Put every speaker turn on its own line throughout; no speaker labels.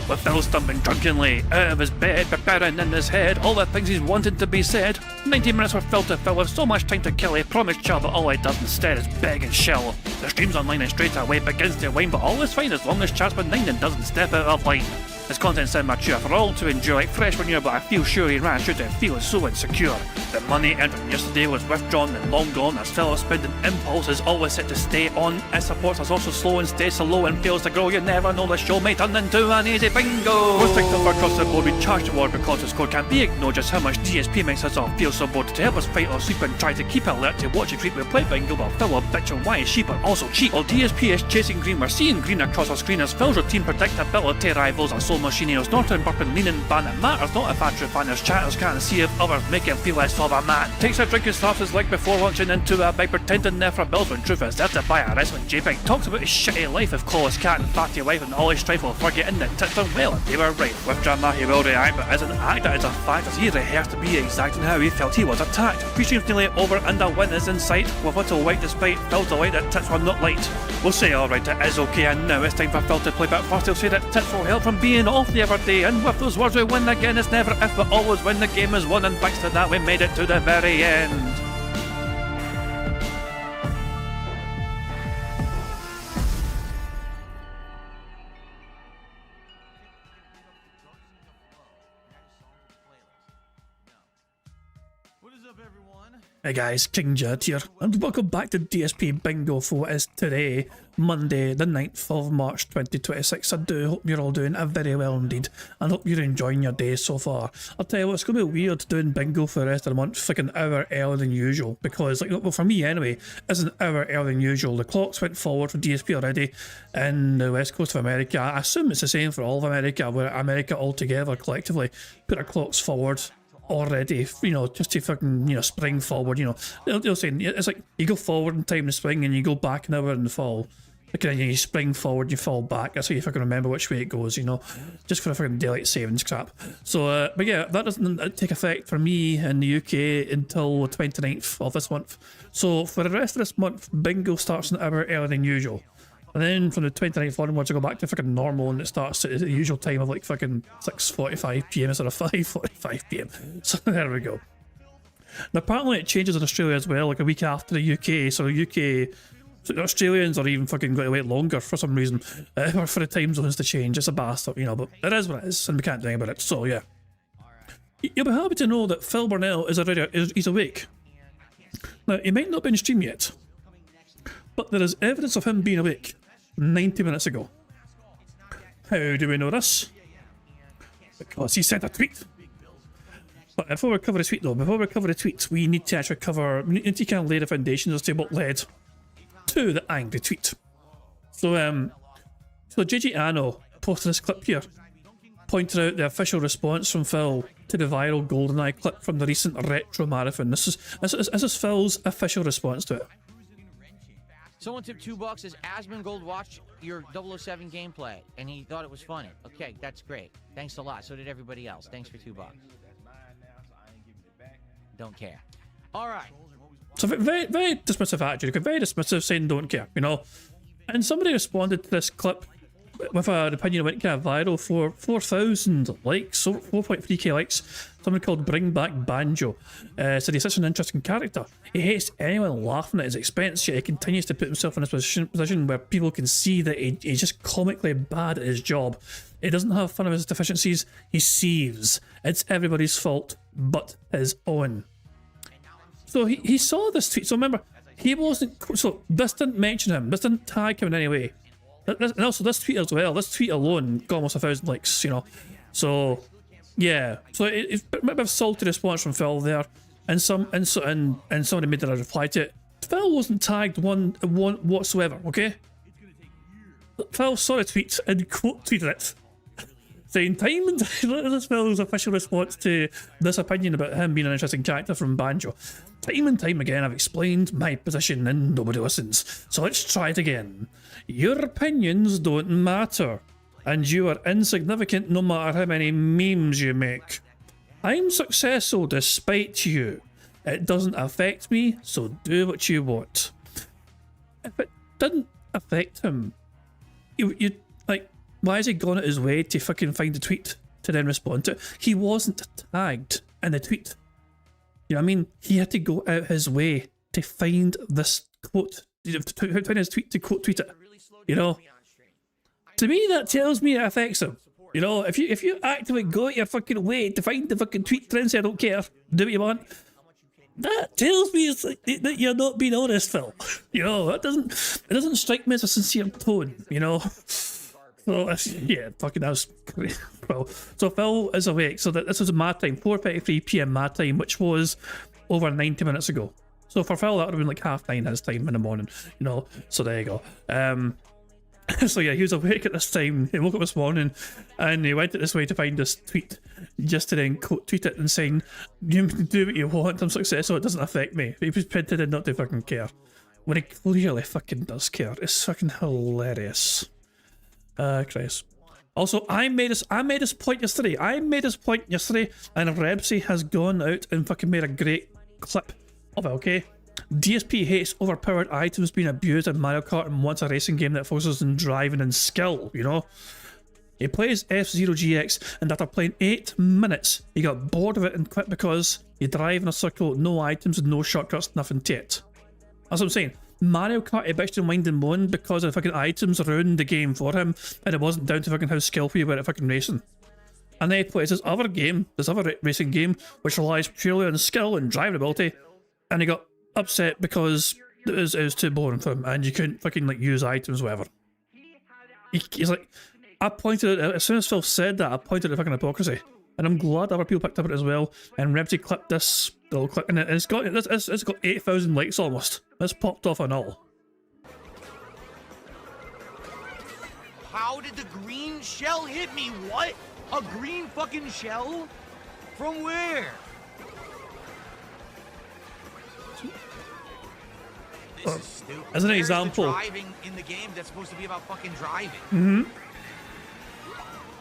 with Phil stumbling drunkenly out of his bed, preparing in his head all the things he's wanted to be said. 90 minutes with Phil to Phil with so much time to kill, he promised Char that all he does instead is beg and shill. The stream's online and straight away begins to whine, but all is fine as long as Char's benign and doesn't step out of line. His content's immature for all to enjoy, like fresh manure, but I feel sure he ran through to feel so insecure. The money earned from yesterday was withdrawn and long gone. As Phil's spending impulse is always set to stay on. His support is also slow and stays so low and fails to grow. You never know, the show may turn into an easy bingo. We're ticked off across the board, we charge the war because the score can't be ignored. Just how much DSP makes us all feel so bored. To help us fight or sleep and try to keep alert to watch a treat, we play bingo while Phil will bitch on why is she but also cheat. While DSP is chasing green, we're seeing green across our screen as Phil's routine predictability rivals our soul machine. He's not in burping, leaning, ban. It matters not if our true fans chatters can't see if others make him feel less of a man. Takes a drink and starts his leg before launching into a bike, pretending there for bills when truth is there to buy a wrestling JPEG. Talks about his shitty life of Clawless Cat and fatty wife and all his strife while forgetting that tits are well and they were right. With drama he will react, but as an actor it's a fact as he rehearsed to be exact in how he felt he was attacked. Pre-stream's nearly over and a win is in sight, with little white despite Phil's delight that tits were not light. We'll say alright, it is okay, and now it's time for Phil to play, but first he'll say that tits will help from being off the other day, and with those words we win again. It's never if but always when the game is won, and thanks to that we made it to the very end. Hey guys, King Jad here, and welcome back to DSP Bingo for what is today, Monday the 9th of March 2026. I do hope you're all doing very well indeed, and hope you're enjoying your day so far. I'll tell you what, it's going to be weird doing bingo for the rest of the month, like an hour earlier than usual, because, like, well, for me anyway, it's an hour earlier than usual. The clocks went forward for DSP already in the west coast of America. I assume it's the same for all of America, where America altogether, collectively, put our clocks forward already, you know, just to fucking, you know, spring forward, you know. They'll say it's like you go forward in time in the spring and you go back an hour in the fall. Like, you spring forward, you fall back. That's how you fucking remember which way it goes, you know, just for a fucking daylight savings crap. So, but yeah, that doesn't take effect for me in the UK until the 29th of this month. So for the rest of this month, bingo starts an hour earlier than usual. And then from the 29th onwards, I go back to fucking normal, and it starts at the usual time of like fucking 6:45 PM instead of 5:45 PM. So there we go. Now apparently it changes in Australia as well, like a week after the UK. So Australians are even fucking going to wait longer for some reason for the time zones to change. It's a bastard, you know, but it is what it is, and we can't do anything about it. So yeah, you'll be happy to know that Phil Burnell he's awake. Now he might not be in stream yet, but there is evidence of him being awake 90 minutes ago. How do we know this? Because he sent a tweet. But before we cover the tweet though, we need to actually need to kind of lay the foundations as to what led to the angry tweet. So JG Anno posted this clip here, pointed out the official response from Phil to the viral GoldenEye clip from the recent retro marathon. This is Phil's official response to it.
Someone tipped $2 as Asmongold watched your 007 gameplay, and he thought it was funny. Okay, that's great. Thanks a lot. So did everybody else. Thanks for $2. Don't care. All right.
So very, very dismissive attitude. Very dismissive, saying don't care, you know. And somebody responded to this clip with an opinion that went kind of viral for 4,000 likes, so 4.3k likes. Someone called Bring Back Banjo said he's such an interesting character. He hates anyone laughing at his expense, yet he continues to put himself in a position where people can see that he's just comically bad at his job. He doesn't have fun of his deficiencies, he seethes. It's everybody's fault but his own. So he saw this tweet, so remember, he wasn't, so this didn't mention him, this didn't tag him in any way. And also this tweet as well, this tweet alone got almost 1,000 likes, you know. So yeah, so it's a bit of a salty response from Phil there, and somebody made a reply to it. Phil wasn't tagged one whatsoever, okay? Phil saw the tweet and quote tweeted it, saying time and time, this is Phil's official response to this opinion about him being an interesting character from Banjo. Time and time again I've explained my position and nobody listens, so let's try it again. Your opinions don't matter, and you are insignificant no matter how many memes you make. I'm successful despite you. It doesn't affect me, so do what you want. If it didn't affect him, you like, Why has he gone out his way to fucking find the tweet to then respond to it? He wasn't tagged in the tweet. You know what I mean? He had to go out his way to find this quote, to find his tweet, to quote tweet it. You know? To me, that tells me it affects him. You know, if you actively go out your fucking way to find the fucking tweet and say I don't care, do what you want, that tells me it's like that you're not being honest, Phil. You know, it doesn't strike me as a sincere tone, you know. So yeah, fucking that was great. Well, so Phil is awake. So this was my time, 4:33 p.m. my time, which was over 90 minutes ago. So for Phil, that would have been like 9:30 his time in the morning, you know. So there you go. So yeah, he was awake at this time. He woke up this morning and he went this way to find this tweet, just to then quote tweet it and saying, "You can do what you want. I'm successful. It doesn't affect me." He was pretending not to fucking care, when he clearly fucking does care. It's fucking hilarious. Christ. Also, I made this point yesterday. And Rebsy has gone out and fucking made a great clip of it, okay? DSP hates overpowered items being abused in Mario Kart and wants a racing game that focuses on driving and skill, you know? He plays F-Zero GX, and after playing 8 minutes, he got bored of it and quit because you drive in a circle, no items and no shortcuts, nothing to it. That's what I'm saying. Mario Kart, he bitched and whined and moaned because the fucking items ruined the game for him, and it wasn't down to fucking how skillful you were at fucking racing. And then he plays this other game, this other racing game, which relies purely on skill and driving ability, and he got upset because it was too boring for him and you couldn't fucking like use items, whatever. He's like, I pointed at, as soon as Phil said that, I pointed at fucking hypocrisy, and I'm glad other people picked up on it as well. And Rebsy clipped this little clip, and it's got 8,000 likes almost. It's popped off and all.
How did the green shell hit me? What? A green fucking shell? From where? This is stupid.
As an
Where's
example,
the driving in the game that's supposed to be about fucking driving.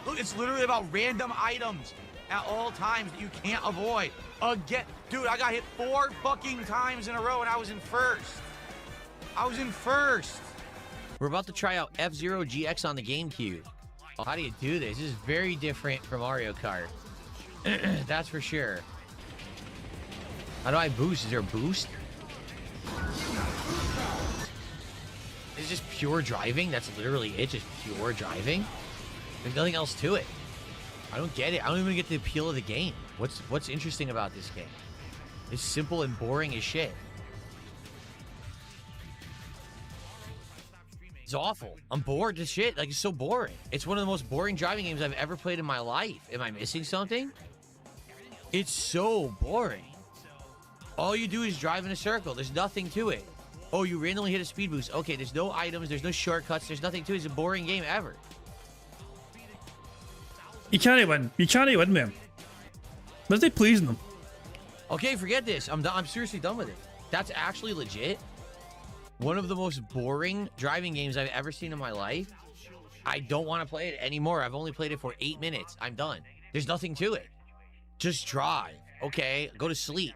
Look, it's literally about random items at all times that you can't avoid. Again, dude, I got hit 4 fucking times in a row and I was in first.
We're about to try out F-Zero GX on the GameCube. Oh, how do you do this? This is very different from Mario Kart. That's for sure. How do I boost? Is there a boost? It's just pure driving? That's literally it, just pure driving? There's nothing else to it. I don't get it. I don't even get the appeal of the game. What's interesting about this game? It's simple and boring as shit. It's awful. I'm bored as shit. Like, it's so boring. It's one of the most boring driving games I've ever played in my life. Am I missing something? It's so boring. All you do is drive in a circle. There's nothing to it. Oh, you randomly hit a speed boost. Okay, there's no items. There's no shortcuts. There's nothing to it. It's a boring game ever.
you can't win. You can't win, man. What's they pleasing them?
Okay, forget this. I'm done. I'm seriously done with it. That's actually legit. One of the most boring driving games I've ever seen in my life. I don't want to play it anymore. I've only played it for 8 minutes. I'm done. There's nothing to it. Just drive. Okay, go to sleep.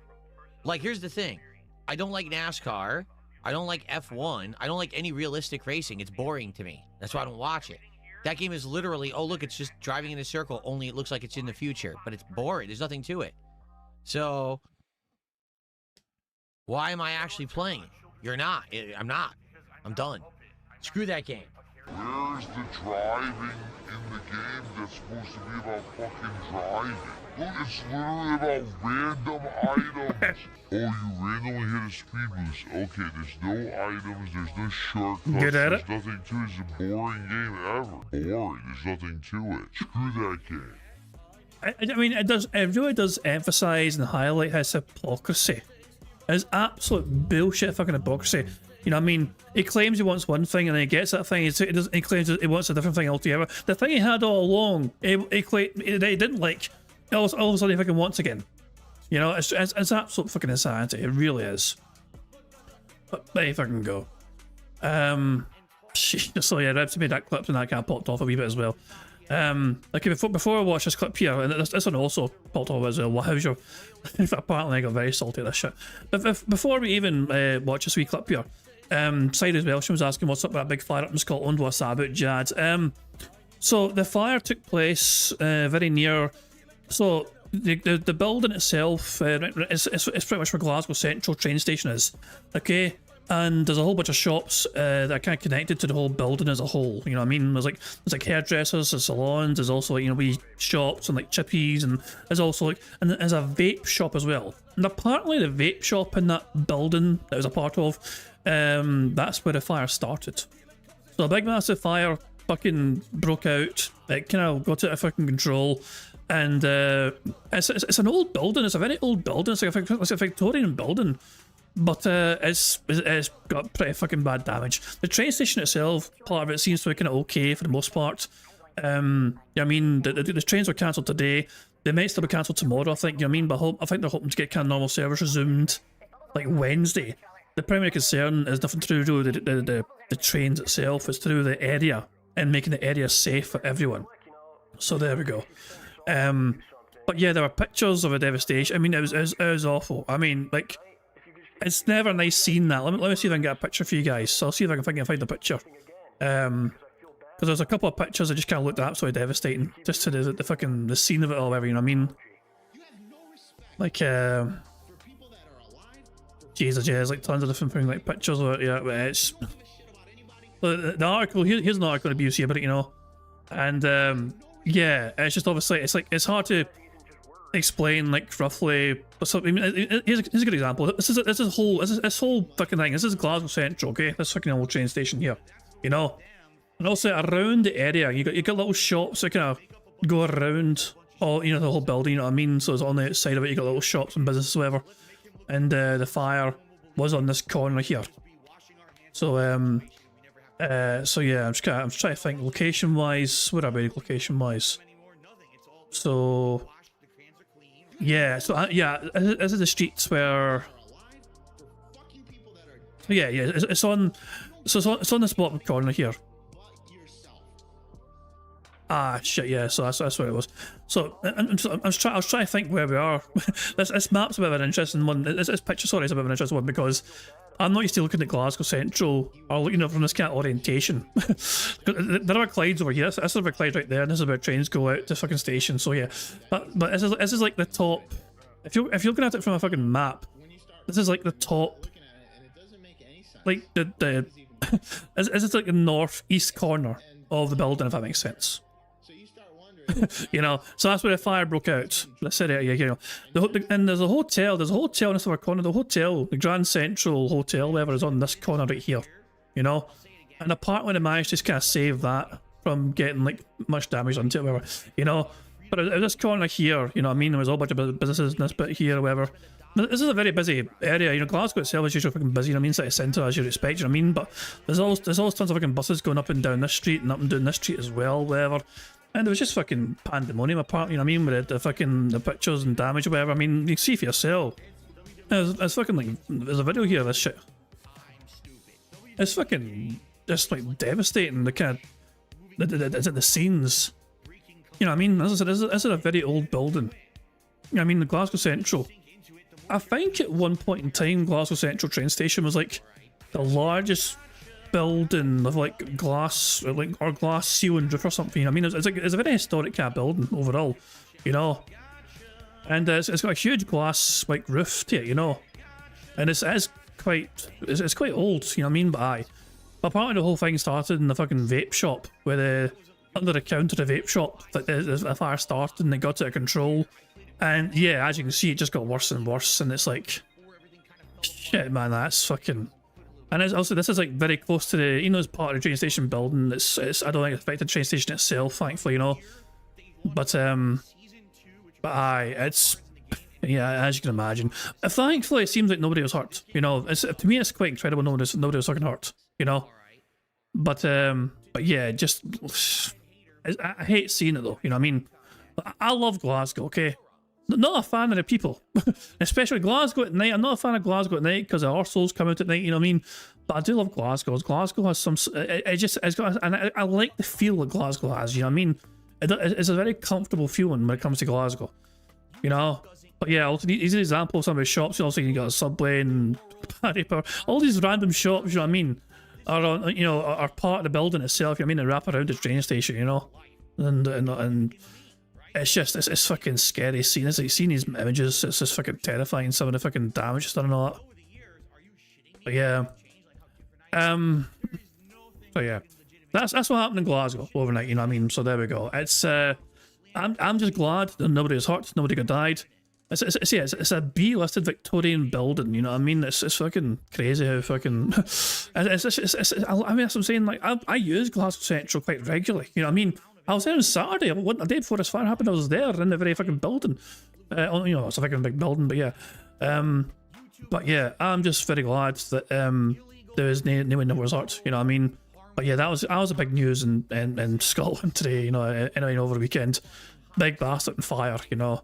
Like, here's the thing. I don't like NASCAR. I don't like F1. I don't like any realistic racing. It's boring to me. That's why I don't watch it. That game is literally, oh, look, it's just driving in a circle, only it looks like it's in the future. But it's boring. There's nothing to it. So, why am I actually playing? You're not. I'm not. I'm done. Screw that game.
Where's the driving in the game that's supposed to be about fucking driving? Look, it's literally about random items. Oh, you randomly hit a speed boost. Okay, there's no items, there's no shortcuts,
Good at
there's
it.
nothing to it. It's a boring game ever. Boring, there's nothing to it. Screw that game.
I mean, it really does emphasize and highlight his hypocrisy. His absolute bullshit fucking hypocrisy. You know what I mean? He claims he wants one thing and then he gets that thing. He claims he wants a different thing altogether. The thing he had all along, he didn't like. All of a sudden he fucking wants again. You know, it's absolute fucking insanity. It really is. But there you fucking go. So yeah, Rebsy made that clip and that kind of popped off a wee bit as well. Okay, before I watch this clip here, and this one also popped off as well. Well, how's your? Apparently, I got very salty at this shit. But before we even watch this wee clip here, Sideways Welshman was asking what's up with that big flare up in Scotland. What's that about, Jad? So the fire took place very near. So the building itself is pretty much where Glasgow Central train station is. Okay, and there's a whole bunch of shops that are kind of connected to the whole building as a whole. You know what I mean? There's like hairdressers, there's salons, there's also like, you know, wee shops and like chippies, and there's also like, and there's a vape shop as well. And apparently the vape shop in that building that I was a part of, that's where the fire started. So a big massive fire fucking broke out. It kind of got out of fucking control, and it's an old building. It's a very old building. It's a Victorian building, but it's got pretty fucking bad damage. The train station itself, part of it seems to be kind of okay for the most part. I mean, the trains were cancelled today. They might still be cancelled tomorrow, I think. You know what I mean? But I think they're hoping to get kind of normal service resumed like Wednesday. The primary concern is nothing to do with the trains itself. It's to do with the area and making the area safe for everyone. So there we go. But yeah, there were pictures of a devastation. I mean, it was awful. I mean, like, it's never nice seeing that. Let me see if I can get a picture for you guys. So I'll see if I can find a picture. Because there's a couple of pictures that just kind of looked absolutely devastating, just to the scene of it all, whatever, you know what I mean? Like, Jesus, yeah, there's like tons of different things, like pictures of it, yeah, but it's... The article, here's an article on the BBC about it, you know? And, yeah, it's just obviously, it's hard to explain, like, roughly... So, I mean, here's a good example. This whole fucking thing, this is Glasgow Central, okay? This fucking old train station here, you know? And also around the area, you got little shops that kind of go around all, you know, the whole building, you know what I mean? So it's on the outside of it, you got little shops and businesses, whatever. And the fire was on this corner here. So so yeah, I'm trying to think location wise. Where are we location wise? So yeah, so yeah, this is the streets where. Yeah, it's on. So it's on this bottom corner here. Ah, shit, yeah, so that's what it was. So, I was trying to think where we are. this map's a bit of an interesting one. This picture, sorry, is a bit of an interesting one because I'm not used to looking at Glasgow Central or looking at it from this kind of orientation. There are Clydes over here. This is about Clyde right there, and this is where trains go out to fucking station, so yeah. But this is like the top. If you're looking at it from a fucking map, this is like the top. Like the this is like the northeast corner of the building, if that makes sense. You know, so that's where the fire broke out. This area, you know, and there's a hotel in this other corner. The hotel, the Grand Central Hotel, whatever, is on this corner right here. You know, and apparently they managed to kind of save that from getting like much damage onto it, whatever. You know, but this corner here, you know what I mean, there was a whole bunch of businesses in this bit here, or whatever. This is a very busy area, you know. Glasgow itself is usually fucking busy, you know what I mean, city centre as you'd expect, you know what I mean. But there's always tons of fucking buses going up and down this street and up and down this street as well, whatever. And it was just fucking pandemonium apart, you know what I mean, with the pictures and damage or whatever. I mean, you can see for yourself. It's fucking like, there's a video here of this shit. It's fucking just like devastating, the kind of, the scenes. You know what I mean? As I said, this is a very old building. You know what I mean, the Glasgow Central. I think at one point in time, Glasgow Central train station was like the largest building of like glass, or glass ceiling roof or something. I mean, it's a very historic kind of building overall, you know. And it's got a huge glass like roof to it, you know. And it's quite old, you know what I mean. But apparently the whole thing started in the fucking vape shop, where under the counter of the vape shop, like the fire started and it got out of control. And yeah, as you can see, it just got worse and worse. And it's like, shit, man, that's fucking. And it's also, this is like very close to the, you know, it's part of the train station building. It's I don't think it affected the train station itself, thankfully, you know. But aye, it's, yeah, as you can imagine. Thankfully, it seems like nobody was hurt. You know, to me, it's quite incredible. Nobody was fucking hurt. You know. But yeah, just I hate seeing it though. You know what I mean? I love Glasgow. Okay. Not a fan of the people, especially Glasgow at night. I'm not a fan of Glasgow at night because the arseholes come out at night, you know what I mean? But I do love Glasgow. Glasgow has some, it's got, and I like the feel that Glasgow has, you know what I mean? It's a very comfortable feeling when it comes to Glasgow, you know? But yeah, also, he's an example of some of the shops. Also, you got a Subway and Paddy Power. All these random shops, you know what I mean, are on, you know, are part of the building itself, you know what I mean? And wrap around the train station, you know? and it's just it's fucking scary seeing these images. It's just fucking terrifying. Some of the fucking damage it's done and all that. But yeah, so yeah, that's what happened in Glasgow overnight. You know what I mean? So there we go. It's I'm just glad that nobody was hurt, nobody got died. It's a B-listed Victorian building, you know what I mean? It's fucking crazy how fucking... I mean, that's what I'm saying, like, I use Glasgow Central quite regularly, you know what I mean? I was there on Saturday, a day before this fire happened, I was there in the very fucking building. You know, it's a fucking big building, but yeah. But yeah, I'm just very glad that there was no one that was hurt, you know what I mean? But yeah, that was a big news in Scotland today, you know, anyway, over the weekend. Big bastard and fire, you know.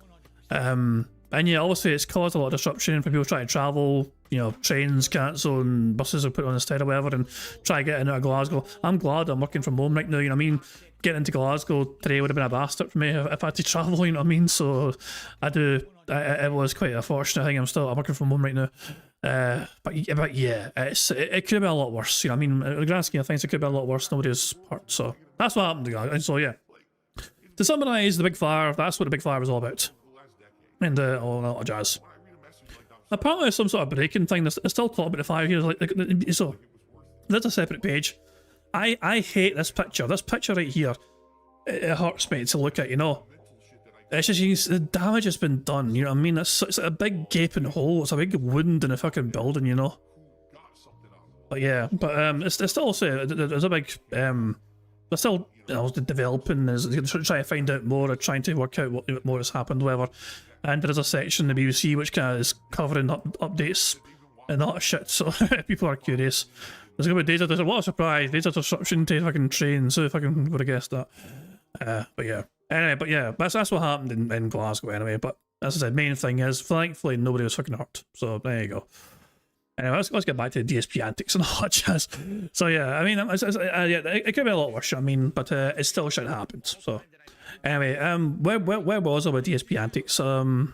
And yeah, obviously it's caused a lot of disruption for people trying to travel, you know, trains cancel and buses are put on instead or whatever and try to get into Glasgow. I'm glad I'm working from home right now, you know what I mean? Getting into Glasgow today would have been a bastard for me if I had to travel, you know what I mean? So it was quite a fortunate thing. I'm working from home right now. But yeah, it could have been a lot worse, you know what I mean? In the grand scheme of things, it could have been a lot worse. Nobody was hurt, so that's what happened to Glasgow. And so yeah, to summarise the big fire, that's what the big fire was all about. And all that jazz. Apparently there's some sort of breaking thing. It's still talking about the 5 years. So that's a separate page. I hate this picture. This picture right here, it hurts me to look at, you know. It's just, the damage has been done, you know what I mean? It's a big gaping hole. It's a big wound in a fucking building, you know. But yeah, it's still there's a big they're still, you know, developing, trying to find out more, or trying to work out what more has happened, whatever. And there is a section in the BBC which kind of is covering updates and that shit, so people are curious. There's going to be days of, what a surprise, days of disruption to fucking trains, so if I can would have guessed that. But yeah. Anyway, but yeah, that's what happened in Glasgow anyway, but as I said, main thing is, thankfully nobody was fucking hurt, so there you go. Anyway, let's get back to the DSP antics and all that jazz. So yeah, I mean, yeah, it could be a lot worse, I mean, but it still should happen. So anyway, where was I with DSP antics? So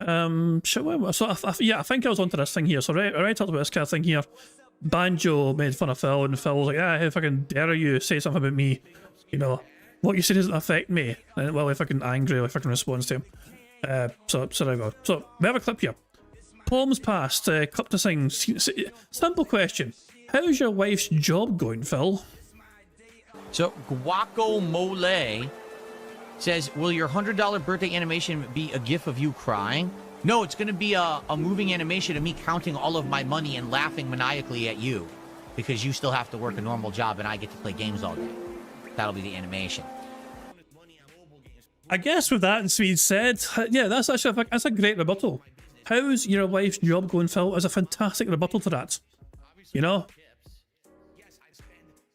I think I was onto this thing here. So I already talked about this kind of thing here. Banjo made fun of Phil, and Phil was like, how fucking dare you say something about me? You know, what you say doesn't affect me. And well, if fucking angry, if fucking responds to him. So there we go. So we have a clip here. Poems past, clip to sing. Simple question. How's your wife's job going, Phil?
So Guacamole says, will your $100 birthday animation be a gif of you crying? No, it's going to be a moving animation of me counting all of my money and laughing maniacally at you because you still have to work a normal job and I get to play games all day. That'll be the animation.
I guess with that and Swede said, yeah, that's a great rebuttal. How's your wife's job going, Phil? Is a fantastic rebuttal to that. You know?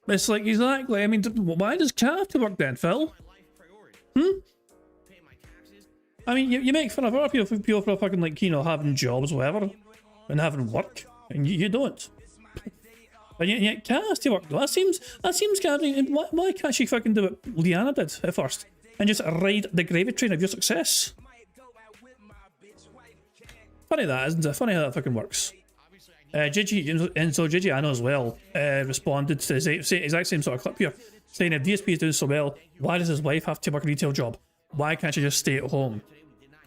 It's like, exactly, I mean, why does Cat have to work then, Phil? I mean, you make fun of other people for fucking, like, you know, having jobs or whatever, and having work, and you don't. But yet Cat has to work, though. That seems kind of, why can't she fucking do what Leanna did at first, and just ride the gravy train of your success? Funny that, isn't it? Funny how that fucking works. Gigi, and so Gigi, I know as well, responded to the exact same sort of clip here, saying if DSP is doing so well, why does his wife have to work a retail job? Why can't she just stay at home?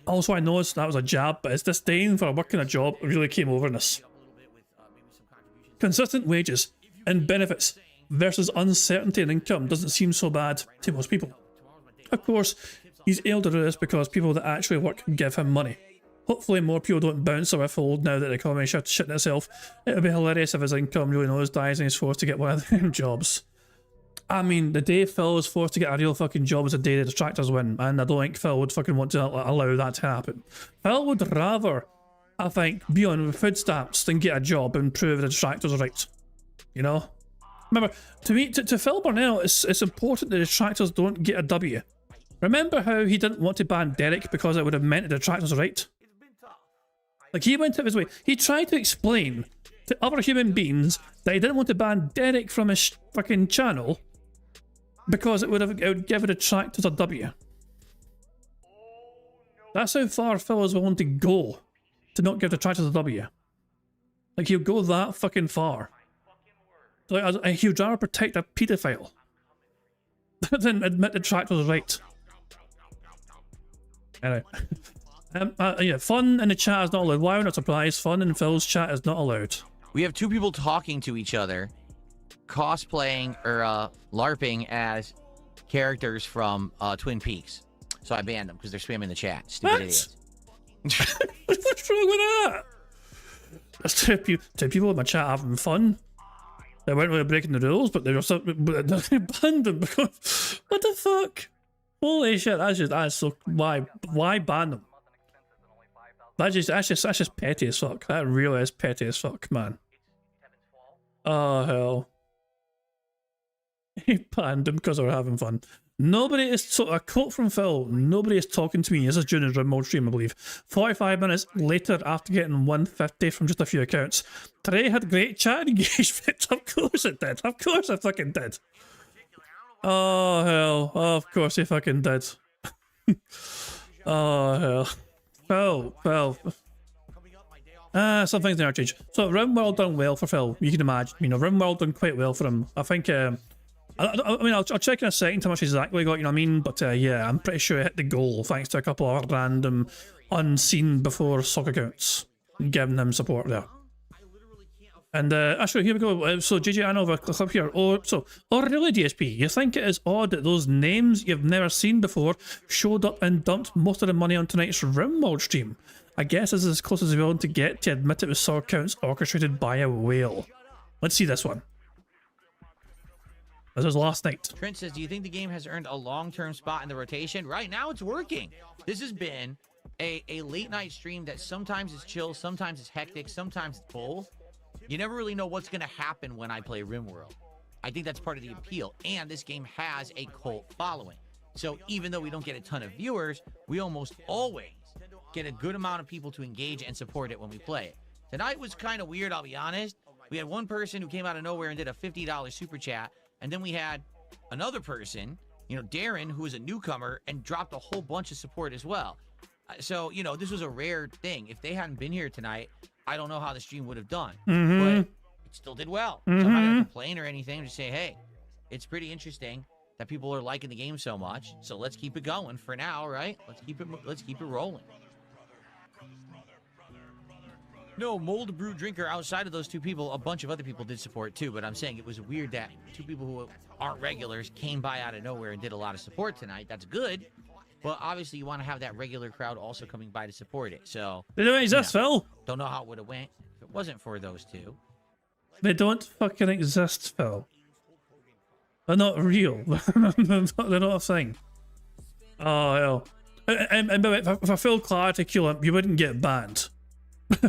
Also, I know that was a jab, but his disdain for working a job really came over in this. Consistent wages and benefits versus uncertainty in income doesn't seem so bad to most people. Of course, he's able to do this because people that actually work give him money. Hopefully more people don't bounce or fold now that the economy is shitting itself. It'll be hilarious if his income really nosedives and he's forced to get one of them jobs. I mean, the day Phil is forced to get a real fucking job is the day the detractors win, and I don't think Phil would fucking want to allow that to happen. Phil would rather, I think, be on food stamps than get a job and prove the detractors are right. You know? Remember, to Phil Burnell, it's important that the detractors don't get a W. Remember how he didn't want to ban Derek because it would have meant the detractors are right? Like, he went out of his way. He tried to explain to other human beings that he didn't want to ban Derek from his fucking channel because it would give the detractors a W. That's how far Phil is willing to go to not give the detractors a W. Like, he'll go that fucking far. Like, he'd rather protect a paedophile didn't admit the track was right. Anyway. Yeah, fun in the chat is not allowed. Why am I not surprised? Fun in Phil's chat is not allowed.
We have two people talking to each other, cosplaying or LARPing as characters from Twin Peaks. So I banned them because they're spamming the chat. Stupid idiots.
What's wrong with that? There's two people in my chat having fun. They weren't really breaking the rules, but they were they banned them because what the fuck? Holy shit! That's so why ban them? That's just petty as fuck. That really is petty as fuck, man. Oh hell. He banned them because they were having fun. Nobody is, so a quote from Phil, nobody is talking to me. This is during his remote stream, I believe. 45 minutes later, after getting 150 from just a few accounts. Today had great chat engagement. Of course it did. Of course it fucking did. Oh hell. Oh, of course he fucking did. Oh hell. Phil. Some things never change. So RimWorld done well for Phil, you can imagine. You know, RimWorld done quite well for him. I think I mean, I'll check in a second how much he's exactly got, you know what I mean? But yeah, I'm pretty sure he hit the goal thanks to a couple of random, unseen before soccer accounts giving him support there. And actually, here we go. So JJ, I know of a clip here. Oh, really, DSP? You think it is odd that those names you've never seen before showed up and dumped most of the money on tonight's RimWorld stream? I guess this is as close as we're willing to get to admit it was soccer accounts orchestrated by a whale. Let's see this one. This was last night.
Trent says, do you think the game has earned a long-term spot in the rotation? Right now, it's working. This has been a late-night stream that sometimes is chill, sometimes it's hectic, sometimes it's both. You never really know what's going to happen when I play RimWorld. I think that's part of the appeal. And this game has a cult following. So even though we don't get a ton of viewers, we almost always get a good amount of people to engage and support it when we play it. Tonight was kind of weird, I'll be honest. We had one person who came out of nowhere and did a $50 super chat. And then we had another person, you know, Darren, who was a newcomer and dropped a whole bunch of support as well. So, you know, this was a rare thing. If they hadn't been here tonight, I don't know how the stream would have done. But it still did well. So I'm not going to complain or anything. Just say, hey, it's pretty interesting that people are liking the game so much. So let's keep it going for now, right? Let's keep it rolling. No, Mold Brew Drinker, outside of those two people, a bunch of other people did support too, but I'm saying it was weird that two people who aren't regulars came by out of nowhere and did a lot of support tonight. That's good, but obviously you want to have that regular crowd also coming by to support it, so...
They don't exist, Phil.
Don't know how it would have went if it wasn't for those two.
They don't fucking exist, Phil. They're not real. They're not a thing. Oh, hell. And if I Phil Clarity kill him, you wouldn't get banned.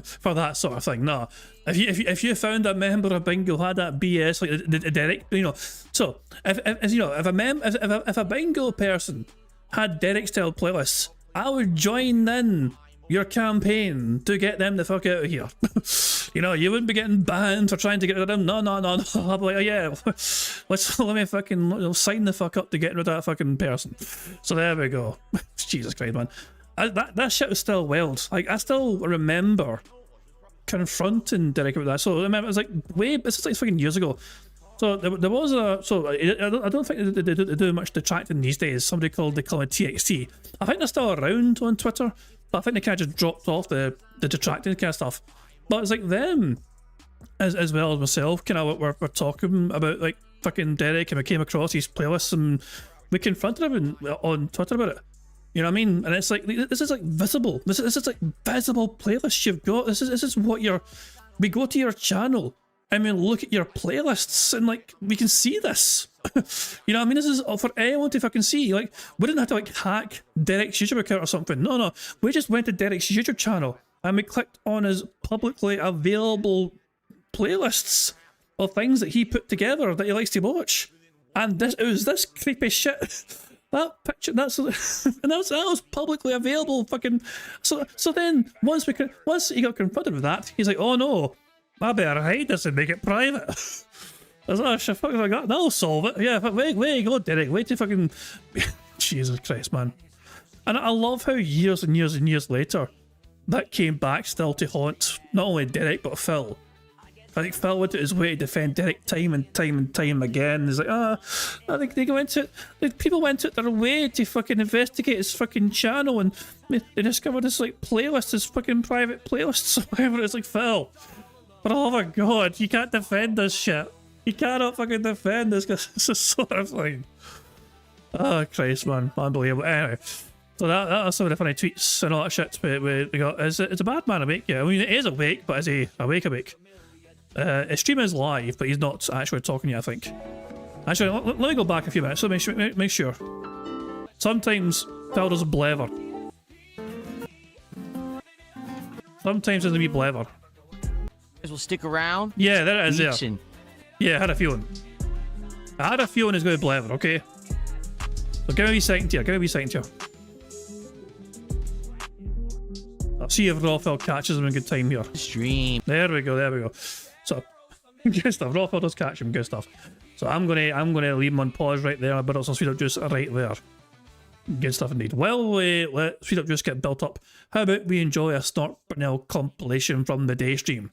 For that sort of thing, no. If you found a member of Bingo had that BS like the Derek, you know, so if you know if a Bingo person had Derek style playlists, I would join in your campaign to get them the fuck out of here. You know, you wouldn't be getting banned for trying to get rid of them. No. I'll be like, oh, yeah, let me fucking sign the fuck up to get rid of that fucking person. So there we go. Jesus Christ, man. That shit was still wild. Like, I still remember confronting Derek about that. So I remember it was like this is like fucking years ago. So there was I don't think they do much detracting these days. Somebody called him TXT. I think they're still around on Twitter, but I think they kind of just dropped off the detracting kind of stuff. But it's like them as well as myself kind of we're talking about like fucking Derek, and we came across these playlists and we confronted him on Twitter about it. You know what I mean? And it's like, this is like visible. This is like visible playlists you've got. This is what we go to your channel and we look at your playlists and like, we can see this. You know what I mean? This is for anyone to fucking see. Like, we didn't have to like hack Derek's YouTube account or something. No. We just went to Derek's YouTube channel and we clicked on his publicly available playlists of things that he put together that he likes to watch. And it was this creepy shit. That picture, that was publicly available. Fucking so then once he got confronted with that, he's like, oh no, I better hide this and make it private. I was like, oh, fuck, I got that'll solve it. Yeah, way you go, Derek. Way to fucking Jesus Christ, man. And I love how years and years and years later, that came back still to haunt not only Derek but Phil. I think Phil went to his way to defend Derek time and time again. He's like, I think they go into it. People went out their way to fucking investigate his fucking channel, and they discovered this like playlist, his fucking private playlists or whatever. It's like, Phil, for the love of God, you can't defend this shit. You cannot fucking defend this because it's a sort of thing. Oh Christ, man, unbelievable. Anyway. So that's some of the funny tweets and all that shit we got. Is a bad man awake? Yeah, I mean, it is awake, but is he awake? His stream is live, but he's not actually talking yet, I think. Actually, let me go back a few minutes, so make sure. Sometimes Phil does blether. Sometimes there's a wee blether.
Guys will stick around.
Yeah, there it is, yeah. Yeah, I had a feeling. He's going to blether, okay? So give me a wee second here, I'll see if Rafael catches him in good time here.
Stream.
There we go. So, good stuff. Rafael does catch him, good stuff. So I'm gonna leave him on pause right there. I better also speed up juice right there. Good stuff indeed. Well, let speed up juice get built up. How about we enjoy a Snort Burnell compilation from the day stream?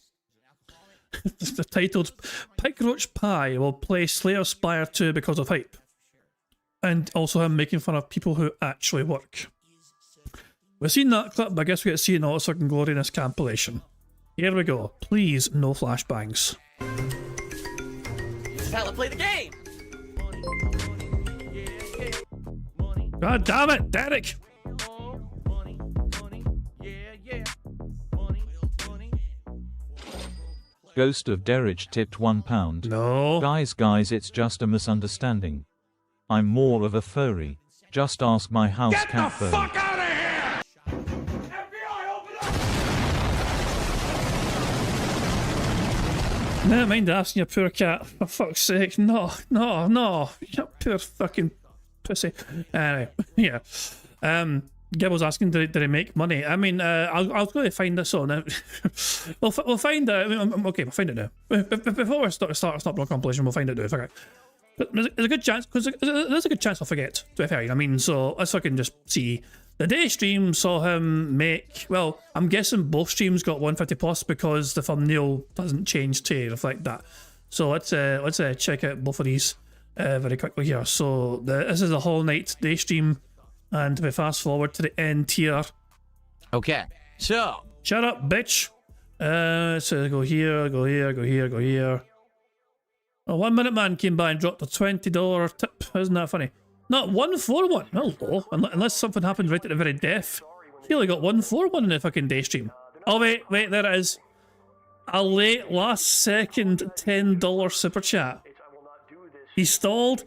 The titled Pig Roach Pie will play Slayer Spire 2 because of hype. And also him making fun of people who actually work. We've seen that clip, but I guess we get to see it in all its fucking glory in this compilation. Here we go. Please, no flashbangs.
Let's play the game!
God damn it, Derek!
Ghost of Derek tipped £1.
No.
Guys, it's just a misunderstanding. I'm more of a furry. Just ask my house cat furry.
Get the fuck out of here! FBI, open up!
Never mind asking your poor cat, for fuck's sake. No. You poor fucking pussy. Anyway, yeah. Gibble's asking, did he make money? I mean, I'll go to find this on. We'll find it. Okay, we'll find it now. Before we start a Snort compilation, we'll find it now. Okay. But there's a good chance, because there's a good chance I'll forget, to be fair. I mean, so let's fucking just see. The day stream saw him make, well, I'm guessing both streams got 150 plus because the thumbnail doesn't change to reflect that. So let's check out both of these very quickly here. So this is a whole night day stream, and we fast forward to the end here.
Okay, so
Shut up, bitch. So go here. A 1 minute man came by and dropped a $20 tip. Isn't that funny? Not 141. Hello. Unless something happened right at the very death. He only got 141 in the fucking day stream. Oh wait, there it is. A late last second $10 super chat. He stalled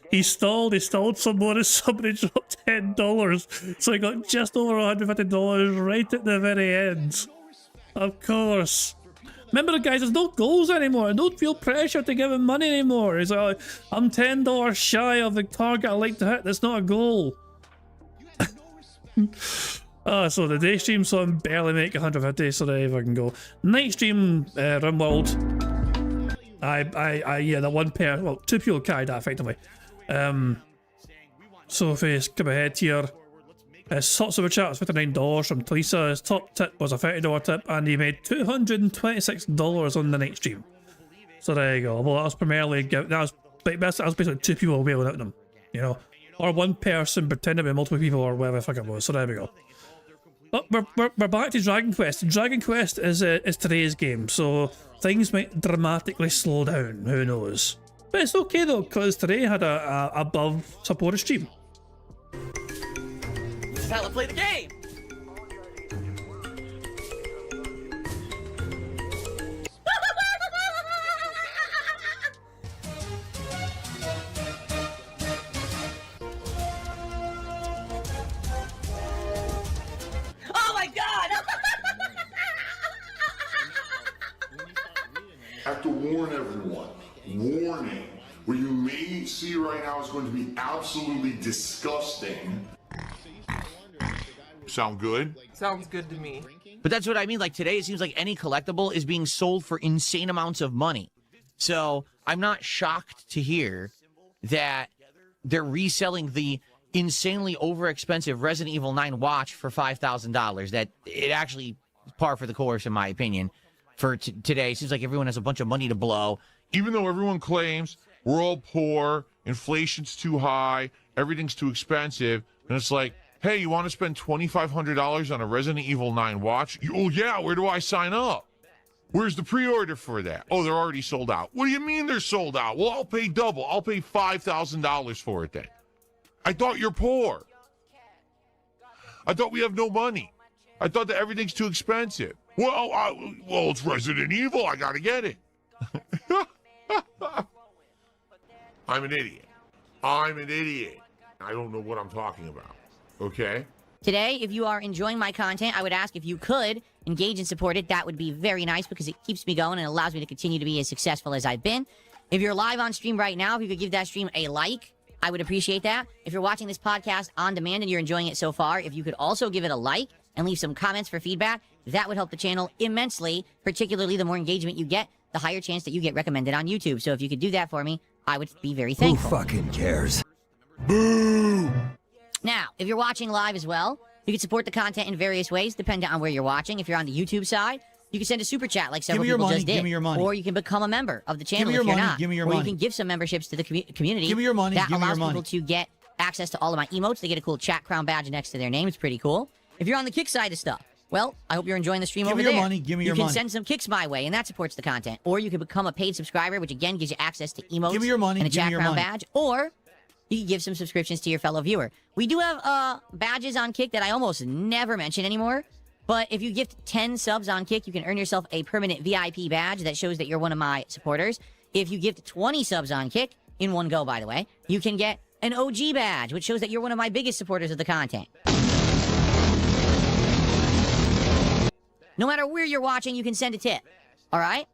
some more as somebody dropped $10. So he got just over $150 right at the very end. Of course. Remember, guys, there's no goals anymore. I don't feel pressure to give him money anymore. He's like, I'm $10 shy of the target I like to hit. That's not a goal. So the day stream saw him barely make 150, so there I can go. Night stream, Rimworld. Yeah, the one pair, well, two people carried that effectively. So if we skip ahead here, his top super chat was $59 from Talisa. His top tip was a $30 tip, and he made $226 on the night stream. So there you go. Well, that was primarily that was basically two people wailing at him, you know, or one person pretending to be multiple people or whatever the fuck it was. So there we go. But we're back to Dragon Quest. Dragon Quest is today's game, so things might dramatically slow down. Who knows? But it's okay though, because today had a above supported stream.
Let's play the game. Oh my god!
I have to warn everyone. Warning. What you may see right now is going to be absolutely disgusting. Sound good?
Sounds good to me.
But that's what I mean. Like today, it seems like any collectible is being sold for insane amounts of money. So I'm not shocked to hear that they're reselling the insanely overexpensive Resident Evil 9 watch for $5,000. That it actually is par for the course, in my opinion, for today. Seems like everyone has a bunch of money to blow.
Even though everyone claims we're all poor, inflation's too high, everything's too expensive, and it's like, hey, you want to spend $2,500 on a Resident Evil 9 watch? Oh, yeah, where do I sign up? Where's the pre-order for that? Oh, they're already sold out. What do you mean they're sold out? Well, I'll pay double. I'll pay $5,000 for it then. I thought you're poor. I thought we have no money. I thought that everything's too expensive. Well, it's Resident Evil. I got to get it. I'm an idiot. I'm an idiot. I don't know what I'm talking about. Okay?
Today, if you are enjoying my content, I would ask if you could engage and support it. That would be very nice because it keeps me going and allows me to continue to be as successful as I've been. If you're live on stream right now, if you could give that stream a like, I would appreciate that. If you're watching this podcast on demand and you're enjoying it so far, if you could also give it a like and leave some comments for feedback, that would help the channel immensely. Particularly, the more engagement you get, the higher chance that you get recommended on YouTube. So if you could do that for me, I would be very thankful.
Who fucking cares?
Now, if you're watching live as well, you can support the content in various ways, depending on where you're watching. If you're on the YouTube side, you can send a super chat like several people just did.
Give me your money.
Or you can become a member of the channel
Give me your
if you're
money.
not.
Give me your
or
money.
you can give some memberships to the community.
Give me your money.
That
Give me your
allows
money.
people to get access to all of my emotes. They get a cool chat crown badge next to their name. It's pretty cool. If you're on the kick side of stuff, well, I hope you're enjoying the stream
Give
over
me your
there.
money. Give me your
money. You
money.
can send some kicks my way, and that supports the content. Or you can become a paid subscriber, which again gives you access to emotes
Give me your money.
and a
Give me
chat
your
crown
money.
badge. Or you can give some subscriptions to your fellow viewer. We do have badges on Kick that I almost never mention anymore. But if you gift 10 subs on Kick, you can earn yourself a permanent VIP badge that shows that you're one of my supporters. If you gift 20 subs on Kick, in one go, by the way, you can get an OG badge, which shows that you're one of my biggest supporters of the content. No matter where you're watching, you can send a tip. All right?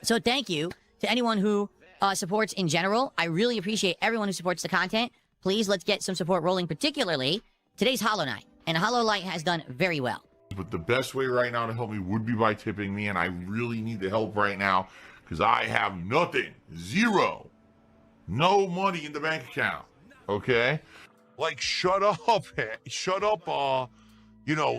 So thank you to anyone who supports in general. I really appreciate everyone who supports the content. Please, let's get some support rolling, particularly today's Hollow Knight. And Hollow Knight has done very well.
But the best way right now to help me would be by tipping me, and I really need the help right now because I have nothing. Zero. No money in the bank account. Okay? Like, shut up. Shut up,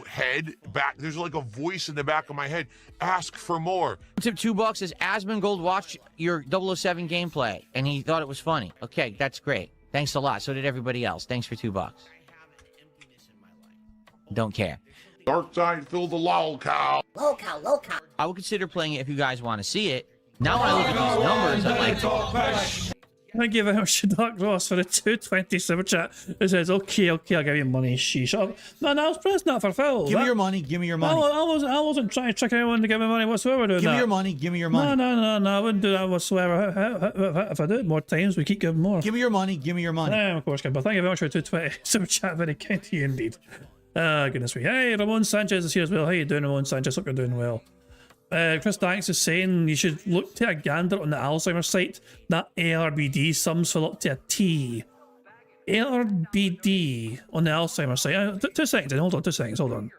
head back. There's like a voice in the back of my head. Ask for more.
Tip $2 is Asmongold watched your 007 gameplay and he thought it was funny. Okay, that's great. Thanks a lot. So did everybody else. Thanks for $2. Don't care.
Dark side, fill the lol cow.
Lolcow.
I would consider playing it if you guys want to see it. Now when I look at these numbers, I'm like,
Thank you very much to Dark Ross for the 220 super chat. It says, okay, I'll give you money. Shut up. No, that's not for Phil.
Give me your money. Give me your money.
I wasn't trying to trick anyone to give me money whatsoever. Doing
Give me
that.
your money. Give me your money.
No, I wouldn't do that whatsoever. If I do it more times, we keep giving more.
Give me your money. Give me your money.
Of course, but thank you very much for the 220 super chat. Very kind to you indeed. Goodness me. Hey, Ramon Sanchez is here as well. How you doing, Ramon Sanchez? Hope you're doing well. Chris Danks is saying you should look to a gander on the Alzheimer's site. That ARBD sums fill up to a T. ARBD on the Alzheimer's site. 2 seconds. Hold on. 2 seconds. Hold on.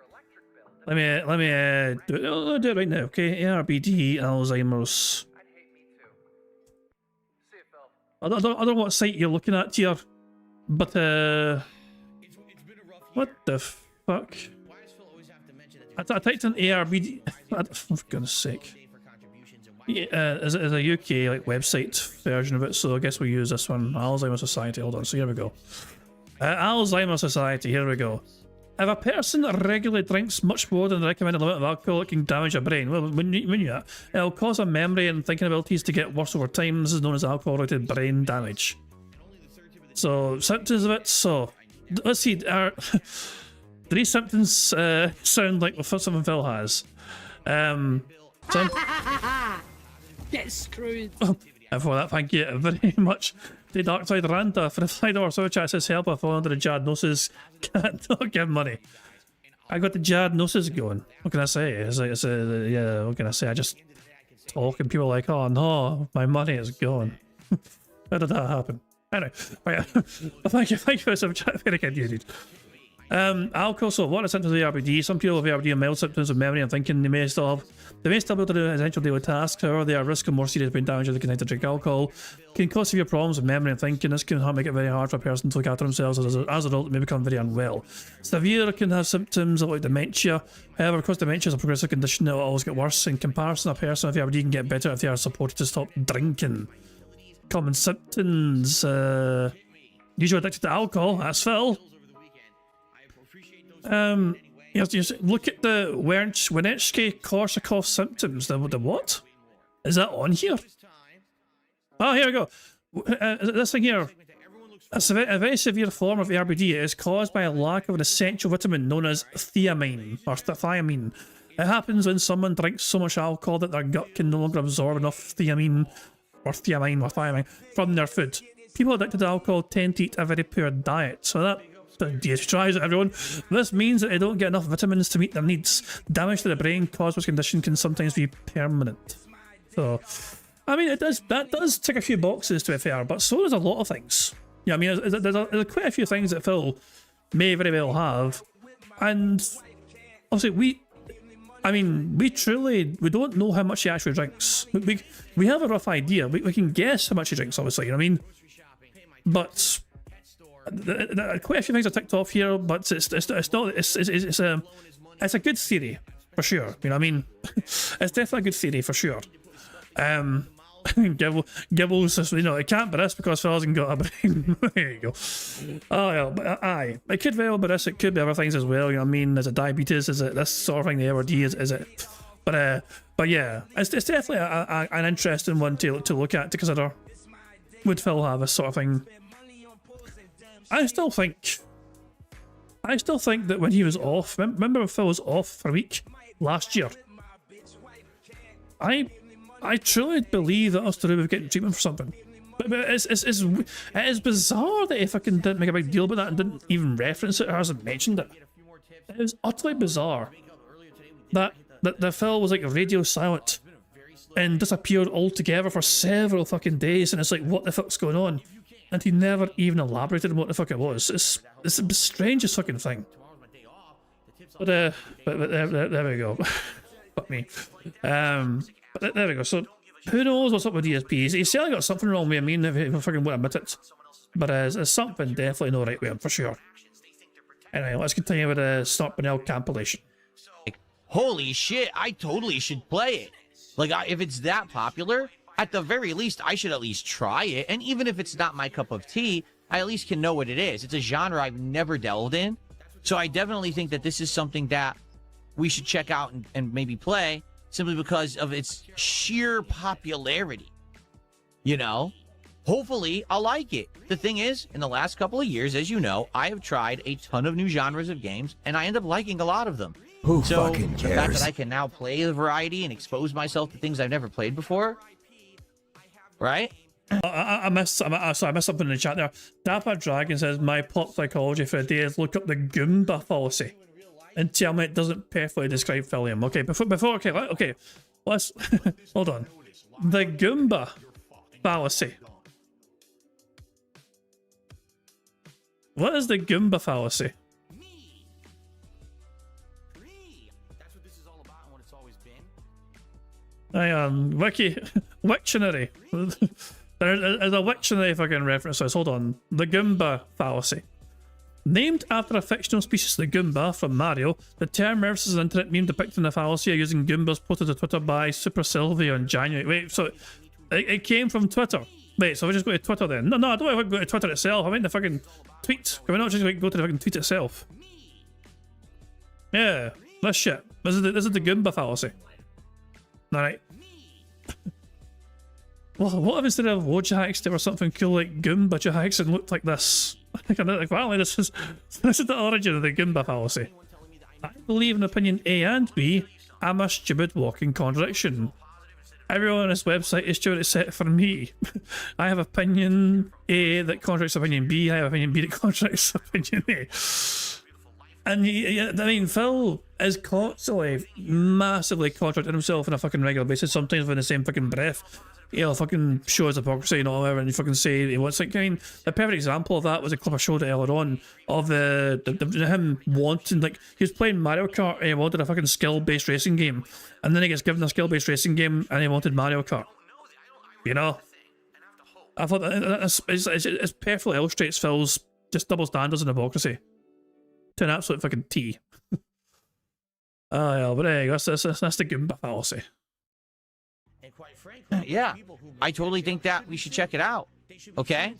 Let me do it. I'll do it right now. Okay. ARBD Alzheimer's. I don't know what site you're looking at here, but what the fuck? I typed in ARBD. For goodness sake. Yeah, is a UK like website version of it, so I guess we use this one. Alzheimer's Society. Hold on. So here we go. Alzheimer's Society. Here we go. If a person regularly drinks much more than the recommended limit of alcohol, it can damage a brain. Well, when you it'll cause a memory and thinking abilities to get worse over time. This is known as alcohol-related brain damage. So symptoms of it. So let's see. 3 symptoms sound like something Phil has.
Get screwed.
And for that, thank you very much to Darkside Ranta for the $5 super chat. Says help if I fall under the diagnosis. Can't not give money. I got the diagnosis going. What can I say? Yeah, what can I say? I just talk and people are like, oh no, my money is gone. How did that happen? Anyway, right. Thank you for the super chat. Very good, you dude. Alcohol, so what are symptoms of ARBD? Some people with ARBD have mild symptoms of memory and thinking. They may still be able to do essential daily tasks. However, they are at risk of more serious brain damage if they continue to drink alcohol. Can cause severe problems with memory and thinking. This can make it very hard for a person to look after themselves. As a result, they may become very unwell. Severe can have symptoms like dementia. However, because dementia is a progressive condition, it will always get worse. In comparison, a person with ARBD can get better if they are supported to stop drinking. Common symptoms. Usually addicted to alcohol. That's Phil. You have to look at the Wernicke-Korsakoff symptoms. The what? Is that on here? Oh, here we go. This thing here. A very severe form of ARBD is caused by a lack of an essential vitamin known as thiamine, or thiamine. It happens when someone drinks so much alcohol that their gut can no longer absorb enough thiamine from their food. People addicted to alcohol tend to eat a very poor diet, so that DS tries it, everyone. This means that they don't get enough vitamins to meet their needs. Damage to the brain caused by this condition can sometimes be permanent. So, I mean, that does tick a few boxes, to be fair, but so does a lot of things. Yeah, I mean, there's quite a few things that Phil may very well have, and obviously we don't know how much he actually drinks. We have a rough idea. We can guess how much he drinks, obviously. You know what I mean? But quite a few things are ticked off here, but it's a good theory for sure. You know what I mean? It's definitely a good theory for sure. Gibbles, you know, it can't be this because Phil hasn't got a brain. There you go. Oh yeah, but aye, it could very well be this. It could be other things as well. You know what I mean? Is it diabetes? Is it this sort of thing? The ARD is it? But yeah, it's definitely an interesting one to look at, to consider. Would Phil have this sort of thing? I still think that when he was off, remember when Phil was off for a week last year? I truly believe that was to do with getting treatment for something. But it is bizarre that he fucking didn't make a big deal about that and didn't even reference it or hasn't mentioned it. It is utterly bizarre that Phil was like radio silent and disappeared altogether for several fucking days, and it's like, what the fuck's going on? And he never even elaborated on what the fuck it was. It's the strangest fucking thing. But there we go. Fuck me. But there we go. So who knows what's up with DSP? He's certainly got something wrong with him. I mean, if I fucking won't admit it. But there's something definitely no right with him for sure. Anyway, let's continue with the Snot Banel compilation.
Holy shit! I totally should play it. Like, if it's that popular, at the very least, I should at least try it. And even if it's not my cup of tea, I at least can know what it is. It's a genre I've never delved in. So I definitely think that this is something that we should check out and maybe play, simply because of its sheer popularity. You know? Hopefully, I'll like it. The thing is, in the last couple of years, as you know, I have tried a ton of new genres of games, and I end up liking a lot of them.
Who
so
fucking
the fact
cares?
that I can now play a variety and expose myself to things I've never played before, right?
I missed something in the chat there. Dapper Dragon says, my pop psychology for the day is look up the Goomba fallacy and tell me it doesn't perfectly describe Philium. Okay, okay, let's hold on. The Goomba fallacy. What is the Goomba fallacy? I am Wiktionary. There's a Wiktionary fucking reference to this. Hold on. The Goomba fallacy. Named after a fictional species, the Goomba from Mario, the term references an internet meme depicting the fallacy of using Goombas posted to Twitter by Super Sylvia in January. Wait, so it came from Twitter. Wait, so we just go to Twitter then? No, I don't want to go to Twitter itself. I meant the fucking tweet. Can we not just go to the fucking tweet itself? Yeah, this shit. This is the Goomba fallacy. Alright. Well, what if instead of Wojahaks there was something cool like Goomba Jahaks and looked like this? Apparently this is the origin of the Goomba fallacy. I believe in opinion A and B, I'm a stupid walking contradiction. Everyone on this website is stupid except for me. I have opinion A that contradicts opinion B, I have opinion B that contradicts opinion A. And I mean, Phil is constantly massively contradicting himself on a fucking regular basis, sometimes in the same fucking breath. you know, fucking show his hypocrisy and all that, and you fucking say he wants, like, I mean, the perfect example of that was a clip I showed earlier on of him wanting, like, he was playing Mario Kart and he wanted a fucking skill-based racing game, and then he gets given a skill-based racing game and he wanted Mario Kart. You know? I thought it perfectly illustrates Phil's just double standards and hypocrisy to an absolute fucking T. Oh yeah, but hey, that's the Goomba fallacy.
Yeah, I totally think that we should check it out. Okay?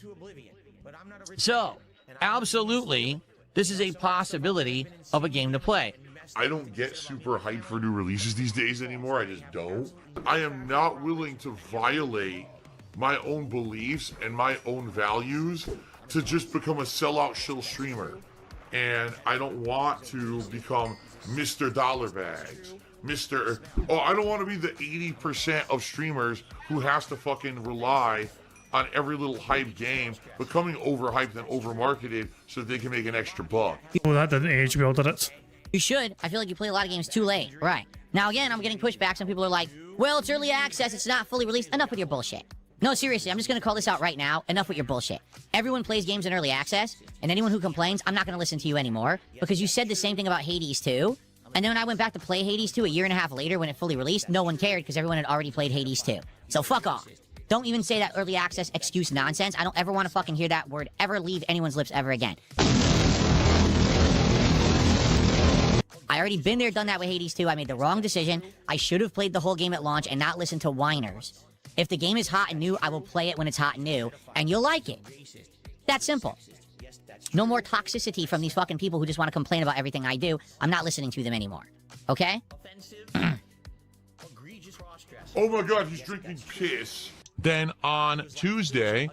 So, absolutely, this is a possibility of a game to play.
I don't get super hyped for new releases these days anymore. I just don't. I am not willing to violate my own beliefs and my own values to just become a sellout shill streamer. And I don't want to become Mr. Dollar Bags. I don't want to be the 80% of streamers who has to fucking rely on every little hype game becoming overhyped and overmarketed so that they can make an extra buck.
Oh, that didn't age well, did it?
You should. I feel like you play a lot of games too late. Right. Now, again, I'm getting pushback. Some people are like, well, it's early access. It's not fully released. Enough with your bullshit. No, seriously, I'm just going to call this out right now. Enough with your bullshit. Everyone plays games in early access, and anyone who complains, I'm not going to listen to you anymore, because you said the same thing about Hades 2, and then when I went back to play Hades 2 a year and a half later when it fully released, no one cared because everyone had already played Hades 2. So fuck off. Don't even say that early access excuse nonsense. I don't ever want to fucking hear that word ever leave anyone's lips ever again. I already been there, done that with Hades 2. I made the wrong decision. I should have played the whole game at launch and not listened to whiners. If the game is hot and new, I will play it when it's hot and new, and you'll like it. That simple. No more toxicity from these fucking people who just want to complain about everything I do. I'm not listening to them anymore. Okay?
Oh my god, he's drinking piss. Then on Tuesday,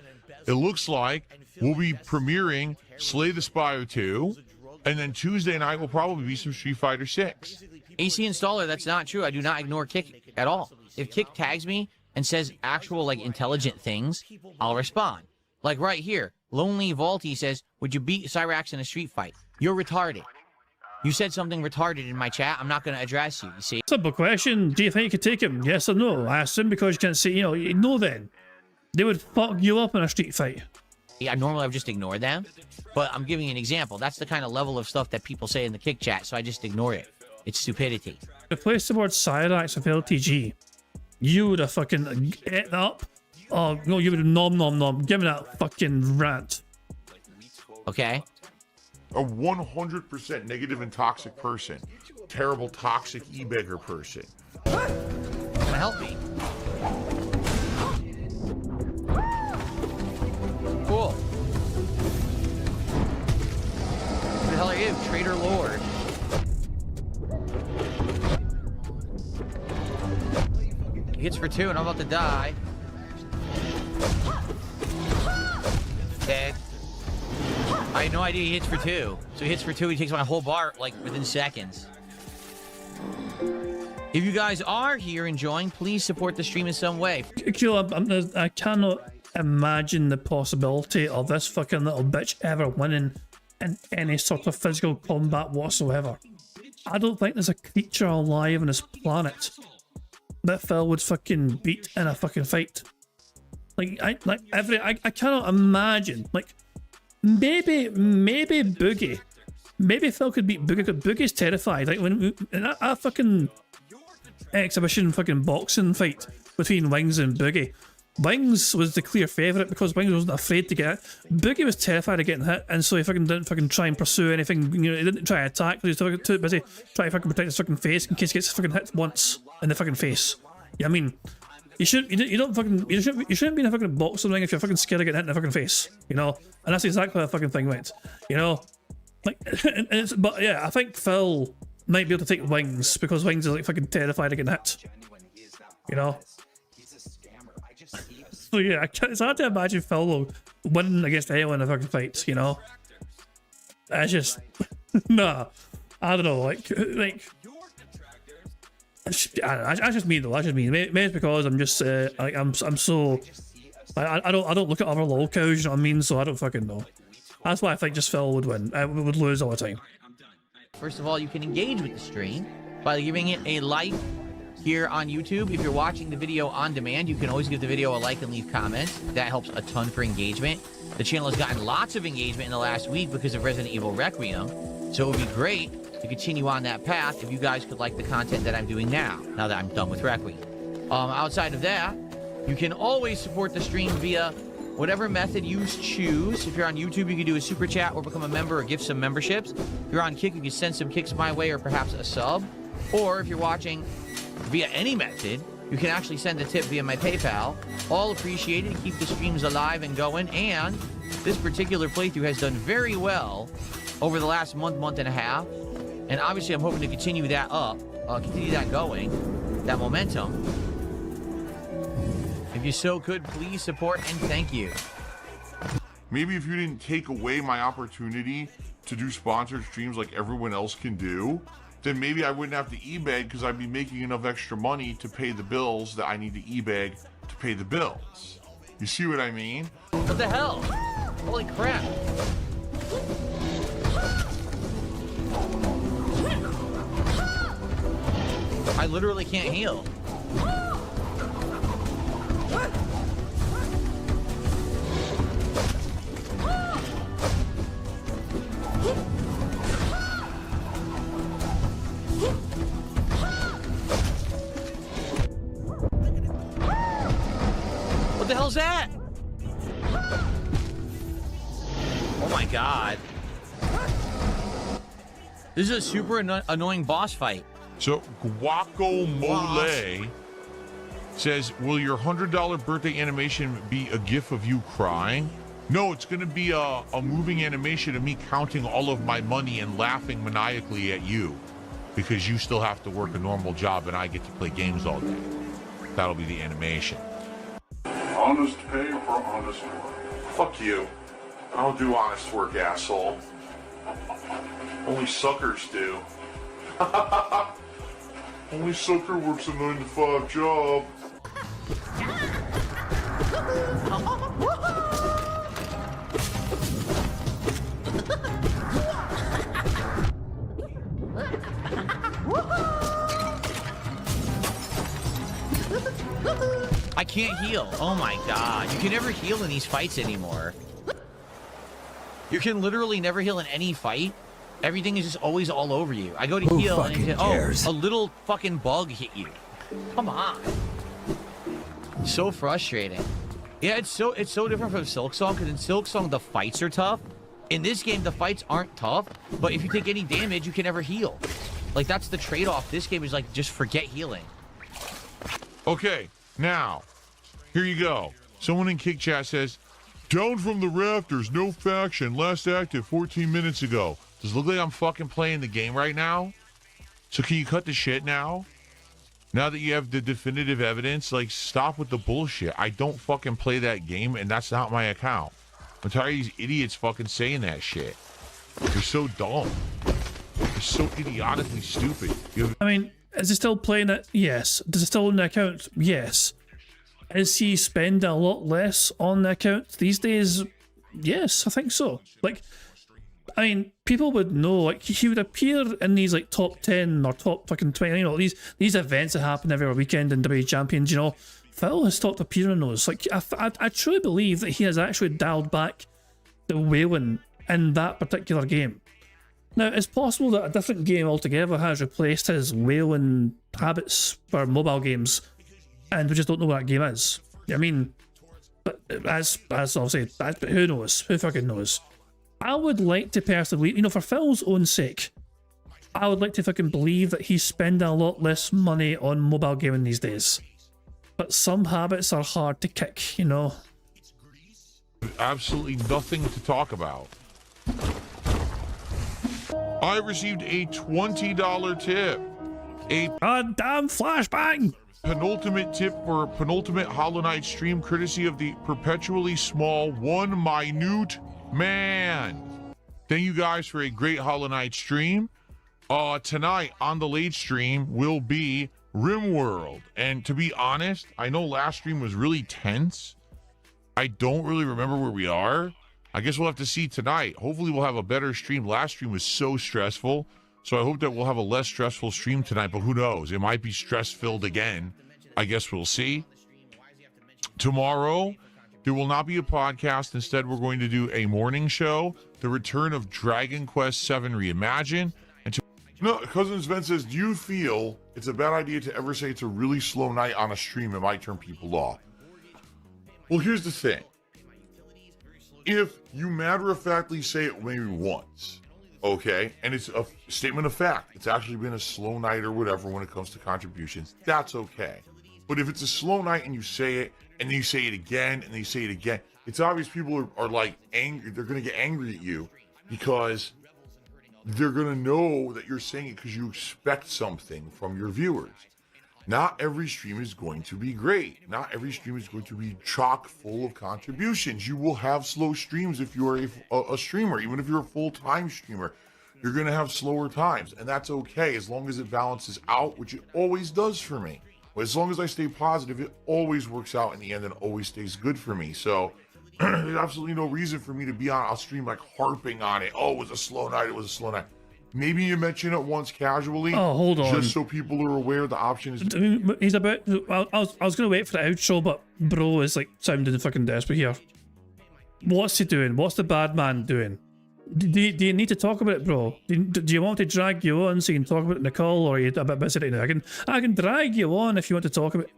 it looks like we'll be premiering Slay the Spire 2, and then Tuesday night will probably be some Street Fighter 6.
AC installer, that's not true. I do not ignore Kick at all. If Kick tags me and says actual, like, intelligent things, I'll respond. Like right here, Lonely Vaulty says, would you beat Cyrax in a street fight? You're retarded. You said something retarded in my chat. I'm not going to address you, you see?
Simple question. Do you think you could take him? Yes or no? I assume because you can't say, no then. They would fuck you up in a street fight.
Yeah, normally I would just ignore them, but I'm giving you an example. That's the kind of level of stuff that people say in the Kick chat, so I just ignore it. It's stupidity.
Replace the word Cyrax with LTG. You would have fucking ate that up. Oh, no, you would have nom. Give me that fucking rant.
Okay?
A 100% negative and toxic person. Terrible toxic e-beggar person.
Can I help me? Cool. Who the hell are you? Traitor Lord. He hits for 2 and I'm about to die. Dead. I had no idea he hits for 2. So he hits for 2, he takes my whole bar, like, within seconds. If you guys are here enjoying, please support the stream in some way.
I cannot imagine the possibility of this fucking little bitch ever winning in any sort of physical combat whatsoever. I don't think there's a creature alive on this planet that Phil would fucking beat in a fucking fight. I cannot imagine. Like, maybe Boogie. Maybe Phil could beat Boogie, because Boogie's terrified. Like, when in that fucking exhibition fucking boxing fight between Wings and Boogie, Wings was the clear favourite because Wings wasn't afraid to get hit. Boogie was terrified of getting hit, and so he fucking didn't fucking try and pursue anything. He didn't try to attack because he was too busy trying to fucking protect his fucking face in case he gets fucking hit once in the fucking face. Yeah, I mean, you shouldn't be in a fucking boxing ring if you're fucking scared of getting hit in the fucking face, And that's exactly how the fucking thing went, Like, but yeah, I think Phil might be able to take Wings because Wings is like fucking terrified of getting hit, So yeah, it's hard to imagine Phil winning against anyone in a fucking fight, I just, nah, I don't know, like. I just mean though. Maybe it's because I'm just I'm so I don't look at other lolcows, you know what I mean? So I don't fucking know. That's why I think just Phil would win. Would lose all the time.
First of all, you can engage with the stream by giving it a like here on YouTube. If you're watching the video on demand, you can always give the video a like and leave comments. That helps a ton for engagement. The channel has gotten lots of engagement in the last week because of Resident Evil Requiem. So it would be great to continue on that path if you guys could like the content that I'm doing now that I'm done with Requiem. Outside of that, you can always support the stream via whatever method you choose. If you're on YouTube, you can do a super chat or become a member or gift some memberships. If you're on Kick, you can send some kicks my way or perhaps a sub. Or if you're watching via any method, you can actually send a tip via my PayPal. All appreciated to keep the streams alive and going. And this particular playthrough has done very well over the last month and a half. And obviously, I'm hoping to continue that continue that going, that momentum. If you so could, please support and thank you.
Maybe if you didn't take away my opportunity to do sponsored streams like everyone else can do, then maybe I wouldn't have to e-bag because I'd be making enough extra money to pay the bills that I need to e-bag to pay the bills. You see what I mean?
What the hell? Holy crap. I literally can't heal. What the hell's that? Oh my god. This is a super annoying boss fight.
So Guacamole says, will your $100 birthday animation be a gif of you crying? No, it's going to be a moving animation of me counting all of my money and laughing maniacally at you because you still have to work a normal job and I get to play games all day. That'll be the animation. Honest pay for honest work. Fuck you. I don't do honest work, asshole. Only suckers do. Only sucker works a 9-to-5 job.
I can't heal. Oh my god. You can never heal in these fights anymore. You can literally never heal in any fight. Everything is just always all over you. I go to heal and a little fucking bug hit you. Come on. So frustrating. Yeah, it's so different from Silksong because in Silksong the fights are tough. In this game the fights aren't tough, but if you take any damage you can never heal. Like that's the trade-off. This game is like just forget healing.
Okay, now here you go. Someone in Kick Chat says, down from the rafters, no faction, last active 14 minutes ago. Does it look like I'm fucking playing the game right now? So can you cut the shit now? Now that you have the definitive evidence, like, stop with the bullshit. I don't fucking play that game, and that's not my account. I'm tired of these idiots fucking saying that shit. They're so dumb. They're so idiotically stupid.
I mean, is he still playing it? Yes. Does he still own the account? Yes. Is he spending a lot less on the account these days? Yes, I think so. Like, I mean, people would know, like, he would appear in these, like, top 10 or top fucking 20, you know, these events that happen every weekend in WWE Champions, you know. Phil has stopped appearing in those. Like, I truly believe that he has actually dialed back the wailing in that particular game. Now, it's possible that a different game altogether has replaced his wailing habits for mobile games, and we just don't know what that game is. I mean, but as obviously, but who knows? Who fucking knows? I would like to personally, you know, for Phil's own sake, I would like to fucking believe that he's spending a lot less money on mobile gaming these days. But some habits are hard to kick, you know.
Absolutely nothing to talk about. I received a $20 tip. A
goddamn flashbang!
Penultimate tip for penultimate Hollow Knight stream, courtesy of the perpetually small one minute man. Thank you guys for a great Hollow Knight stream. Tonight on the late stream will be RimWorld. And to be honest, I know last stream was really tense. I don't really remember where we are. I guess we'll have to see tonight. Hopefully we'll have a better stream. Last stream was so stressful. So I hope that we'll have a less stressful stream tonight, but who knows? It might be stress-filled again. I guess we'll see. Tomorrow, there will not be a podcast. Instead, we're going to do a morning show, the return of Dragon Quest VII Reimagined. No, Cousin Sven says, do you feel it's a bad idea to ever say it's a really slow night on a stream? It might turn people off. Well, here's the thing. If you matter-of-factly say it maybe once, okay, and it's a statement of fact, it's actually been a slow night or whatever when it comes to contributions, that's okay. But if it's a slow night and you say it, and then you say it again, and then you say it again, it's obvious people are like angry. They're going to get angry at you because they're going to know that you're saying it because you expect something from your viewers. Not every stream is going to be great. Not every stream is going to be chock full of contributions. You will have slow streams if you are a streamer. Even if you're a full-time streamer, you're going to have slower times. And that's okay as long as it balances out, which it always does for me. But as long as I stay positive, it always works out in the end and always stays good for me. So there's absolutely no reason for me to be on a stream like harping on it. Oh, it was a slow night. It was a slow night. Maybe you mention it once casually.
Oh, hold on.
Just so people are aware the option is.
I mean, he's about. I was going to wait for the outro, but bro is like sounding fucking desperate here. What's he doing? What's the bad man doing? Do you need to talk about it, bro? Do you want to drag you on so you can talk about it in the call, or are you a bit busy right now? I can drag you on if you want to talk about it.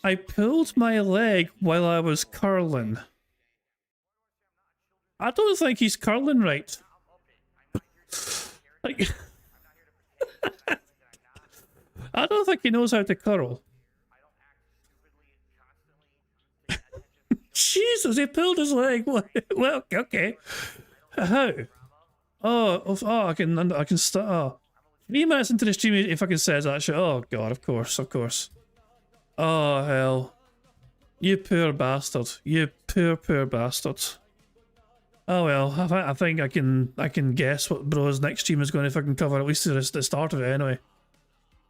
I pulled my leg while I was curling. I don't think he's curling right. Like, I don't think he knows how to curl. Jesus, he pulled his leg. Well, okay. How? I can start. Oh. 3 minutes into the stream, he fucking says that shit. Oh god, of course. Oh hell. You poor bastard. You poor bastard. Oh well, I think I can guess what bro's next stream is going to fucking cover, at least at the start of it anyway.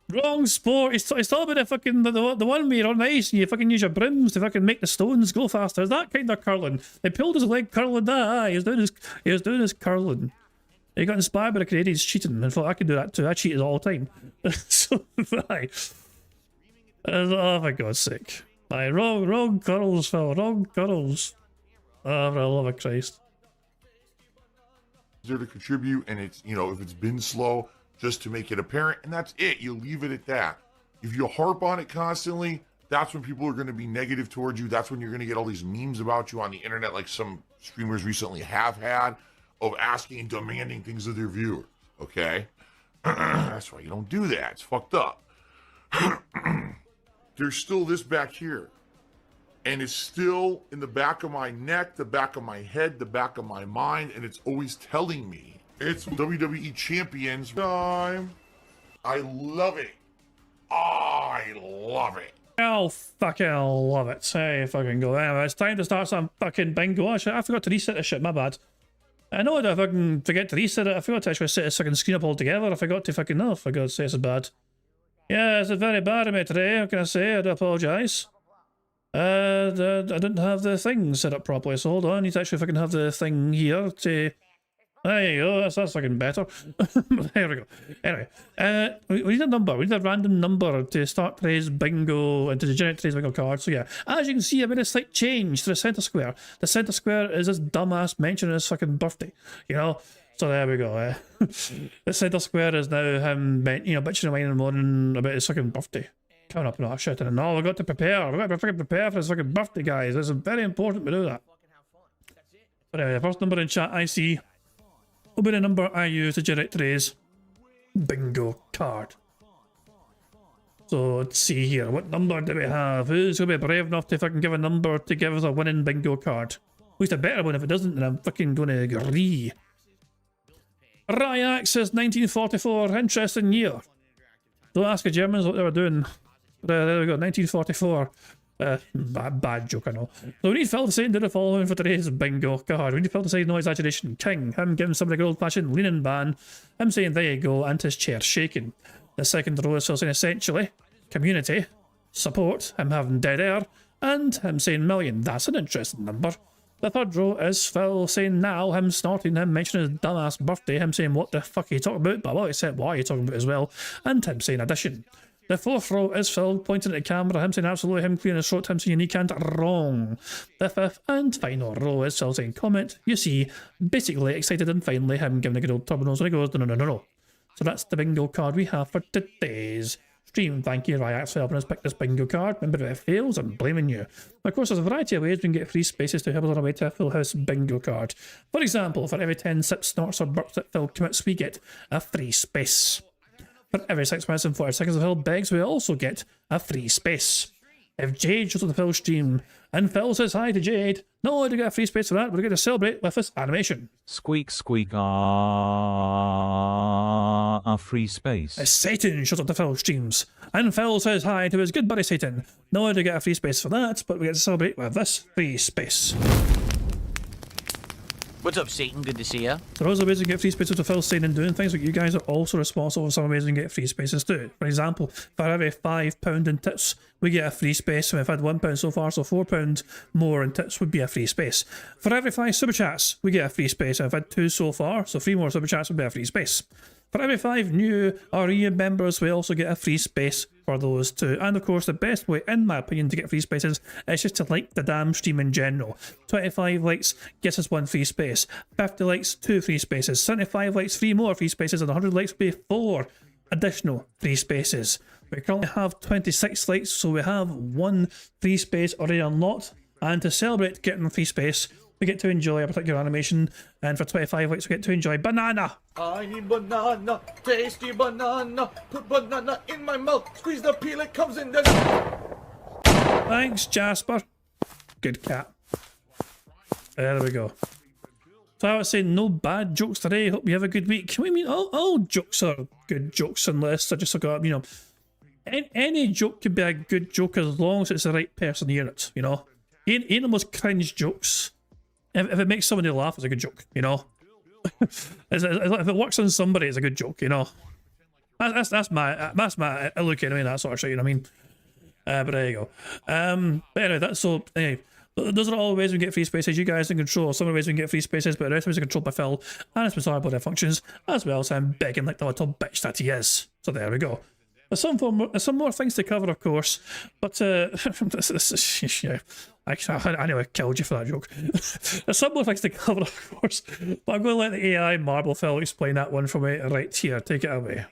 Wrong sport. He's talking about the fucking the one where you're on ice and you fucking use your brims to fucking make the stones go faster. Is that kind of curling? They pulled his leg curling that. He was doing his curling. He got inspired by the Canadians cheating and thought I could do that too. I cheated all the time. So right. Oh for God's sake. Aye, wrong curls, Phil. Wrong curls. Oh, for the love of Christ.
There to contribute, and it's, you know, if it's been slow, just to make it apparent, and that's it. You leave it at that. If you harp on it constantly, that's when people are going to be negative towards you. That's when you're going to get all these memes about you on the internet, like some streamers recently have had, of asking and demanding things of their viewers. Okay? That's why you don't do that. It's fucked up. There's still this back here. And it's still in the back of my neck, the back of my head, the back of my mind, and it's always telling me it's WWE Champions time. I love it. I love it.
Oh, fucking love it. Hey, fucking go. Anyway, it's time to start some fucking bingo. Oh, shit, I forgot to reset this shit, my bad. I know that I fucking forget to reset it. I forgot to actually set this fucking screen up altogether. I forgot to fucking know. For God's sake, it's bad. Yeah, it's very bad of me today. What can I say? I do apologise. I didn't have the thing set up properly, so hold on, I need to actually fucking have the thing here to... There you go, that's fucking better. There we go. Anyway, we need a number, we need a random number to start today's bingo and to generate today's bingo card. So yeah, as you can see, a very slight change to the centre square. The centre square is this dumbass mentioning his fucking birthday, you know? So there we go. The centre square is now him, you know, bitching away in the morning about his fucking birthday. Coming up and all shit, and all we've got to prepare. We've got to fucking prepare for his fucking birthday, guys. It's very important we do that. But anyway, the first number in chat I see will be the number I use to generate today's bingo card. So let's see here. What number do we have? Who's going to be brave enough to fucking give a number to give us a winning bingo card? At least a better one. If it doesn't, then I'm fucking going to agree. Ryax says 1944. Interesting year. Don't ask the Germans what they were doing. There we go, 1944. Bad joke, I know. So we need Phil to say do the following for today's bingo card. We need Phil to say no exaggeration. King, him giving somebody a good old-fashioned leaning ban. Him saying there you go, and his chair shaking. The second row is Phil saying essentially, community, support, him having dead air, and him saying million. That's an interesting number. The third row is Phil saying now, him snorting, him mentioning his dumbass birthday, him saying what the fuck are you talking about, but well, he said what are you talking about as well, and him saying addition. The fourth row is Phil pointing at the camera, him saying absolutely, him clearing his throat, him saying you can't, wrong. The fifth and final row is Phil saying comment, you see, basically excited, and finally him giving a good old turbo nose, and he goes, no. So that's the bingo card we have for today's stream. Thank you, Ryax, for helping us pick this bingo card. Remember, if it fails, I'm blaming you. Of course, there's a variety of ways we can get free spaces to help us on our way to a full house bingo card. For example, for every 10 sips, snorts, or burps that Phil commits, we get a free space. For every 6 minutes and 40 seconds of Phil begs, we also get a free space. If Jade shows up the Phil stream and Phil says hi to Jade, not only do we get a free space for that, but we get to celebrate with this animation.
Squeak, squeak, ah, a free space.
If Satan shows up to Phil streams and Phil says hi to his good buddy Satan, not only do we get a free space for that, but we get to celebrate with this free space.
What's up, Satan? Good to see ya.
There are also ways to get free spaces to Phil saying and doing things, like you guys are also responsible for some ways we can get free spaces too. For example, for every £5 in tips, we get a free space. We've had £1 so far, so £4 more in tips would be a free space. For every 5 super chats, we get a free space. I've had 2 so far, so 3 more super chats would be a free space. For every 5 new RE members, we also get a free space for those too. And of course, the best way, in my opinion, to get free spaces is just to like the damn stream in general. 25 likes gets us 1 free space. 50 likes, 2 free spaces. 75 likes, 3 more free spaces. And 100 likes will be 4 additional free spaces. We currently have 26 likes, so we have 1 free space already unlocked. And to celebrate getting a free space, we get to enjoy a particular animation, and for 25 likes we get to enjoy banana.
I need banana, tasty banana, put banana in my mouth, squeeze the peel, it comes in the...
Thanks, Jasper. Good cat. There we go. So I was saying no bad jokes today. Hope you have a good week. What do you mean? All jokes are good jokes unless I just got, you know, any joke could be a good joke as long as it's the right person hearing it, you know. Ain't the most cringe jokes. If it makes somebody laugh, it's a good joke, you know. If it works on somebody, it's a good joke, you know. That's my look anyway, that sort of shit, you know what I mean. But there you go. But anyway, that's so. Anyway, those are all the ways we can get free spaces. You guys in control. Some of the ways we can get free spaces, but the rest of it is controlled by Phil and it's bizarre about their functions, as well as I'm begging like the little bitch that he is. So there we go. There's some more things to cover, of course, but yeah, I know I killed you for that joke. There's some more things to cover, of course, but I'm going to let the AI Marble Phil explain that one for me right here. Take it away.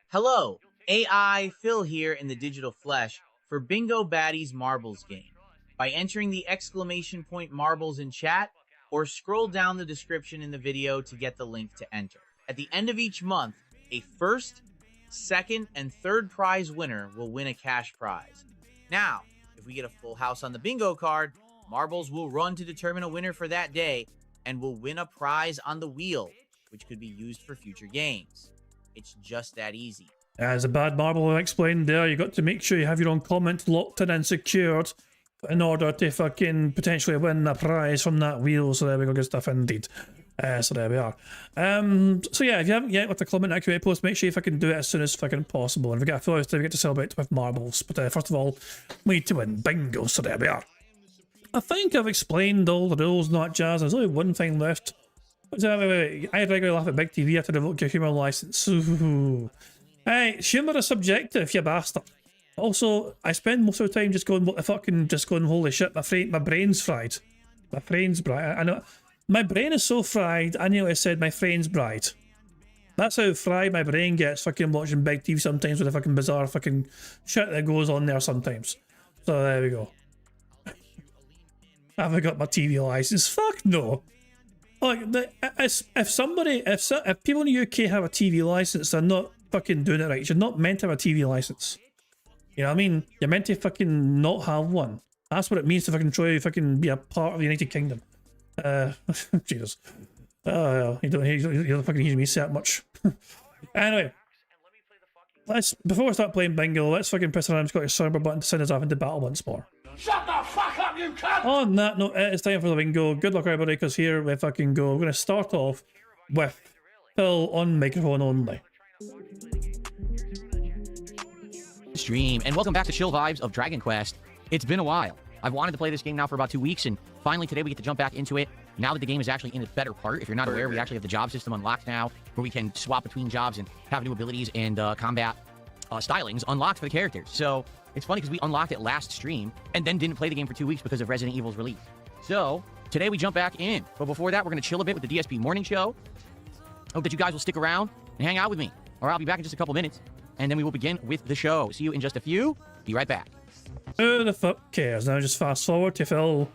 Hello, AI Phil here in the digital flesh for Bingo Baddies Marbles game. By entering the exclamation point marbles in chat, or scroll down the description in the video to get the link to enter. At the end of each month, a first, second, and third prize winner will win a cash prize. Now, if we get a full house on the bingo card, marbles will run to determine a winner for that day and will win a prize on the wheel, which could be used for future games. It's just that easy.
As a bad marble I explained there, you got to make sure you have your own comment locked in and secured in order to fucking potentially win a prize from that wheel. So there we go, good stuff indeed. So there we are. So yeah, if you haven't yet with the comment in that post, make sure you fucking do it as soon as fucking possible. And if we get a full house, we get to celebrate with marbles. But first of all, we need to win bingo. So there we are. I think I've explained all the rules, not jazz. There's only one thing left. Wait. I regularly laugh at Big TV. I have to revoke your humour license. Hey, humour is subjective, you bastard. Also, I spend most of the time just going, what the fucking, just going, holy shit, my brain's fried. My brain's fried. I know. My brain is so fried, I nearly said my brain's fried. That's how fried my brain gets fucking watching Big TV sometimes with the fucking bizarre fucking shit that goes on there sometimes. So there we go. Have I got my TV license? Fuck no. Like, if people in the UK have a TV license, they're not fucking doing it right. You're not meant to have a TV license. You know what I mean? You're meant to fucking not have one. That's what it means to fucking try to fucking be a part of the United Kingdom. Jesus. You don't fucking hear me say that much. Anyway. Before we start playing bingo, let's fucking press around Scottish server button to send us off into battle once more.
Shut the fuck up, you cunt!
On that note, it's time for the bingo. Good luck everybody, because here we fucking go. We're going to start off with Phil on microphone only.
Stream, and welcome back to Chill Vibes of Dragon Quest. It's been a while. I've wanted to play this game now for about 2 weeks, and finally today we get to jump back into it. Now that the game is actually in its better part, if you're not aware, we actually have the job system unlocked now, where we can swap between jobs and have new abilities and combat stylings unlocked for the characters. So it's funny because we unlocked it last stream and then didn't play the game for 2 weeks because of Resident Evil's release. So today we jump back in, but before that, we're going to chill a bit with the DSP morning show. Hope that you guys will stick around and hang out with me, or I'll be back in just a couple minutes, and then we will begin with the show. See you in just a few. Be right back.
Who the fuck cares? Now just fast forward to Phil.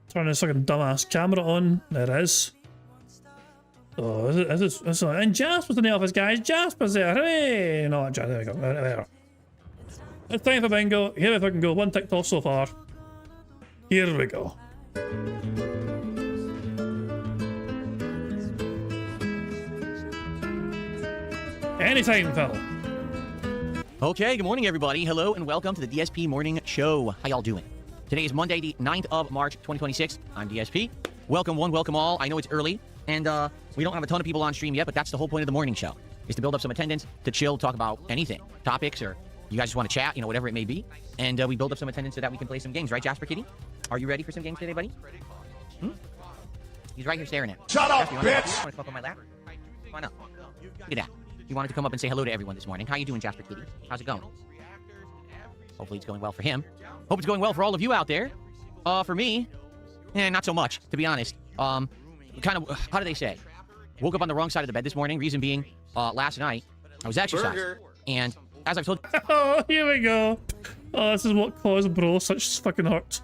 Turn this fucking dumbass camera on. There it is. Oh, is it, and Jasper's in the office, guys. Jasper's there. Hooray! No, there we go. There. It's time for bingo. Here we fucking go. One ticked off so far. Here we go. Anytime, Phil.
Okay, good morning, everybody. Hello, and welcome to the DSP Morning Show. How y'all doing? Today is Monday, the 9th of March, 2026. I'm DSP. Welcome one, welcome all. I know it's early, and we don't have a ton of people on stream yet, but that's the whole point of the morning show, is to build up some attendance, to chill, talk about anything, topics, or you guys just want to chat, you know, whatever it may be. And we build up some attendance so that we can play some games, right, Jasper Kitty? Are you ready for some games today, buddy? He's right here staring at me.
Shut up,
Jasper,
bitch!
You want to come up on my lap? Why not? Look at that. You wanted to come up and say hello to everyone this morning. How you doing, Jasper Kitty? How's it going? Hopefully it's going well for him. Hope it's going well for all of you out there. For me, not so much, to be honest. Kind of, how do they say? Woke up on the wrong side of the bed this morning. Reason being, last night, I was exercising. And as I've told you...
Oh, here we go. Oh, this is what caused bro such fucking hurt.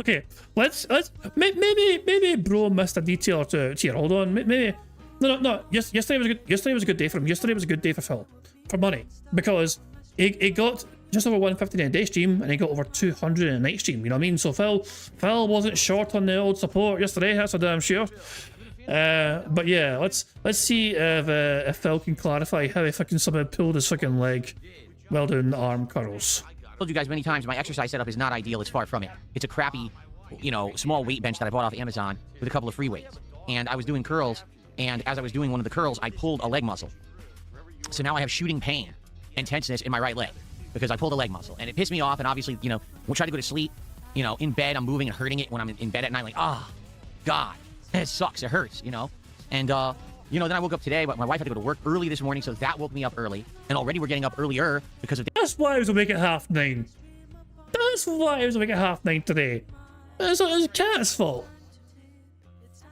Okay, let's maybe bro missed a detail or two. Here, hold on. Maybe no. Yesterday was a good. Yesterday was a good day for him. Yesterday was a good day for Phil, for money, because he got just over 150 in a day stream and he got over 200 in a night stream. You know what I mean? So Phil wasn't short on the old support yesterday. That's for damn sure. But yeah, let's see if Phil can clarify how he fucking somehow pulled his fucking leg while doing the arm curls.
I've told you guys many times, my exercise setup is not ideal. It's far from it. It's a crappy, small weight bench that I bought off Amazon with a couple of free weights. And I was doing curls, and as I was doing one of the curls, I pulled a leg muscle. So now I have shooting pain and tenseness in my right leg because I pulled a leg muscle. And it pissed me off, and obviously, we'll try to go to sleep, in bed, I'm moving and hurting it when I'm in bed at night, like, oh, God, it sucks, it hurts, And, then I woke up today, but my wife had to go to work early this morning, so that woke me up early. And already we're getting up earlier because of...
That's why I was awake at 9:30. That's why I was awake at 9:30 today. It's Cat's fault.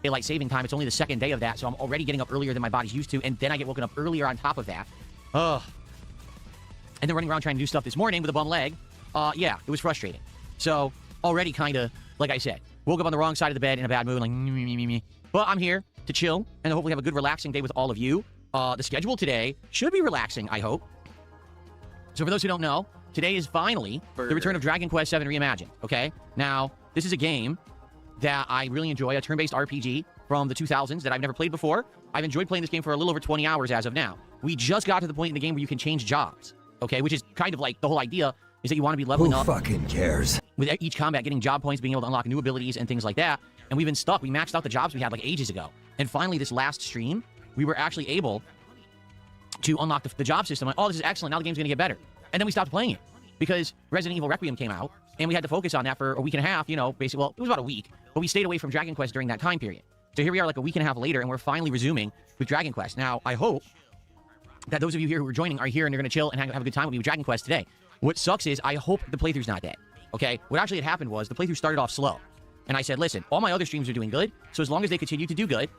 Daylight saving time. It's only the second day of that, so I'm already getting up earlier than my body's used to, and then I get woken up earlier on top of that. And then running around trying to do stuff this morning with a bum leg. Yeah, it was frustrating. So already kind of, like I said, woke up on the wrong side of the bed in a bad mood, like me. But I'm here to chill and hopefully have a good relaxing day with all of you. The schedule today should be relaxing, I hope. So for those who don't know, today is finally the return of Dragon Quest VII Reimagined, okay? Now, this is a game that I really enjoy, a turn-based RPG from the 2000s that I've never played before. I've enjoyed playing this game for a little over 20 hours as of now. We just got to the point in the game where you can change jobs, okay? Which is kind of like the whole idea is that you want to be leveling up.
Who fucking cares?
With each combat, getting job points, being able to unlock new abilities and things like that. And we've been stuck. We maxed out the jobs we had like ages ago. And finally, this last stream, we were actually able to unlock the job system. Like, oh, this is excellent. Now the game's going to get better. And then we stopped playing it because Resident Evil Requiem came out, and we had to focus on that for a week and a half, basically. Well, it was about a week, but we stayed away from Dragon Quest during that time period. So here we are like a week and a half later, and we're finally resuming with Dragon Quest. Now, I hope that those of you here who are joining are here and you're going to chill and have a good time with me with Dragon Quest today. What sucks is I hope the playthrough's not dead, okay? What actually had happened was the playthrough started off slow. And I said, listen, all my other streams are doing good, so as long as they continue to do good,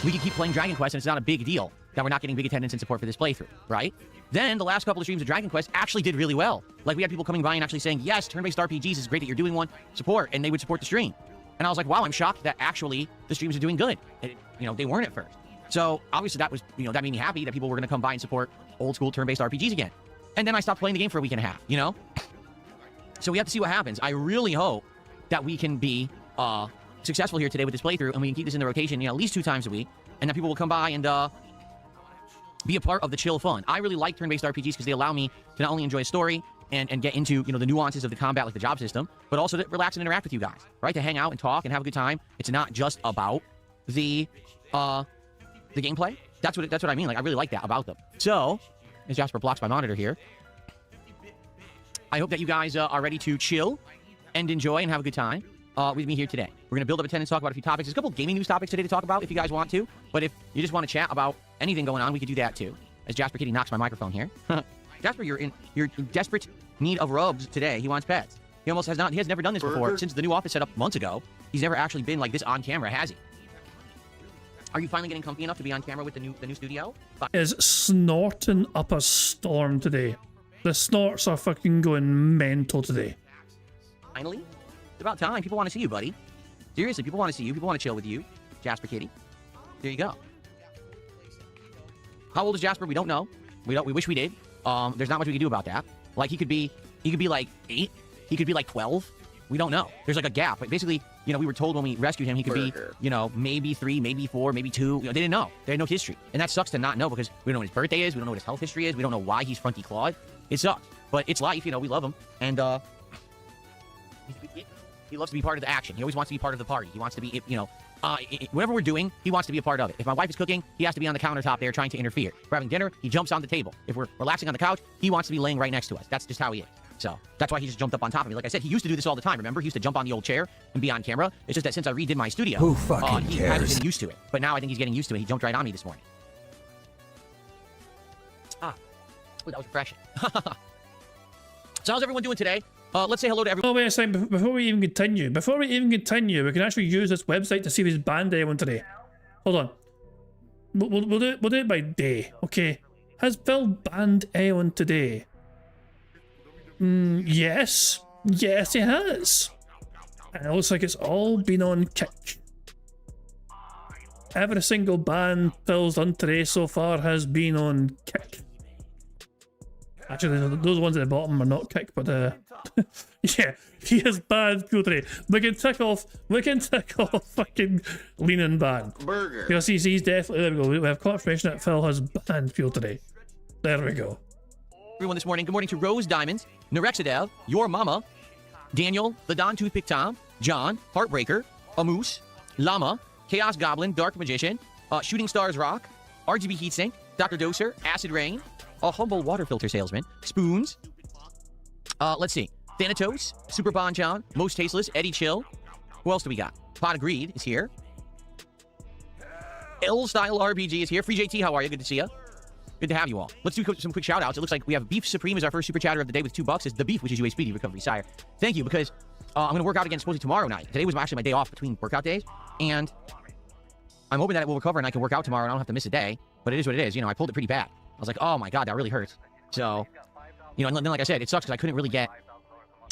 we can keep playing Dragon Quest, and it's not a big deal that we're not getting big attendance and support for this playthrough, right? Then the last couple of streams of Dragon Quest actually did really well. Like, we had people coming by and actually saying, yes, turn-based RPGs is great that you're doing one, support, and they would support the stream. And I was like, wow, I'm shocked that actually the streams are doing good. They weren't at first. So obviously that was, that made me happy that people were going to come by and support old school turn-based RPGs again. And then I stopped playing the game for a week and a half, So we have to see what happens. I really hope that we can be successful here today with this playthrough, and we can keep this in the rotation, at least 2 times a week, and that people will come by and be a part of the chill fun. I really like turn-based RPGs because they allow me to not only enjoy a story and get into, the nuances of the combat, like the job system, but also to relax and interact with you guys, right? To hang out and talk and have a good time. It's not just about the gameplay. That's what I mean. Like, I really like that about them. So, as Jasper blocks my monitor here, I hope that you guys are ready to chill and enjoy and have a good time with me here today. We're going to build up attendance, talk about a few topics. There's a couple of gaming news topics today to talk about if you guys want to. But if you just want to chat about anything going on, we could do that too. As Jasper Kitty knocks my microphone here. Jasper, you're in desperate need of rubs today. He wants pets. He has never done this before. Since the new office set up months ago, he's never actually been like this on camera, has he? Are you finally getting comfy enough to be on camera with the new studio?
Is snorting up a storm today. The snorts are fucking going mental today.
Finally? It's about time. People want to see you, buddy. Seriously, people want to see you. People want to chill with you. Jasper Kitty. There you go. How old is Jasper? We don't know. We wish we did. There's not much we can do about that. Like he could be like 8. He could be like 12. We don't know. There's like a gap. But basically, you know, we were told when we rescued him he could be, you know, maybe 3, maybe 4, maybe 2. You know, they didn't know. They had no history. And that sucks to not know because we don't know what his birthday is. We don't know what his health history is. We don't know why he's funky clawed. It sucks. But it's life, you know, we love him. And he loves to be part of the action. He always wants to be part of the party. He wants to be, you know, whatever we're doing, he wants to be a part of it. If my wife is cooking, he has to be on the countertop there trying to interfere. If we're having dinner, he jumps on the table. If we're relaxing on the couch, he wants to be laying right next to us. That's just how he is. So that's why he just jumped up on top of me. Like I said, he used to do this all the time. Remember, he used to jump on the old chair and be on camera. It's just that since I redid my studio, he hasn't been used to it. But now I think he's getting used to it. He jumped right on me this morning. Ooh, that was refreshing. So how's everyone doing today? Let's say hello to everyone.
Oh, wait a second. Before we even continue, we can actually use this website to see if he's banned anyone today. Hold on. We'll do it by day, okay? Has Phil banned anyone today? Yes. Yes, he has. And it looks like it's all been on Kick. Every single ban Phil's done today so far has been on Kick. Actually, those ones at the bottom are not Kick, but yeah, he has banned people today. We can tick off fucking lean and ban.
Burger.
Because he's definitely, there we go. We have confirmation that Phil has banned people today. There we go.
Everyone this morning. Good morning to Rose Diamonds, Narexidev, Your Mama, Daniel, the Don Toothpick Tom, John, Heartbreaker, Amoose, Llama, Chaos Goblin, Dark Magician, Shooting Stars Rock, RGB Heatsink, Dr. Doser, Acid Rain, a humble water filter salesman, Spoons, let's see, Thanatos, Super Bonchon, Most Tasteless, Eddie Chill. Who else do we got? Pot of Greed is here. L Style RPG is here. Free JT, how are you? Good to see you. Good to have you all. Let's do some quick shout outs. It looks like we have Beef Supreme as our first super chatter of the day with $2. It's the Beef, which is UA Speedy Recovery Sire. Thank you, because I'm going to work out again supposedly tomorrow night. Today was actually my day off between workout days, and I'm hoping that it will recover and I can work out tomorrow and I don't have to miss a day, but it is what it is. You know, I pulled it pretty bad. I was like, oh my God, that really hurts. So, you know, and then like I said, it sucks because I couldn't really get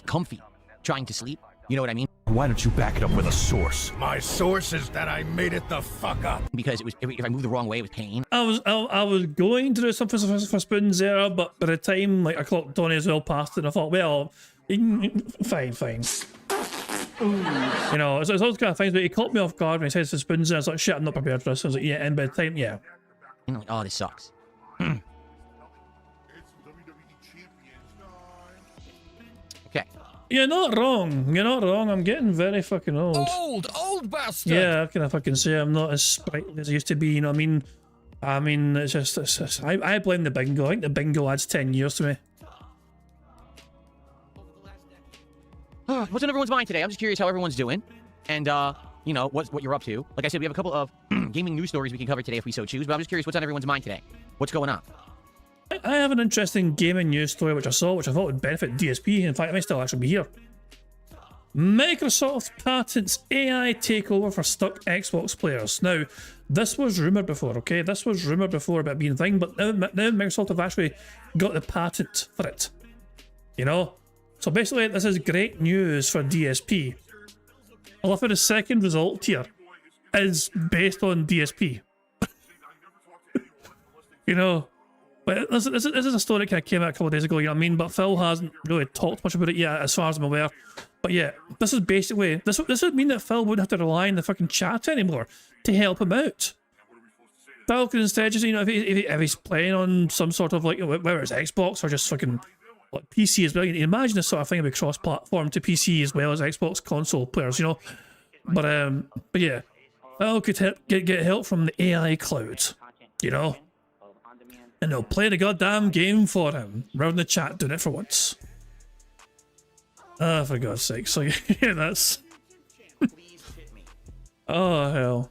comfy trying to sleep. You know what I mean?
Why don't you back it up with a source? My source is that I made it the fuck up.
Because it was, if I moved the wrong way, it was pain.
I was going to do something for Spoons there, but by the time like I clocked Donnie as well past it, and I thought, well, fine. You know, it's all kind of things, but he caught me off guard when he says to Spoons, and I was like, shit, I'm not prepared for this. I was like, yeah, and by the time, yeah.
And I'm like, oh, this sucks. Okay.
You're not wrong. I'm getting very fucking old.
Old bastard.
Yeah, how can I fucking say I'm not as sprightly as I used to be? You know what I mean? It's just I blame the bingo. I think the bingo adds 10 years to me.
What's on everyone's mind today? I'm just curious how everyone's doing, and you know what you're up to. Like I said, we have a couple of gaming news stories we can cover today if we so choose. But I'm just curious what's on everyone's mind today. What's going on?
I have an interesting gaming news story which I thought would benefit DSP. In fact, it may still actually be here. Microsoft patents AI takeover for stuck Xbox players. Now, this was rumoured before, okay? This was rumoured before about being a thing, but now Microsoft have actually got the patent for it. You know? So basically, this is great news for DSP. I love how the second result here is based on DSP. You know? But this is a story that kind of came out a couple of days ago, you know what I mean? But Phil hasn't really talked much about it yet, as far as I'm aware. But yeah, this is basically... This would mean that Phil wouldn't have to rely on the fucking chat anymore to help him out. Phil can instead just, you know, if he's playing on some sort of, like, whether it's Xbox or just fucking like PC as well, you can imagine this sort of thing would be cross-platform to PC as well as Xbox console players, you know? But yeah, Phil could get help from the AI cloud, you know? And they'll play the goddamn game for him, rather than the chat doing it for once. Oh, for God's sake. So, yeah, that's... Oh, hell.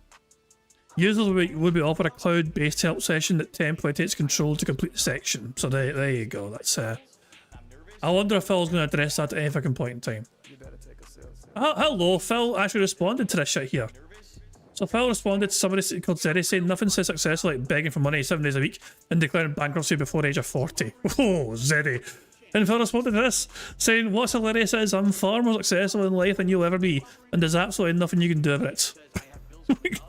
Users would be offered a cloud-based help session that temporarily takes control to complete the section. So there you go. That's I wonder if Phil's going to address that at any fucking point in time. Hello, Phil actually responded to this shit here. So Phil responded to somebody called Zeddy saying nothing so successful like begging for money 7 days a week and declaring bankruptcy before the age of 40. Oh, Zeddy. And Phil responded to this, saying, what's hilarious is I'm far more successful in life than you'll ever be, and there's absolutely nothing you can do about it.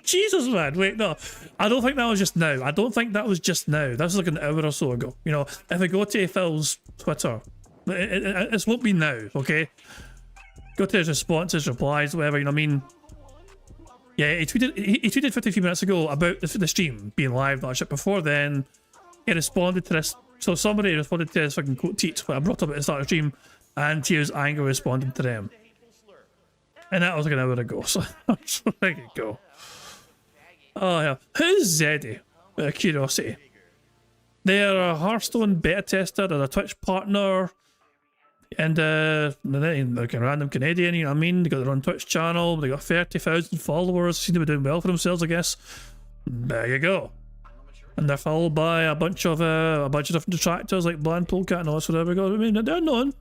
Jesus, man. Wait, no. I don't think that was just now. I don't think that was just now. That was like an hour or so ago. You know, if I go to Phil's Twitter, it won't be now, okay? Go to his responses, replies, whatever, you know what I mean? Yeah, he tweeted 53 minutes ago about the stream being live and all that shit. Before then, he responded to this. So somebody responded to his fucking quote tweet when I brought up at the start of the stream, and he was angry responding to them. And that was like an hour ago, so there you go. Oh yeah. Who's Zeddy? Out of curiosity. They're a Hearthstone beta tester, they're a Twitch partner, and they're like a random Canadian, you know what I mean? They got their own Twitch channel, they got 30,000 followers, seem to be doing well for themselves, I guess. There you go. And they're followed by a bunch of different detractors like Bland Polecat and all, so there we go. I mean, they're known.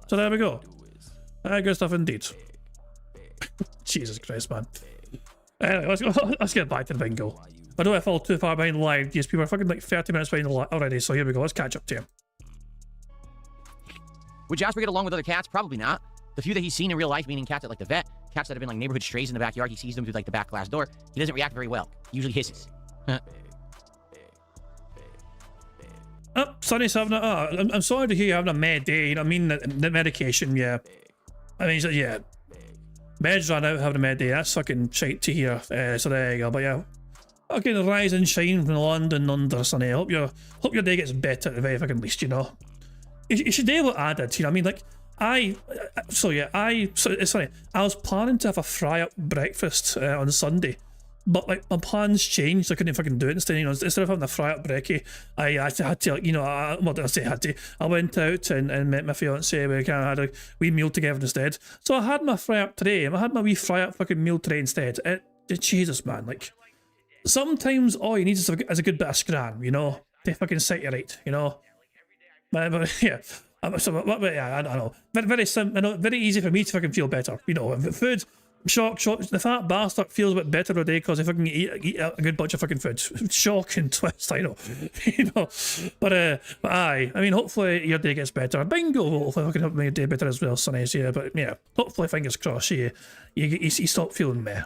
So there we go. Good stuff indeed. Jesus Christ, man. Anyway, let's get back to the bingo. I don't know if I fall too far behind live. DSP, we're fucking like 30 minutes behind already, so here we go. Let's catch up to him.
Would Jasper get along with other cats? Probably not. The few that he's seen in real life, meaning cats at like the vet, cats that have been like neighborhood strays in the backyard, he sees them through like the back glass door. He doesn't react very well. He usually hisses.
Oh, Sonny's having I'm sorry to hear you're having a med day. You know what I mean? The medication, yeah. I mean, yeah. Meds ran out having a med day. That's fucking shite to hear. So there you go. But yeah, fucking rise and shine from London under, Sonny. Hope your day gets better at the very fucking least. You know, you should be able to add it. You know what I mean? Like I was planning to have a fry up breakfast on Sunday. But like my plans changed, so I couldn't fucking do it. Instead, you know, instead of having a fry up brekkie, I had to, like, you know, I went out and met my fiance. We kind of had a wee meal together instead. So I had my fry up today. I had my wee fry up fucking meal today instead. Jesus, man, like sometimes all you need is a good bit of scran, you know, to fucking set you right, you know. But yeah. Yeah, I don't know. Very easy for me to fucking feel better, you know. Food. Shock, the fat bastard feels a bit better today because he fucking eat a good bunch of fucking food. Shock and twist, I know. You know. But aye, I mean, hopefully your day gets better. Bingo, hopefully fucking help make your day better as well, Sonny. Yeah, but yeah, hopefully, fingers crossed, you stop feeling meh.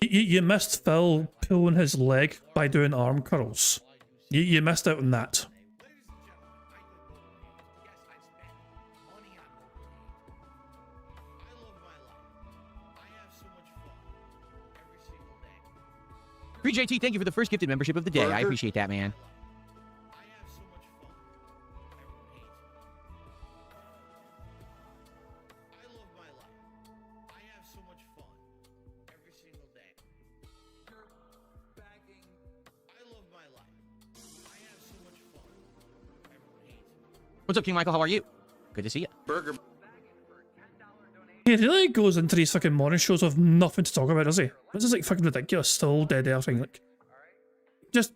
You missed Phil pulling his leg by doing arm curls. You missed out on that.
Free JT, thank you for the first gifted membership of the day. I appreciate that, man. What's up, King Michael? How are you? Good to see you. Burger.
He really goes into these fucking morning shows with nothing to talk about, does he? This is like fucking ridiculous, still dead air thing. Like, just,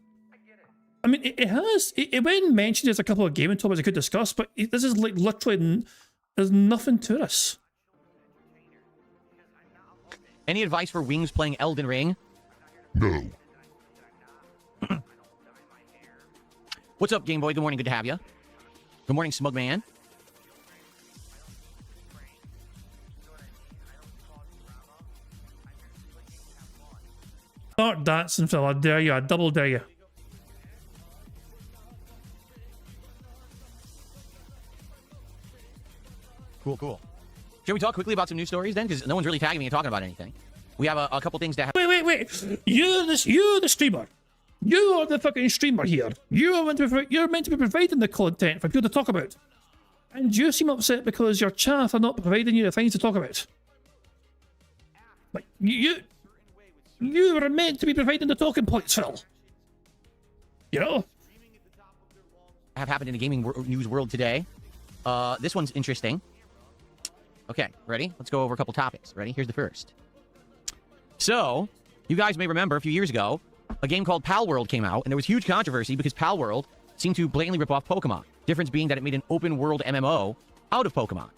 I mean, it when mentioned there's a couple of gaming topics I could discuss, but this is like literally, there's nothing to this.
Any advice for Wings playing Elden Ring?
No.
What's up, Game Boy? Good morning. Good to have you. Good morning, Smug Man.
Start dancing, Phil. I dare you. I double dare you.
Cool. Shall we talk quickly about some news stories then? Because no one's really tagging me and talking about anything. We have a couple things that have...
Wait. You're the streamer. You are the fucking streamer here. You're meant to be providing the content for people to talk about. And you seem upset because your chat are not providing you the things to talk about. Like, you were meant to be providing the talking points, Phil. You know?
have happened in the gaming news world today. This one's interesting. Okay, ready? Let's go over a couple topics. Ready? Here's the first. So, you guys may remember a few years ago, a game called Pal World came out, and there was huge controversy because Pal World seemed to blatantly rip off Pokemon. Difference being that it made an open world MMO out of Pokemon.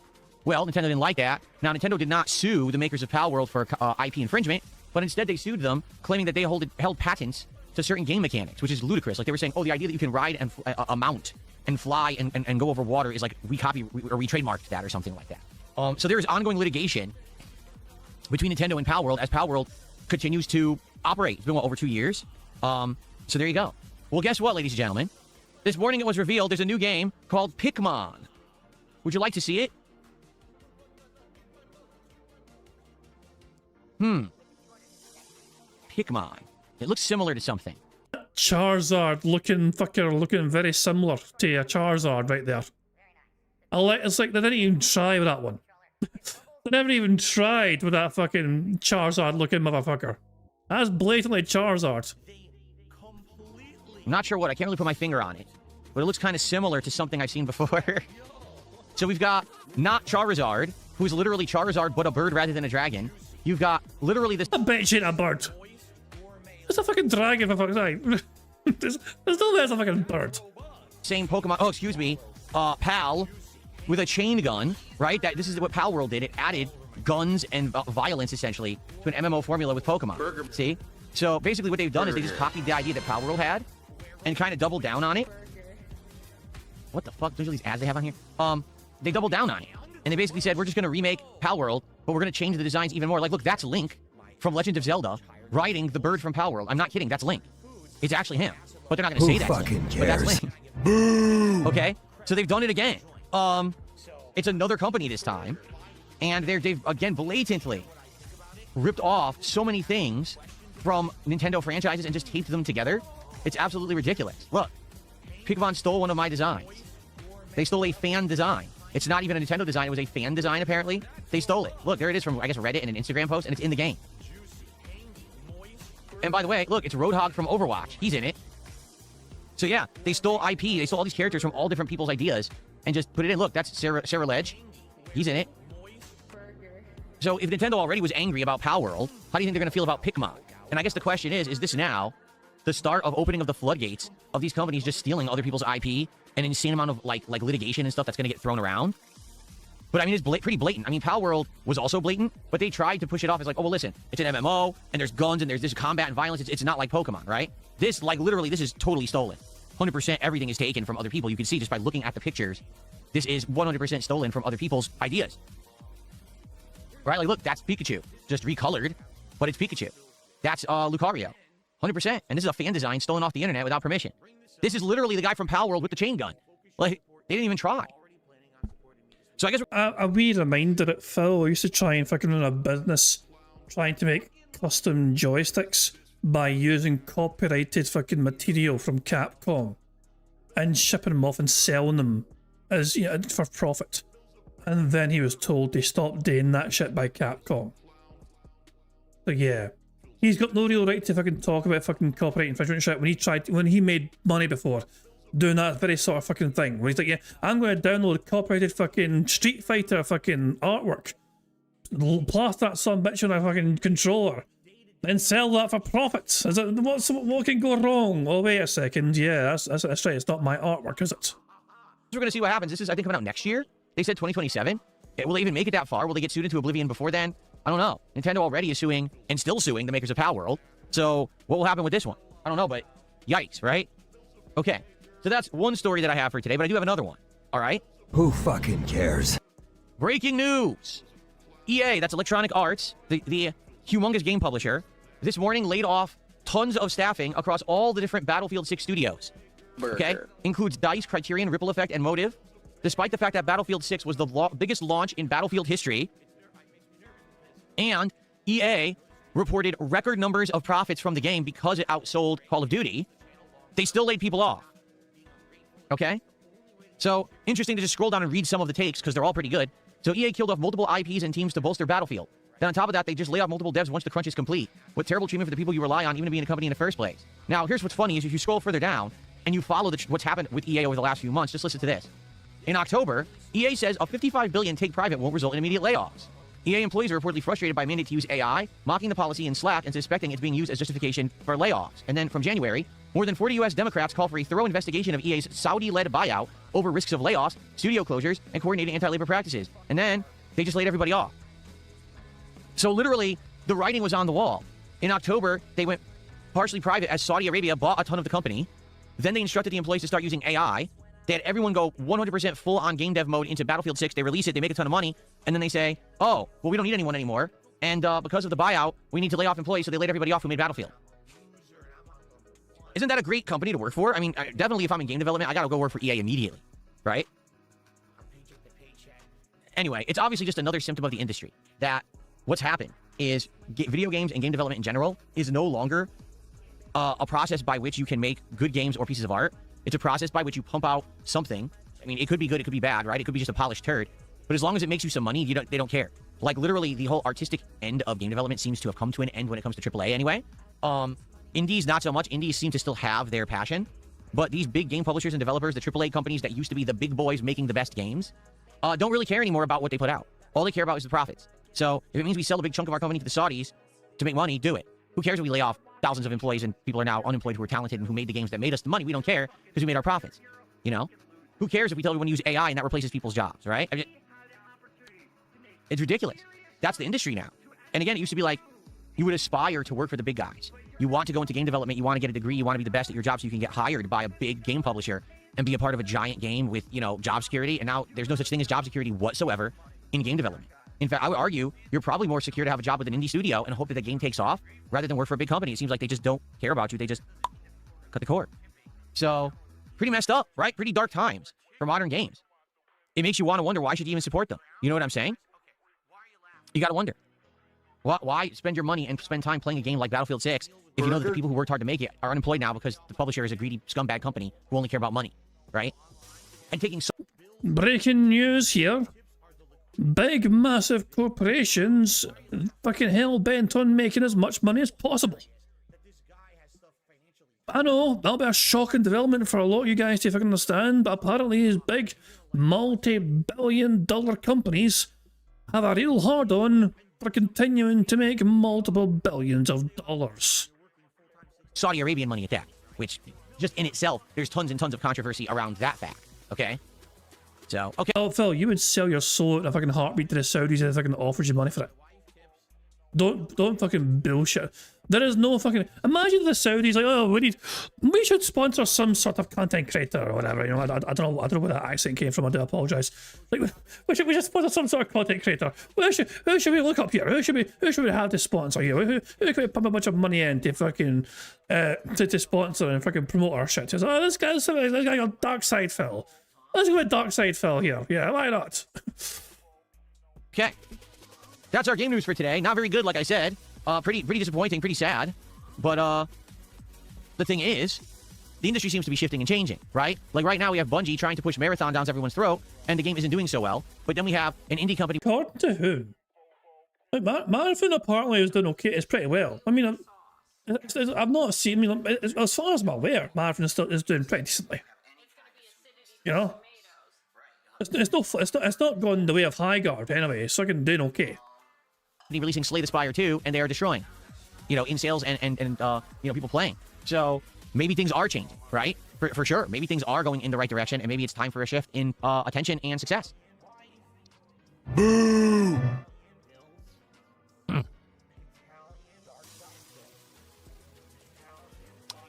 Well, Nintendo didn't like that. Now, Nintendo did not sue the makers of Pal World for IP infringement, but instead they sued them, claiming that they held patents to certain game mechanics, which is ludicrous. Like, they were saying, oh, the idea that you can ride and a mount and fly and go over water is like, we trademarked that or something like that. So there is ongoing litigation between Nintendo and Pal World as Pal World continues to operate. It's been, over 2 years? So there you go. Well, guess what, ladies and gentlemen? This morning it was revealed there's a new game called Pikmin. Would you like to see it? Pikmin. It looks similar to something.
Charizard looking very similar to a Charizard right there. It's like they didn't even try with that one. They never even tried with that fucking Charizard looking motherfucker. That's blatantly Charizard.
I'm not sure what. I can't really put my finger on it. But it looks kind of similar to something I've seen before. So we've got not Charizard, who is literally Charizard but a bird rather than a dragon. You've got literally this...
I bet you ain't a bird. It's a fucking dragon for fuck's sake. There's no way it's a fucking bird.
Same Pokemon... Oh, excuse me. Pal with a chain gun, right? This is what Pal World did. It added guns and violence, essentially, to an MMO formula with Pokemon. See? So basically what they've done is they just copied the idea that Pal World had and kind of doubled down on it. What the fuck? Those are these ads they have on here? They doubled down on it. And they basically said, we're just going to remake Pal World, but we're going to change the designs even more. Like, look, that's Link from Legend of Zelda riding the bird from Pal World. I'm not kidding. That's Link. It's actually him. But they're not going to say that's Link. But that's Link. Boo! Okay? So they've done it again. It's another company this time. And they've, again, blatantly ripped off so many things from Nintendo franchises and just taped them together. It's absolutely ridiculous. Look, Pikmin stole one of my designs. They stole a fan design. It's not even a Nintendo design. It was a fan design, apparently. They stole it. Look, there it is from, I guess, Reddit and an Instagram post, and it's in the game. And by the way, look, it's Roadhog from Overwatch. He's in it. So yeah, they stole IP. They stole all these characters from all different people's ideas and just put it in. Look, that's Sarah Ledge. He's in it. So if Nintendo already was angry about Pal World, how do you think they're going to feel about Pikmin? And I guess the question is this now the start of opening of the floodgates of these companies just stealing other people's IP, an insane amount of like litigation and stuff that's going to get thrown around? But I mean, it's pretty blatant. I mean, Pal World was also blatant, but they tried to push it off as like, oh, well, listen, it's an MMO, and there's guns, and there's this combat and violence. It's not like Pokemon, right? This, like, literally, this is totally stolen. 100% everything is taken from other people. You can see just by looking at the pictures, this is 100% stolen from other people's ideas. Right? Like, look, that's Pikachu. Just recolored, but it's Pikachu. That's Lucario. 100%. And this is a fan design stolen off the internet without permission. This is literally the guy from Pal World with the chain gun. Like, they didn't even try. So I guess
a wee reminder that Phil used to try and fucking run a business trying to make custom joysticks by using copyrighted fucking material from Capcom and shipping them off and selling them as, you know, for profit. And then he was told to stop doing that shit by Capcom. So yeah, he's got no real right to fucking talk about fucking copyright infringement shit when he made money before doing that very sort of fucking thing where he's like, yeah, I'm going to download copyrighted fucking Street Fighter fucking artwork, blast that son bitch on a fucking controller, and sell that for profits. Is it, what can go wrong? Oh, wait a second. Yeah, that's right. It's not my artwork, is it?
we're going to see what happens. This is, I think, coming out next year. They said 2027. Will they even make it that far? Will they get sued into oblivion before then? I don't know. Nintendo already is suing and still suing the makers of Pal World. So what will happen with this one? I don't know, but yikes, right? Okay. So that's one story that I have for today, but I do have another one. All right?
Who fucking cares?
Breaking news. EA, that's Electronic Arts, the humongous game publisher, this morning laid off tons of staffing across all the different Battlefield 6 studios. Okay? Includes DICE, Criterion, Ripple Effect, and Motive. Despite the fact that Battlefield 6 was the biggest launch in Battlefield history. And EA reported record numbers of profits from the game because it outsold Call of Duty. They still laid people off. Okay? So, interesting to just scroll down and read some of the takes because they're all pretty good. So EA killed off multiple IPs and teams to bolster Battlefield. Then on top of that, they just lay off multiple devs once the crunch is complete, with terrible treatment for the people you rely on even to be in a company in the first place. Now, here's what's funny is if you scroll further down, and you follow what's happened with EA over the last few months, just listen to this. In October, EA says a $55 billion take private won't result in immediate layoffs. EA employees are reportedly frustrated by a mandate to use AI, mocking the policy in Slack and suspecting it's being used as justification for layoffs. And then from January, more than 40 U.S. Democrats call for a thorough investigation of EA's Saudi-led buyout over risks of layoffs, studio closures, and coordinated anti-labor practices. And then they just laid everybody off. So literally, the writing was on the wall. In October, they went partially private as Saudi Arabia bought a ton of the company. Then they instructed the employees to start using AI. They had everyone go 100% full on game dev mode into Battlefield 6. They release it, they make a ton of money, and then they say, oh, well, we don't need anyone anymore. And because of the buyout, we need to lay off employees, so they laid everybody off who made Battlefield. Isn't that a great company to work for? I mean, definitely if I'm in game development, I gotta go work for EA immediately, right? Anyway, it's obviously just another symptom of the industry that what's happened is video games and game development in general is no longer a process by which you can make good games or pieces of art. It's a process by which you pump out something. I mean, it could be good, it could be bad, right? It could be just a polished turd. But as long as it makes you some money, they don't care. Like, literally, the whole artistic end of game development seems to have come to an end when it comes to AAA anyway. Indies, not so much. Indies seem to still have their passion. But these big game publishers and developers, the AAA companies that used to be the big boys making the best games, don't really care anymore about what they put out. All they care about is the profits. So if it means we sell a big chunk of our company to the Saudis to make money, do it. Who cares if we lay off thousands of employees and people are now unemployed who are talented and who made the games that made us the money? We don't care because we made our profits. You know? Who cares if we tell everyone to use AI and that replaces people's jobs, right? I mean, it's ridiculous. That's the industry now. And again, it used to be like you would aspire to work for the big guys. You want to go into game development. You want to get a degree. You want to be the best at your job so you can get hired by a big game publisher and be a part of a giant game with, you know, job security. And now there's no such thing as job security whatsoever in game development. In fact, I would argue you're probably more secure to have a job with an indie studio and hope that the game takes off rather than work for a big company. It seems like they just don't care about you. They just cut the cord. So, pretty messed up, right? Pretty dark times for modern games. It makes you want to wonder, why should you even support them? You know what I'm saying? You got to wonder. Why spend your money and spend time playing a game like Battlefield 6 if you know that the people who worked hard to make it are unemployed now because the publisher is a greedy scumbag company who only care about money, right? And taking so...
Breaking news here. Big, massive corporations fucking hell-bent on making as much money as possible. I know, that'll be a shocking development for a lot of you guys to fucking understand, but apparently these big, multi-billion-dollar companies have a real hard-on for continuing to make multiple billions of dollars.
Saudi Arabian money at that, which just in itself, there's tons and tons of controversy around that fact, okay? So, okay.
Oh, Phil, you would sell your soul in a fucking heartbeat to the Saudis if they fucking offers you money for it. Don't fucking bullshit. There is no fucking... Imagine the Saudis like, oh, we should sponsor some sort of content creator or whatever. You know, I don't know where that accent came from. I do apologise. Like, we should sponsor some sort of content creator. Who should we look up here? Who should we have to sponsor here? Who can we pump a bunch of money in to fucking to sponsor and fucking promote our shit? Just, oh, this guy's got dark side Phil. Let's go with dark side Phil here. Yeah, why not?
Okay. That's our game news for today. Not very good, like I said. Pretty disappointing, pretty sad. But the thing is, the industry seems to be shifting and changing, right? Like right now we have Bungie trying to push Marathon down everyone's throat, and the game isn't doing so well. But then we have an indie company...
According to whom? Like, Marathon apparently is doing okay. It's pretty well. I mean, I've not seen... I mean, as far as I'm aware, Marathon is doing pretty decently. You know? It's not going the way of Highguard anyway. It's fucking doing okay.
Releasing Slay the Spire 2, and they are destroying, you know, in sales and you know, people playing. So maybe things are changing, right? For sure. Maybe things are going in the right direction, and maybe it's time for a shift in attention and success. Boo!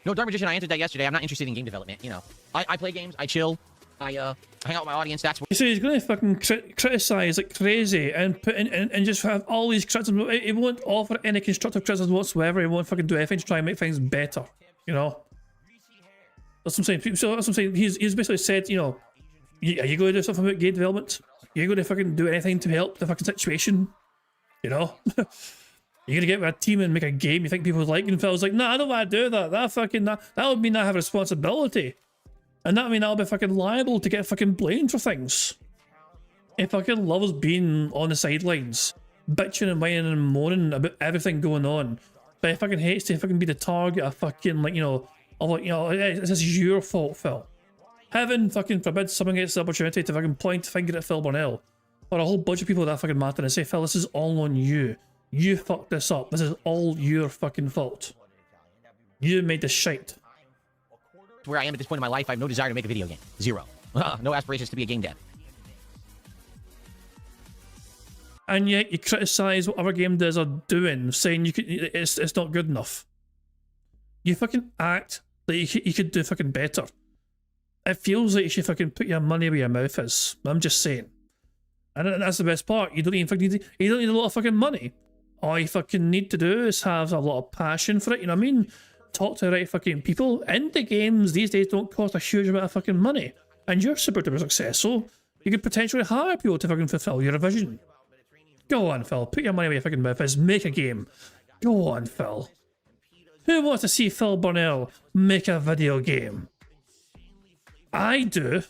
No, Dark Magician, I answered that yesterday. I'm not interested in game development, you know. I play games, I chill, I hang out with my audience. That's what...
So he's going to fucking criticise like crazy and put in and just have all these criticisms. He won't offer any constructive criticism whatsoever. He won't fucking do anything to try and make things better. You know. That's what I'm saying. So that's what I'm saying. He's basically said, you know, are you going to do something about game development? Are you going to fucking do anything to help the fucking situation? You know. You're gonna get with a team and make a game you think people would like, and Phil's like, nah, I don't want to do that. That would mean I have a responsibility. And that would mean I'll be fucking liable to get fucking blamed for things. He fucking loves being on the sidelines, bitching and whining and moaning about everything going on. But he fucking hates to fucking be the target of fucking, like, you know, of like, you know, this is your fault, Phil. Heaven fucking forbid someone gets the opportunity to fucking point a finger at Phil Burnell or a whole bunch of people that fucking matter and say, Phil, this is all on you. You fucked this up. This is all your fucking fault. You made this shite.
Where I am at this point in my life, I have no desire to make a video game. Zero. No aspirations to be a game dev.
And yet you criticise what other game devs are doing, saying it's not good enough. You fucking act like you could do fucking better. It feels like you should fucking put your money where your mouth is. I'm just saying. And that's the best part. You don't even fucking you don't need a lot of fucking money. All you fucking need to do is have a lot of passion for it, you know what I mean? Talk to the right fucking people. Indie games these days don't cost a huge amount of fucking money. And you're super duper successful. You could potentially hire people to fucking fulfill your vision. Go on, Phil. Put your money where your fucking mouth is. Make a game. Go on, Phil. Who wants to see Phil Burnell make a video game? I do.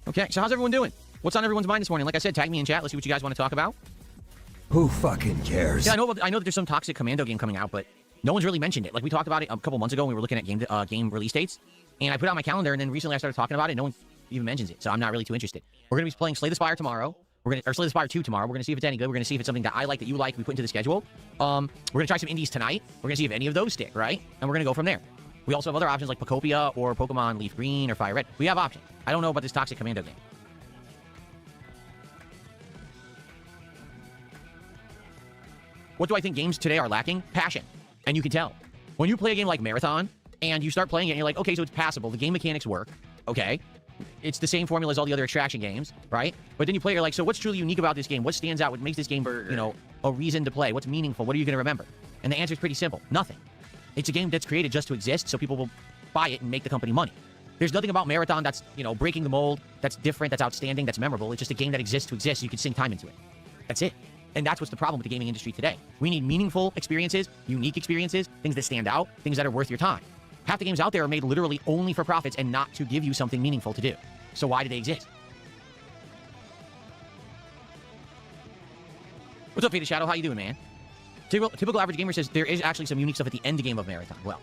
Okay, so how's everyone doing? What's on everyone's mind this morning? Like I said, tag me in chat. Let's see what you guys want to talk about.
Who fucking cares?
Yeah, I know that there's some toxic commando game coming out, but no one's really mentioned it. Like we talked about it a couple months ago when we were looking at game release dates, and I put it on my calendar, and then recently I started talking about it. No one even mentions it, so I'm not really too interested. We're gonna be playing Slay the Spire tomorrow. Or Slay the Spire 2 tomorrow. We're gonna see if it's any good. We're gonna see if it's something that I like, that you like, we put into the schedule. We're gonna try some indies tonight. We're gonna see if any of those stick, right? And we're gonna go from there. We also have other options like Pocopia or Pokemon Leaf Green or Fire Red. We have options. I don't know about this toxic commando game. What do I think games today are lacking? Passion. And you can tell. When you play a game like Marathon, and you start playing it, and you're like, okay, so it's passable. The game mechanics work. Okay. It's the same formula as all the other extraction games, right? But then you play it, you're like, so what's truly unique about this game? What stands out? What makes this game, you know, a reason to play? What's meaningful? What are you going to remember? And the answer is pretty simple. Nothing. It's a game that's created just to exist, so people will buy it and make the company money. There's nothing about Marathon that's, you know, breaking the mold, that's different, that's outstanding, that's memorable. It's just a game that exists to exist, so you can sink time into it. That's it. And that's what's the problem with the gaming industry today. We need meaningful experiences, unique experiences, things that stand out, things that are worth your time. Half the games out there are made literally only for profits and not to give you something meaningful to do. So why do they exist? What's up, Faded Shadow? How you doing, man? Typical average gamer says there is actually some unique stuff at the end game of Marathon. Well,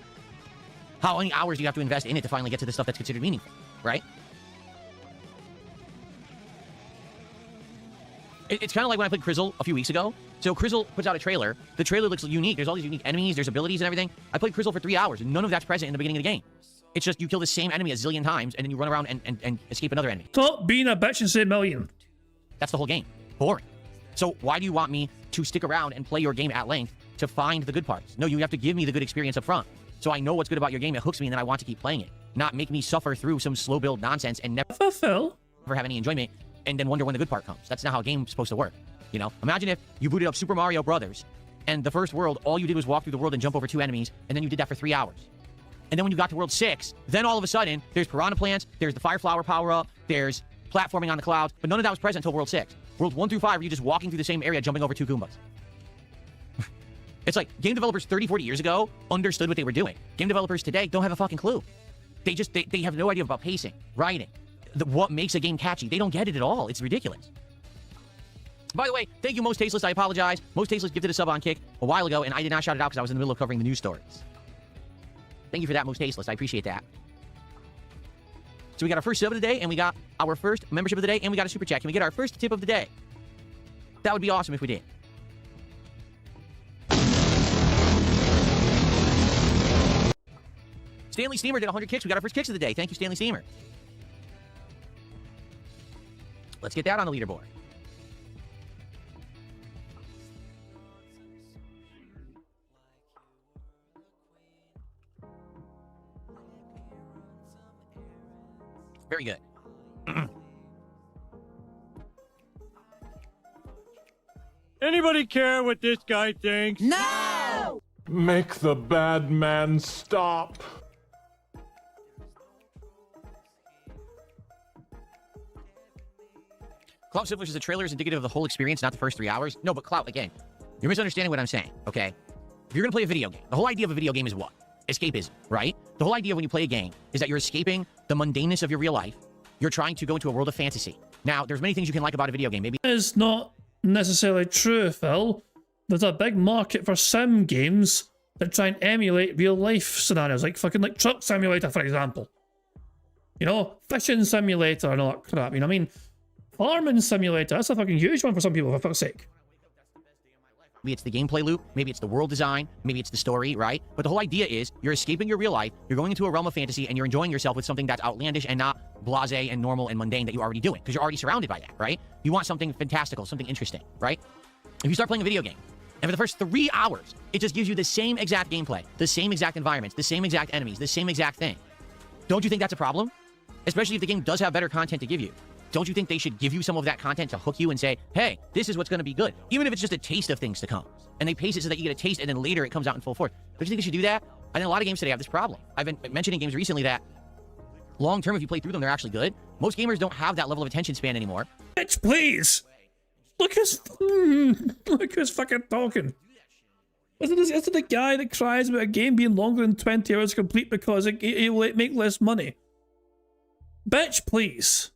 how many hours do you have to invest in it to finally get to the stuff that's considered meaningful, right? It's kind of like when I played Crizzle a few weeks ago. So Crizzle puts out a trailer. The trailer looks unique. There's all these unique enemies. There's abilities and everything. I played Crizzle for 3 hours, and none of that's present in the beginning of the game. It's just you kill the same enemy a zillion times, and then you run around and escape another enemy.
Stop being a bitch and say million.
That's the whole game. Boring. So why do you want me to stick around and play your game at length to find the good parts? No, you have to give me the good experience up front. So I know what's good about your game. It hooks me, and then I want to keep playing it. Not make me suffer through some slow build nonsense and never have any enjoyment, and then wonder when the good part comes. That's not how a game's supposed to work. You know, imagine if you booted up Super Mario Brothers, and the first world, all you did was walk through the world and jump over 2 enemies, and then you did that for 3 hours. And then when you got to World 6, then all of a sudden, there's Piranha Plants, there's the Fire Flower power-up, there's platforming on the clouds, but none of that was present until World 6. World 1 through 5, were you just walking through the same area, jumping over 2 Goombas. It's like, game developers 30, 40 years ago understood what they were doing. Game developers today don't have a fucking clue. They have no idea about pacing, writing, what makes a game catchy. They don't get it at all. It's ridiculous. By the way, thank you, Most Tasteless. I apologize. Most Tasteless gifted a sub on Kick a while ago, and I did not shout it out because I was in the middle of covering the news stories. Thank you for that, Most Tasteless. I appreciate that. So we got our first sub of the day, and we got our first membership of the day, and we got a super chat. Can we get our first tip of the day? That would be awesome if we did. Stanley Steamer did 100 kicks. We got our first kicks of the day. Thank you, Stanley Steamer. Let's get that on the leaderboard. Very good.
Anybody care what this guy thinks?
No!
Make the bad man stop.
Clout Siffler says the trailer is indicative of the whole experience, not the first 3 hours. No, but Clout, again, you're misunderstanding what I'm saying, okay? If you're going to play a video game, the whole idea of a video game is what? Escapism, right? The whole idea when you play a game is that you're escaping the mundaneness of your real life. You're trying to go into a world of fantasy. Now, there's many things you can like about a video game. Maybe
It's not necessarily true, Phil. There's a big market for sim games that try and emulate real life scenarios, like fucking like Truck Simulator, for example. You know, Fishing Simulator and all that crap. You know what I mean? Farming Simulator, that's a fucking huge one for some people, for fuck's sake.
maybe it's the gameplay loop, maybe it's the world design, maybe it's the story, right? But the whole idea is you're escaping your real life, you're going into a realm of fantasy, and you're enjoying yourself with something that's outlandish and not blasé and normal and mundane that you're already doing, because you're already surrounded by that, right? You want something fantastical, something interesting, right? If you start playing a video game, and for the first 3 hours, it just gives you the same exact gameplay, the same exact environments, the same exact enemies, the same exact thing. Don't you think that's a problem? Especially if the game does have better content to give you. Don't you think they should give you some of that content to hook you and say, hey, this is what's going to be good? Even if it's just a taste of things to come. And they pace it so that you get a taste and then later it comes out in full force. Don't you think they should do that? I think a lot of games today have this problem. I've been mentioning games recently that long term, if you play through them, they're actually good. Most gamers don't have that level of attention span anymore.
Bitch, please! Look who's fucking talking. Isn't it the guy that cries about a game being longer than 20 hours complete because it will make less money? Bitch, please.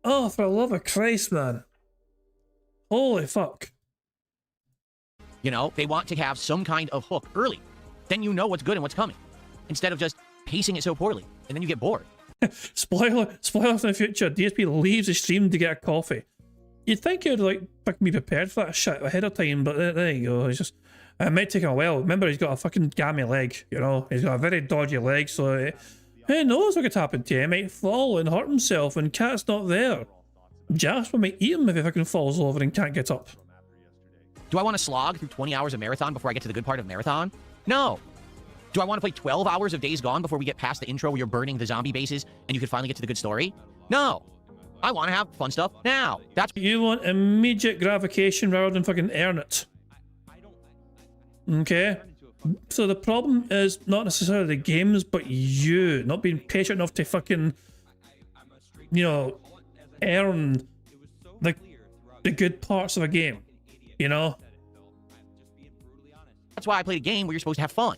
Oh, for the love of Christ, man. Holy fuck.
You know, they want to have some kind of hook early. Then you know what's good and what's coming. Instead of just pacing it so poorly. And then you get bored.
Spoiler for the future. DSP leaves the stream to get a coffee. You'd think he'd like be prepared for that shit ahead of time, but there you go. It's just, it might take him a while. Remember, he's got a fucking gammy leg, you know? He's got a very dodgy leg, so who knows what could happen to him? He might fall and hurt himself and Cat's not there. Jasper might eat him if he fucking falls over and can't get up.
Do I want to slog through 20 hours of marathon before I get to the good part of marathon? No. Do I want to play 12 hours of Days Gone before we get past the intro where you're burning the zombie bases and you can finally get to the good story? No. I want to have fun stuff now. That's
You want immediate gratification rather than fucking earn it. Okay? So the problem is not necessarily the games, but you not being patient enough to fucking, you know, earn the good parts of a game. You know?
That's why I played a game where you're supposed to have fun.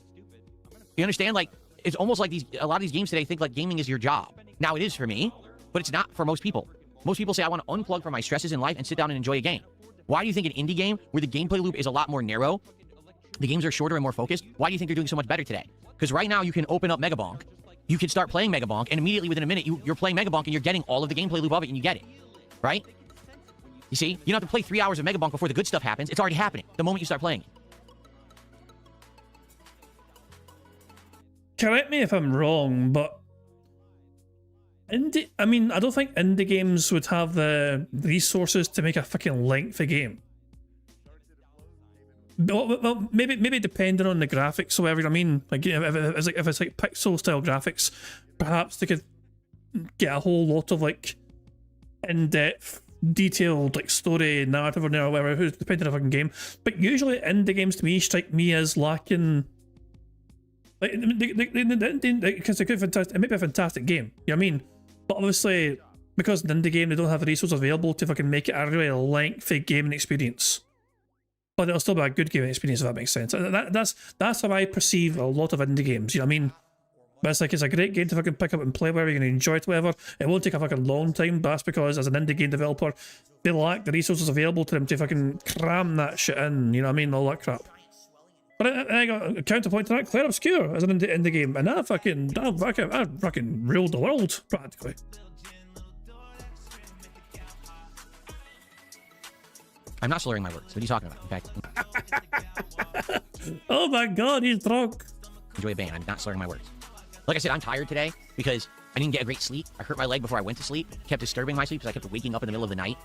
You understand? Like, it's almost like a lot of these games today think like gaming is your job. Now it is for me, but it's not for most people. Most people say, I want to unplug from my stresses in life and sit down and enjoy a game. Why do you think an indie game where the gameplay loop is a lot more narrow, the games are shorter and more focused, why do you think they're doing so much better today? Because right now you can open up Megabonk, you can start playing Megabonk, and immediately within a minute you're playing Megabonk and you're getting all of the gameplay loop of it and you get it. Right? You see? You don't have to play 3 hours of Megabonk before the good stuff happens. It's already happening the moment you start playing it.
Correct me if I'm wrong, but I don't think indie games would have the resources to make a fucking lengthy game. Well, maybe depending on the graphics or whatever. I mean, like if it's like pixel style graphics, perhaps they could get a whole lot of like in-depth, detailed like story, narrative or whatever, depending on the fucking game. But usually indie games to me strike me as lacking. Like, because it may be a fantastic game, you know what I mean? But obviously, because it's an indie game, they don't have the resources available to fucking make it a really lengthy gaming experience. But it'll still be a good gaming experience, if that makes sense. That's how I perceive a lot of indie games, you know what I mean? But it's like, it's a great game to fucking pick up and play wherever you're going to enjoy it, whatever. It won't take a fucking long time, but that's because as an indie game developer, they lack the resources available to them to fucking cram that shit in, you know what I mean? All that crap. But I got a counterpoint to that. Claire Obscure as an indie game, and I fucking ruled the world practically.
I'm not slurring my words. What are you talking about? In fact,
oh my god, he's drunk.
Enjoy a band. I'm not slurring my words. Like I said, I'm tired today because I didn't get a great sleep. I hurt my leg before I went to sleep. Kept disturbing my sleep because I kept waking up in the middle of the night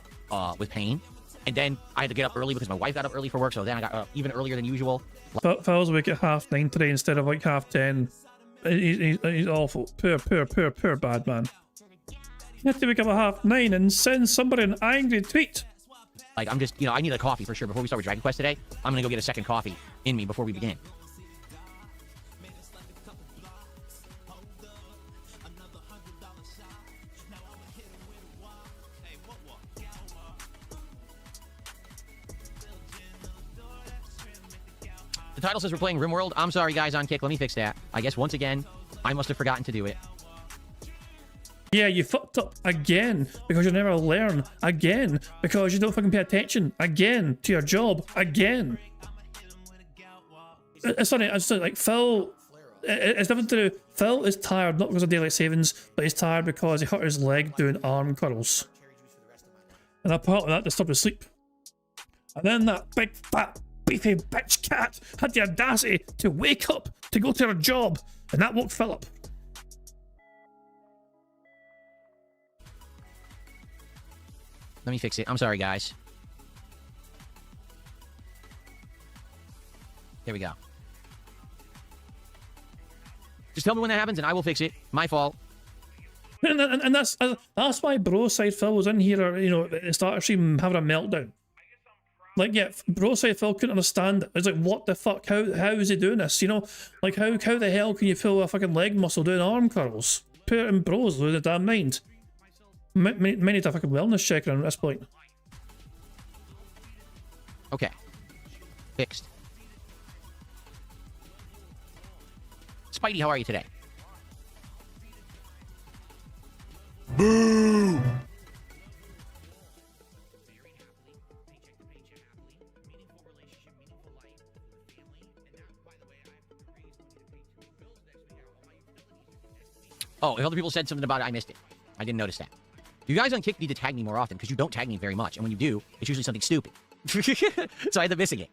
with pain. And then I had to get up early because my wife got up early for work, so then I got up even earlier than usual.
Phil's awake at 9:30 today instead of like 10:30. He's awful. Poor bad man. You have to wake up at 9:30 and send somebody an angry tweet.
Like, I'm just, I need a coffee for sure. Before we start with Dragon Quest today, I'm going to go get a second coffee in me before we begin. The title says we're playing RimWorld. I'm sorry, guys, on Kick. Let me fix that. I guess once again, I must have forgotten to do it.
Yeah, you fucked up again because you never learn again because you don't fucking pay attention again to your job again. It's funny, it's like Phil. It's different to Phil is tired not because of daylight savings, but he's tired because he hurt his leg doing arm curls, and apparently that disturbed his sleep. And then that big fat beefy bitch cat had the audacity to wake up to go to her job, and that woke Phil up.
Let me fix it. I'm sorry, guys. There we go. Just tell me when that happens and I will fix it. My fault.
And that's why Bro Side Phil was in here, you know, at the start of stream having a meltdown. Like, yeah, Bro Side Phil couldn't understand it. It's like, what the fuck? How is he doing this? You know, like, how the hell can you pull a fucking leg muscle doing arm curls? Put it in Bros, lose the damn mind. May need a fucking wellness check at this point.
Okay. Fixed. Spidey, how are you today?
Boo!
Oh, if other people said something about it, I missed it. I didn't notice that. You guys on Kick need to tag me more often because you don't tag me very much, and when you do, it's usually something stupid. So I end up missing it.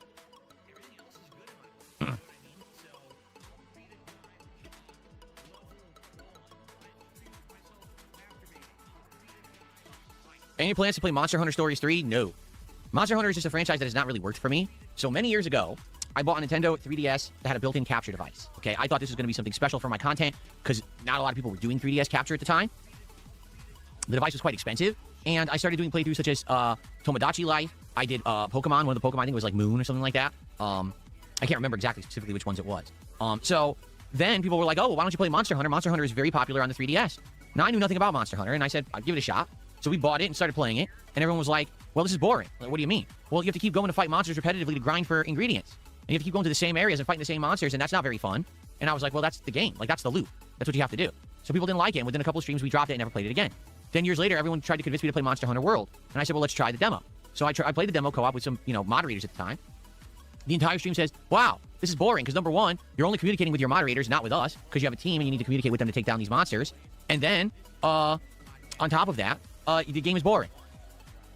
Any plans to play Monster Hunter Stories 3? No. Monster Hunter is just a franchise that has not really worked for me. So many years ago, I bought a Nintendo 3DS that had a built-in capture device. Okay, I thought this was going to be something special for my content because not a lot of people were doing 3DS capture at the time. The device was quite expensive, and I started doing playthroughs such as Tomodachi Life. I did Pokemon. One of the Pokemon, I think it was like Moon or something like that. I can't remember exactly specifically which ones it was. So then people were like, oh, well, why don't you play Monster Hunter? Monster Hunter is very popular on the 3DS. Now, I knew nothing about Monster Hunter, and I said, I'd give it a shot. So we bought it and started playing it, and everyone was like, well, this is boring. Like, what do you mean? Well, you have to keep going to fight monsters repetitively to grind for ingredients. And you have to keep going to the same areas and fighting the same monsters, and that's not very fun. And I was like, well, that's the game. Like, that's the loop. That's what you have to do. So people didn't like it, and within a couple of streams, we dropped it and never played it again. 10 years later, everyone tried to convince me to play Monster Hunter World. And I said, well, let's try the demo. So I played the demo co-op with some, moderators at the time. The entire stream says, wow, this is boring, because number one, you're only communicating with your moderators, not with us, because you have a team and you need to communicate with them to take down these monsters. And then, on top of that, the game is boring.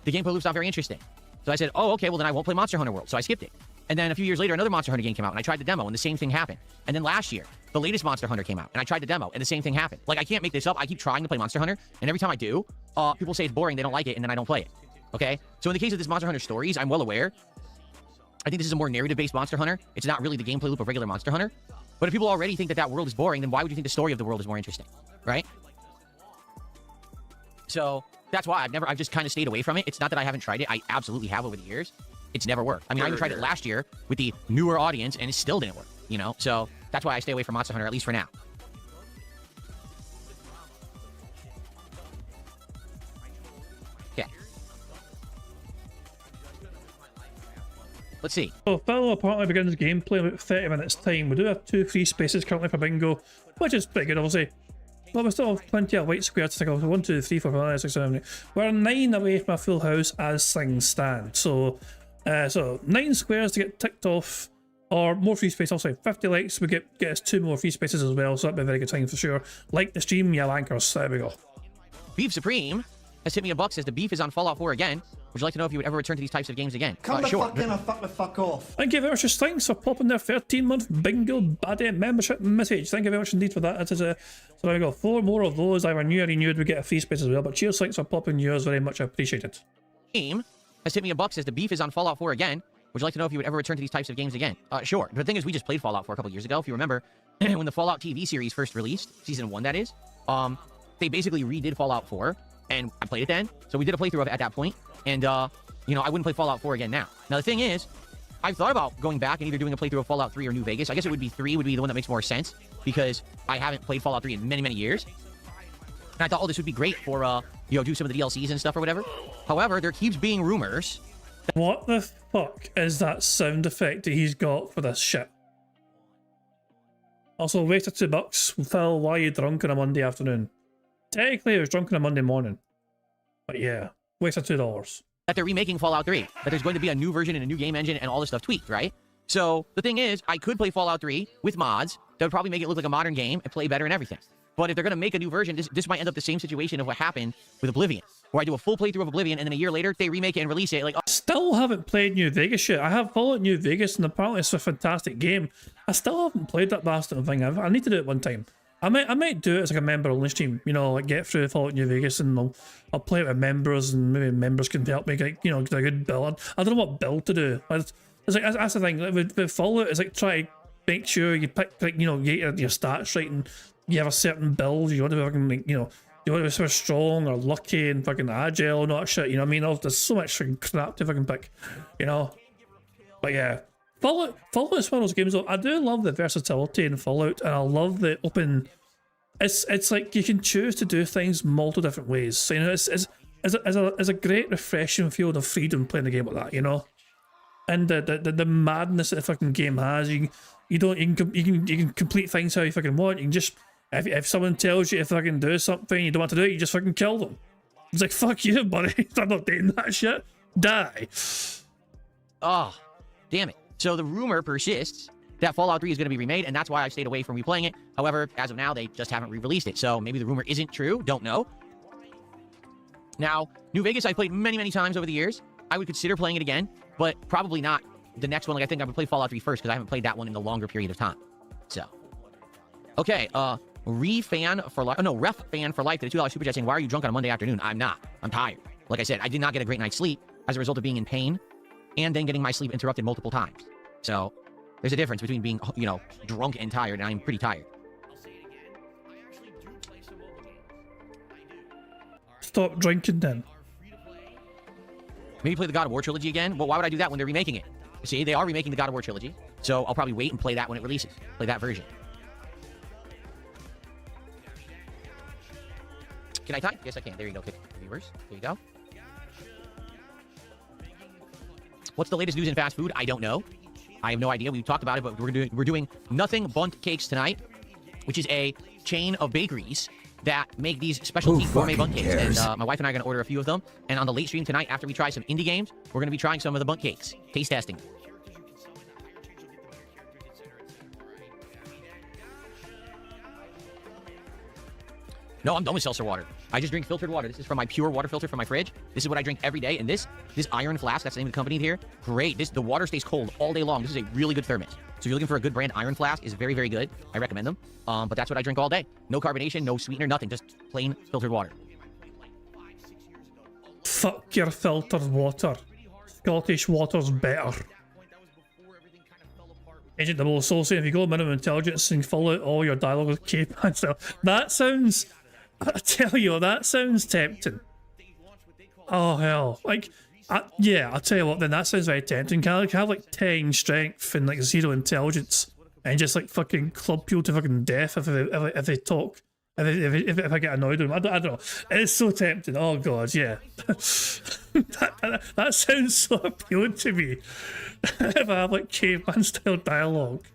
The gameplay loop's not very interesting. So I said, oh, okay, well then I won't play Monster Hunter World. So I skipped it. And then a few years later, another Monster Hunter game came out, and I tried the demo, and the same thing happened. And then last year, the latest Monster Hunter came out, and I tried the demo, and the same thing happened. Like, I can't make this up. I keep trying to play Monster Hunter, and every time I do, people say it's boring, they don't like it, and then I don't play it. Okay? So in the case of this Monster Hunter Stories, I'm well aware. I think this is a more narrative-based Monster Hunter. It's not really the gameplay loop of regular Monster Hunter. But if people already think that that world is boring, then why would you think the story of the world is more interesting? Right? So that's why I've just kind of stayed away from it. It's not that I haven't tried it. I absolutely have over the years. It's never worked. I mean, I even tried it last year with the newer audience, and it still didn't work, So that's why I stay away from Monster Hunter, at least for now. Okay. Let's see.
So Phil apparently begins gameplay in about 30 minutes time. We do have 2 free spaces currently for bingo, which is pretty good, obviously. But we still have plenty of white squares to tick off. 1, 2, 3, 4, 5, 6, 7, 8. We're 9 away from a full house as things stand. So 9 squares to get ticked off, or more free space. Also, 50 likes, we get us 2 more free spaces as well. So that'd be a very good time for sure. Like the stream, yeah, anchors. There we go.
Beef Supreme has hit me $1. Says the beef is on Fallout 4 again. Would you like to know if you would ever return to these types of games again?
Come the
sure.
fuck in or fuck the fuck off.
Thank you very much, thanks for popping their 13-month bingo baddie membership message. Thank you very much indeed for that. That is so there we go. 4 more of those. Either new or renewed, we get a free space as well. But cheers, thanks for popping yours, very much appreciated.
Game has hit me $1. Says the beef is on Fallout 4 again. Would you like to know if you would ever return to these types of games again? Sure. The thing is, we just played Fallout 4 a couple years ago. If you remember, when the Fallout TV series first released, season 1 that is, they basically redid Fallout 4, and I played it then. So we did a playthrough of it at that point, and I wouldn't play Fallout 4 again now. Now the thing is, I've thought about going back and either doing a playthrough of Fallout 3 or New Vegas. I guess it would be 3 would be the one that makes more sense, because I haven't played Fallout 3 in many, many years. And I thought, oh, this would be great for, do some of the DLCs and stuff or whatever. However, there keeps being rumors.
What the fuck is that sound effect that he's got for this shit? Also, wasted $2. Phil, why are you drunk on a Monday afternoon? Technically, I was drunk on a Monday morning. But yeah, wasted $2.
that they're remaking Fallout 3, that there's going to be a new version and a new game engine and all this stuff tweaked, right? So the thing is, I could play Fallout 3 with mods that would probably make it look like a modern game and play better and everything. But if they're going to make a new version, this might end up the same situation of what happened with Oblivion, where I do a full playthrough of Oblivion and then a year later they remake it and release it. Like,
Still haven't played New Vegas yet. I have Fallout New Vegas and apparently it's a fantastic game. I still haven't played that bastard thing. I need to do it one time. I might do it as like a member only stream, you know, like get through Fallout New Vegas and I'll play it with members and maybe members can help me get, you know, get a good build. I don't know what build to do. It's like, that's the thing, like with Fallout, it's like try to make sure you pick, like, you know, get your stats right and you have a certain build, you want to be fucking, like, you know, you want to be sort of strong or lucky and fucking agile and all that shit, you know what I mean? There's so much fucking crap to fucking pick, you know? But yeah. Fallout is one of those games though. I do love the versatility in Fallout and I love the open. It's like you can choose to do things multiple different ways. So, you know, it's a great refreshing field of freedom playing a game like that, you know. And the madness that the fucking game has, you can complete things how you fucking want. You can just if someone tells you to fucking do something you don't want to do it, you just fucking kill them. It's like, fuck you, buddy. I'm not doing that shit. Die.
oh, damn it. So the rumor persists that Fallout 3 is going to be remade, and that's why I've stayed away from replaying it. However, as of now, they just haven't re-released it. So maybe the rumor isn't true. Don't know. Now, New Vegas I've played many, many times over the years. I would consider playing it again, but probably not the next one. Like, I think I would play Fallout 3 first because I haven't played that one in a longer period of time. So, okay, Ref Fan for Life did a $2 super chat saying, why are you drunk on a Monday afternoon? I'm not. I'm tired. Like I said, I did not get a great night's sleep as a result of being in pain and then getting my sleep interrupted multiple times. So, there's a difference between being, you know, drunk and tired, and I'm pretty tired.
Stop drinking then.
Maybe play the God of War trilogy again? Well, why would I do that when they're remaking it? See, they are remaking the God of War trilogy, so I'll probably wait and play that when it releases. Play that version. Can I type? Yes, I can. There you go. Click viewers. There you go. What's the latest news in fast food? I don't know. I have no idea. We talked about it, but we're doing Nothing Bunt Cakes tonight, which is a chain of bakeries that make these specialty gourmet bunt cakes. And my wife and I are going to order a few of them. And on the late stream tonight, after we try some indie games, we're going to be trying some of the bunt cakes. Taste testing. No, I'm done with seltzer water. I just drink filtered water. This is from my pure water filter from my fridge. This is what I drink every day. And this iron flask, that's the name of the company here. Great. The water stays cold all day long. This is a really good thermos. So if you're looking for a good brand, iron flask is very, very good. I recommend them. But that's what I drink all day. No carbonation, no sweetener, nothing. Just plain filtered water.
Fuck your filtered water. Scottish water's better. Agent 000 saying, if you go minimum intelligence and fill out all your dialogue with K-Man stuff. That sounds... I tell you, that sounds tempting. Oh, hell. Like, yeah, I'll tell you what, then that sounds very tempting. Can I have like 10 strength and like 0 intelligence and just like fucking club people to fucking death if they talk, if I get annoyed with them? I don't know. It's so tempting. Oh, God, yeah. that sounds so appealing to me. If I have like caveman style dialogue.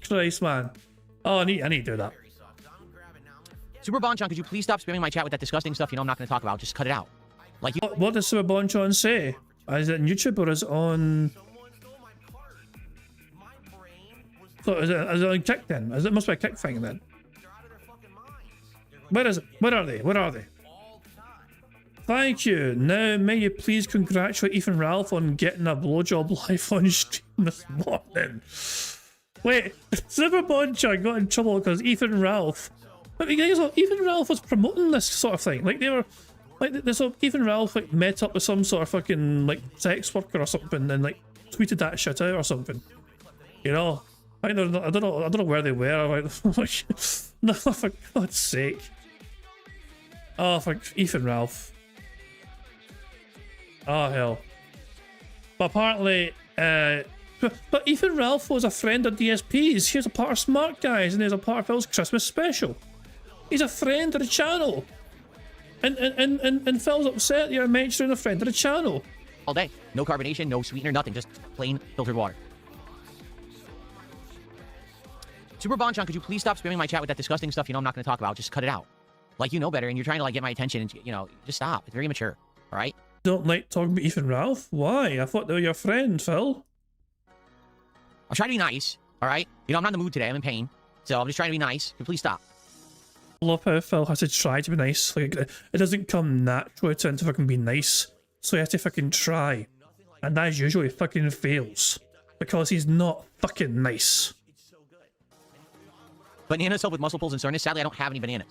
Christ, man. Oh, I need to do that.
Super Bonchon, could you please stop spamming my chat with that disgusting stuff you know I'm not going to talk about? Just cut it out. Like,
what does Super Bonchon say? Is it on YouTube or is it on... So is it on Kick then? It must be a Kick thing then. Where is it? Where are they? Where are they? Thank you. Now, may you please congratulate Ethan Ralph on getting a blowjob live on stream this morning. Wait, Super Bonchon got in trouble because Ethan Ralph... But Ethan Ralph was promoting this sort of thing. Like, they were... Like, Ethan Ralph, like, met up with some sort of fucking, like, sex worker or something and, like, tweeted that shit out or something. You know? I don't know where they were. Like, no, for God's sake. Oh, for Ethan Ralph. Oh, hell. But apparently, but Ethan Ralph was a friend of DSP's. He was a part of Smart Guys and he was a part of Phil's Christmas special. He's a friend of the channel. And Phil's upset you're mentioning a friend of the channel.
all day. No carbonation, no sweetener, nothing. Just plain filtered water. Super Bonchon, could you please stop spamming my chat with that disgusting stuff you know I'm not going to talk about? Just cut it out. Like, you know better, and you're trying to, like, get my attention, and, you know, just stop. It's very immature, all right?
Don't like talking about Ethan Ralph? Why? I thought they were your friend, Phil.
I'm trying to be nice, all right? You know, I'm not in the mood today. I'm in pain. So I'm just trying to be nice. Can you please stop?
I love how Phil has to try to be nice. Like, it doesn't come naturally to him to fucking be nice. So he has to fucking try. And as usual, he fucking fails. Because he's not fucking nice.
Bananas help with muscle pulls and soreness. Sadly, I don't have any bananas.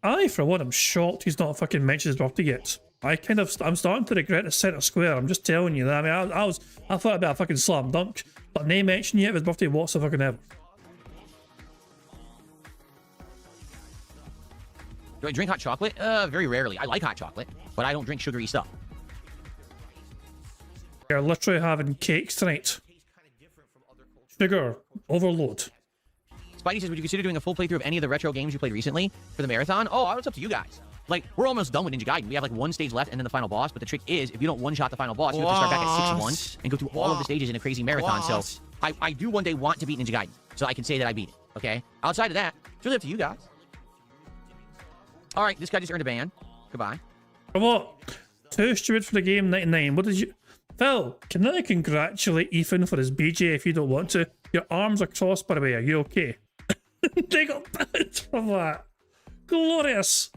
I, for one, am shocked he's not fucking mentioned his birthday yet. I'm starting to regret the centre square. I'm just telling you that. I mean, I thought it'd be a fucking slam dunk, but no mention yet of his birthday whatsoever ever.
Do I drink hot chocolate? Very rarely. I like hot chocolate, but I don't drink sugary stuff.
You're literally having cakes tonight. Sugar overload.
Spidey says, would you consider doing a full playthrough of any of the retro games you played recently for the marathon? Oh, it's up to you guys. Like, we're almost done with Ninja Gaiden. We have like one stage left and then the final boss, but the trick is, if you don't one-shot the final boss, you have to start back at 6-1 and go through all of the stages in a crazy marathon. So I do one day want to beat Ninja Gaiden, so I can say that I beat it, okay? Outside of that, it's really up to you guys. All right, this guy just earned a ban. Goodbye.
What? 2 stupid for the game 99. What did you... Phil, can I congratulate Ethan for his BJ if you don't want to? Your arms are crossed, by the way. Are you okay? They got banned for that. Glorious.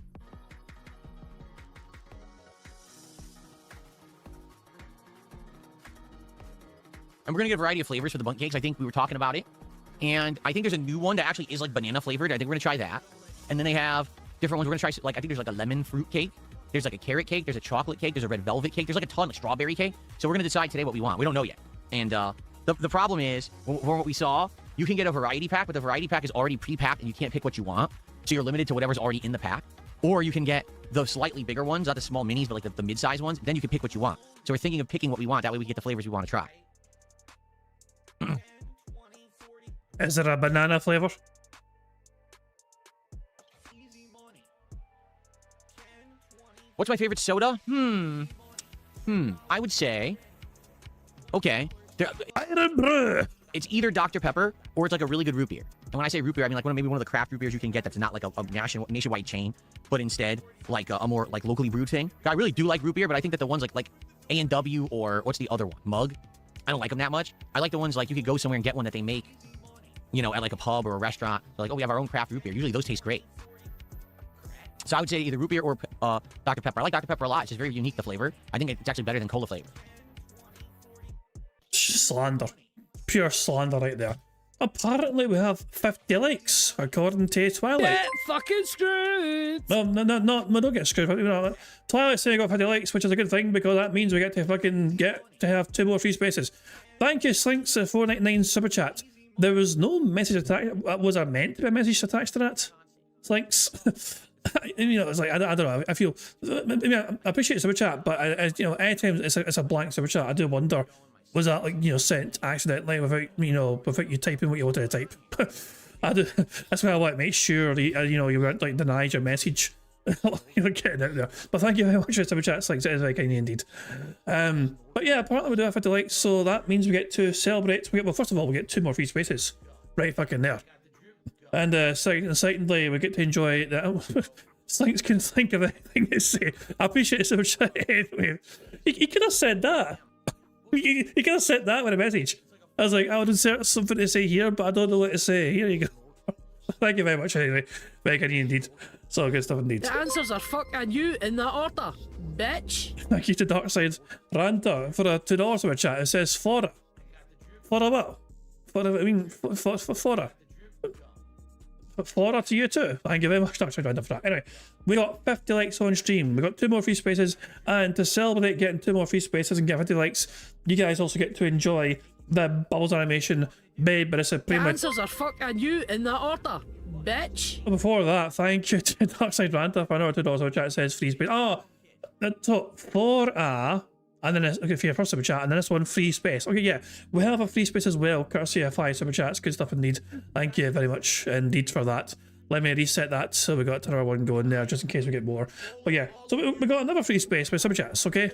And we're going to get a variety of flavors for the bundt cakes. I think we were talking about it. And I think there's a new one that actually is like banana flavored. I think we're going to try that. And then they have different ones. We're going to try, like, I think there's like a lemon fruit cake. There's like a carrot cake. There's a chocolate cake. There's a red velvet cake. There's like a ton of strawberry cake. So we're going to decide today what we want. We don't know yet. And the problem is, from what we saw, you can get a variety pack, but the variety pack is already pre-packed and you can't pick what you want. So you're limited to whatever's already in the pack. Or you can get the slightly bigger ones, not the small minis, but like the mid-size ones. Then you can pick what you want. So we're thinking of picking what we want. That way we get the flavors we want to try.
Is there a banana flavor?
What's my favorite soda? I would say, okay,
Iron Brew.
It's either Dr. Pepper or it's like a really good root beer. And when I say root beer, I mean like maybe one of the craft root beers you can get that's not like a nationwide chain, but instead like a more like locally brewed thing. I really do like root beer, but I think that the ones like A&W or what's the other one? Mug? I don't like them that much. I like the ones like you could go somewhere and get one that they make, you know, at like a pub or a restaurant. They're like, oh, we have our own craft root beer. Usually those taste great. So I would say either root beer or Dr. Pepper. I like Dr. Pepper a lot. It's just very unique, the flavor. I think it's actually better than cola flavor.
Slander. Pure slander right there. Apparently we have 50 likes, according to Twilight.
Get fucking screwed!
No, don't get screwed. Twilight's saying we got 50 likes, which is a good thing, because that means we get to have 2 more free spaces. Thank you, Slinks, 499 super chat. There was no message attached. Was there meant to be a message attached to that? Slinks? You know, it's like, I don't know, I feel, I mean, I appreciate super chat, but you know, anytime it's a blank super chat, I do wonder, was that like, you know, sent accidentally without, you know, without you typing what you wanted to type? That's why I want to make sure that, you know, you weren't like denied your message. You're getting out there. But thank you very much for super chats, like, it is very kind indeed. But yeah, apparently we do have 50 likes, so that means we get to celebrate. Well, first of all, we get 2 more free spaces. Right fucking there. And secondly, we get to enjoy that. Slinks can think of anything to say. I appreciate super chat anyway. He could have said that. He could have said that with a message. I was like, I would insert something to say here, but I don't know what to say. Here you go. Thank you very much anyway. Very good indeed. So good stuff indeed.
The answers are fuck and you in that order, bitch.
Thank you to Darkside Ranta for a $2 super chat. It says Flora. Flora what? Flora, I mean, Flora. Flora to you too. Thank you very much, Darkside Ranta, for that. Anyway, we got 50 likes on stream. We got 2 more free spaces, and to celebrate getting 2 more free spaces and get 50 likes, you guys also get to enjoy the Bubbles animation made by the Supreme.
The answers are fuck and you in that order, bitch.
Before that, thank you to Darkside Ranta for another $2 super chat. It says free space. Oh, so for and then okay, for your first super chat, and then this one free space. Okay, yeah, we have a free space as well, courtesy of 5 super chats. Good stuff indeed. Thank you very much indeed for that. Let me reset that so we got another one going there, just in case we get more. But yeah, so we got another free space with super chats. Okay,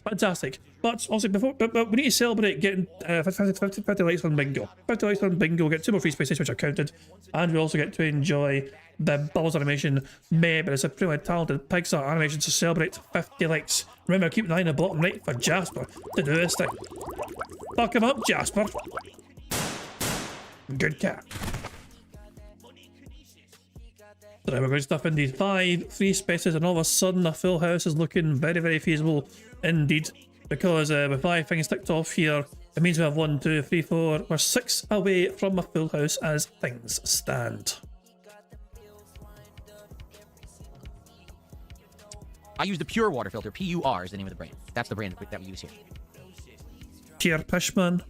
Fantastic. But also, but we need to celebrate getting 50 likes on Bingo. 50 likes on Bingo, get 2 more free spaces, which are counted. And we also get to enjoy the Bubbles animation made by this pretty talented Pixar animation to celebrate 50 likes. Remember, keep an eye on the bottom right for Jasper to do this thing. Fuck him up, Jasper. Good cat. So now we're going to stuff in these 5 free spaces, and all of a sudden a full house is looking very, very feasible indeed. Because with 5 things ticked off here, it means we have 1, 2, 3, 4. We're 6 away from a full house as things stand.
I use the Pure Water filter. PUR is the name of the brand. That's the brand that we use here.
Pure Pishman.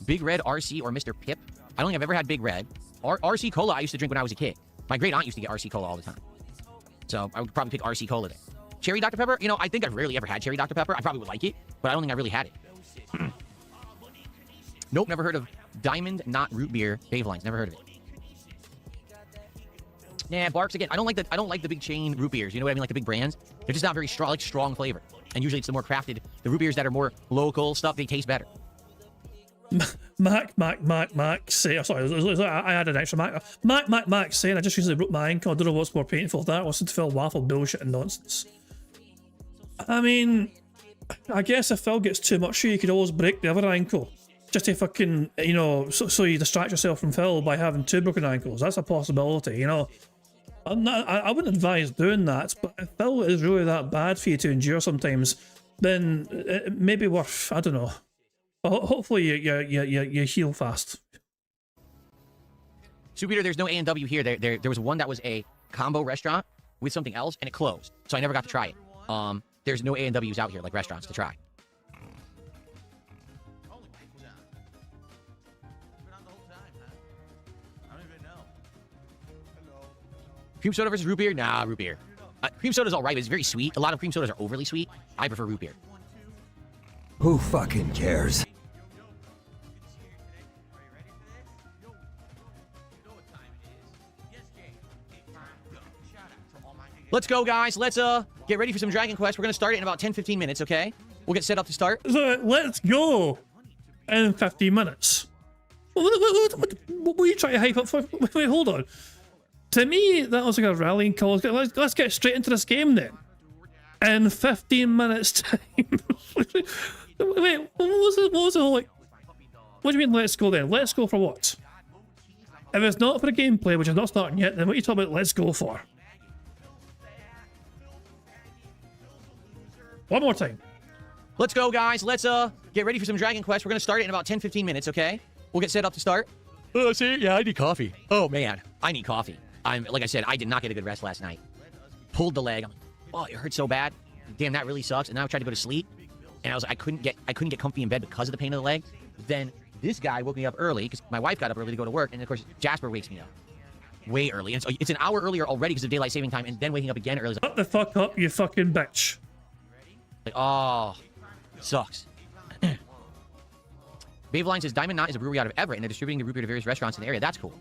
Big Red, RC, or Mr. Pip. I don't think I've ever had Big Red. RC Cola I used to drink when I was a kid. My great aunt used to get RC Cola all the time. So I would probably pick RC Cola there. Cherry Dr. Pepper? You know, I think I've rarely ever had Cherry Dr. Pepper. I probably would like it, but I don't think I really had it. Nope, never heard of Diamond Not Root Beer Bavelines. Never heard of it. Nah, Barks again. I don't like the big chain root beers. You know what I mean? Like the big brands. They're just not very strong, like strong flavor. And usually it's the more crafted, the root beers that are more local stuff, they taste better.
Mac say, oh, sorry, I had an extra Mac saying I just recently broke my ankle. I don't know what's more painful, that or to fill waffle bullshit and nonsense. I mean, I guess if Phil gets too much, you could always break the other ankle. Just to fucking, you know, so you distract yourself from Phil by having 2 broken ankles. That's a possibility, you know. I wouldn't advise doing that, but if Phil is really that bad for you to endure sometimes, then it may be worth, I don't know. Well, hopefully you heal fast.
Soup Eater, there's no A&W here. There was one that was a combo restaurant with something else, and it closed. So I never got to try it. There's no A&Ws out here, like restaurants, to try. Cream soda versus root beer? Nah, root beer. Cream soda's alright, but it's very sweet. A lot of cream sodas are overly sweet. I prefer root beer.
Who fucking cares?
Let's go, guys. Let's get ready for some Dragon Quest. We're gonna start it in about 10-15 minutes, okay? We'll get set up to start.
So let's go in 15 minutes. What were you trying to hype up for? Wait, hold on. To me, that was like a rallying call. Let's get straight into this game then. In 15 minutes time. Wait, what was the whole like? What do you mean let's go then? Let's go for what? If it's not for the gameplay, which is not starting yet, then what are you talking about let's go for? One more time.
Let's go, guys. Let's get ready for some Dragon Quest. We're gonna start it in about 10-15 minutes, okay? We'll get set up to start. See? Yeah, I need coffee. Oh, man. I need coffee. Like I said, I did not get a good rest last night. Pulled the leg. I'm like, oh, it hurts so bad. Damn, that really sucks. And now I tried to go to sleep, and I couldn't get comfy in bed because of the pain of the leg. Then this guy woke me up early because my wife got up early to go to work, and of course Jasper wakes me up way early. And it's an hour earlier already because of daylight saving time, and then waking up again early.
Shut the fuck up, you fucking bitch.
Like, oh, sucks. Baveline says Diamond Knot is a brewery out of Everett, and they're distributing the root beer to various restaurants in the area. That's cool.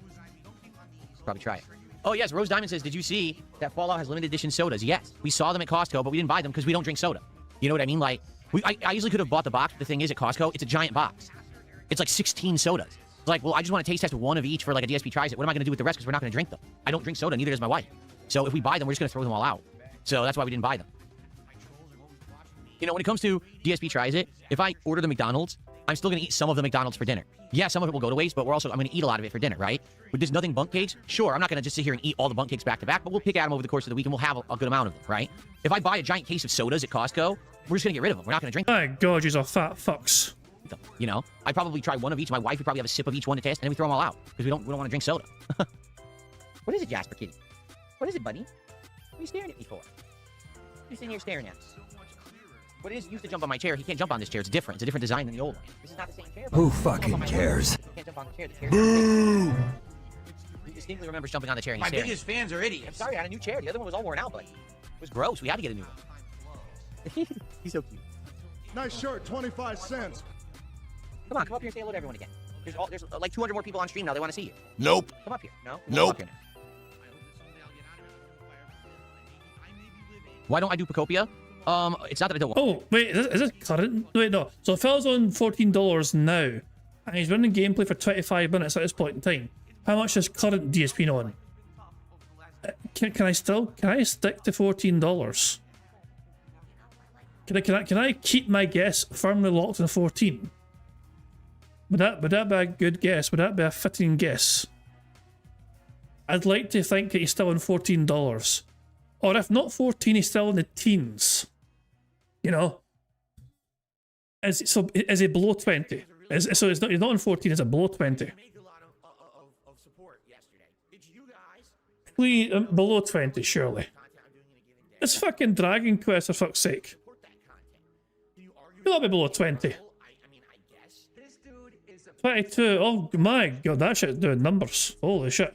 Probably try it. Oh, yes, Rose Diamond says, did you see that Fallout has limited edition sodas? Yes. We saw them at Costco, but we didn't buy them because we don't drink soda. You know what I mean? Like, I easily could have bought the box. The thing is, at Costco, it's a giant box. It's like 16 sodas. It's like, well, I just want to taste test one of each for like a DSP tries it. What am I going to do with the rest? Because we're not going to drink them. I don't drink soda, neither does my wife. So if we buy them, we're just going to throw them all out. So that's why we didn't buy them. You know, when it comes to DSP tries it, if I order the McDonald's, I'm still going to eat some of the McDonald's for dinner. Yeah, some of it will go to waste, but I'm going to eat a lot of it for dinner, right? But there's nothing bunk cakes. Sure, I'm not going to just sit here and eat all the bunk cakes back to back, but we'll pick at them over the course of the week and we'll have a good amount of them, right? If I buy a giant case of sodas at Costco, we're just going to get rid of them. We're not going to drink them.
My God, you're a fat fucks.
You know, I probably try one of each. My wife would probably have a sip of each one to test, and then we throw them all out because we don't want to drink soda. What is it, Jasper Kitty? What is it, buddy? What are you staring at me for? What are you sitting here staring at? What it is, used to jump on my chair. He can't jump on this chair. It's different. It's a different design than the old one. This is not the same chair.
Who fucking cares?
He can't jump on the chair. The chair. He distinctly remembers jumping on the chair and
My
staring.
biggest fans are idiots.
I'm sorry, I had a new chair. The other one was all worn out, but it was gross. We had to get a new one. He's so cute.
Nice shirt, 25 cents.
Come on, come up here and say hello to everyone again. There's like 200 more people on stream now. They want to see you.
Nope.
Come up here. No?
Nope.
Come up here now. Why don't I do Pacopia? It's not that I don't want.
Oh, wait, is this current? Wait, no. So Phil's on $14 now, and he's running gameplay for 25 minutes at this point in time. How much is current DSP on? Can I stick to $14? Can I keep my guess firmly locked on 14? Would that be a good guess? Would that be a fitting guess? I'd like to think that he's still on $14. Or if not 14, he's still in the teens. You know? Is he below 20? So he's not on 14, is it below 20? Please, below 20, surely. It's fucking Dragon Quest, for fuck's sake. You'll be below 20. 22, oh my god, that shit's doing numbers. Holy shit.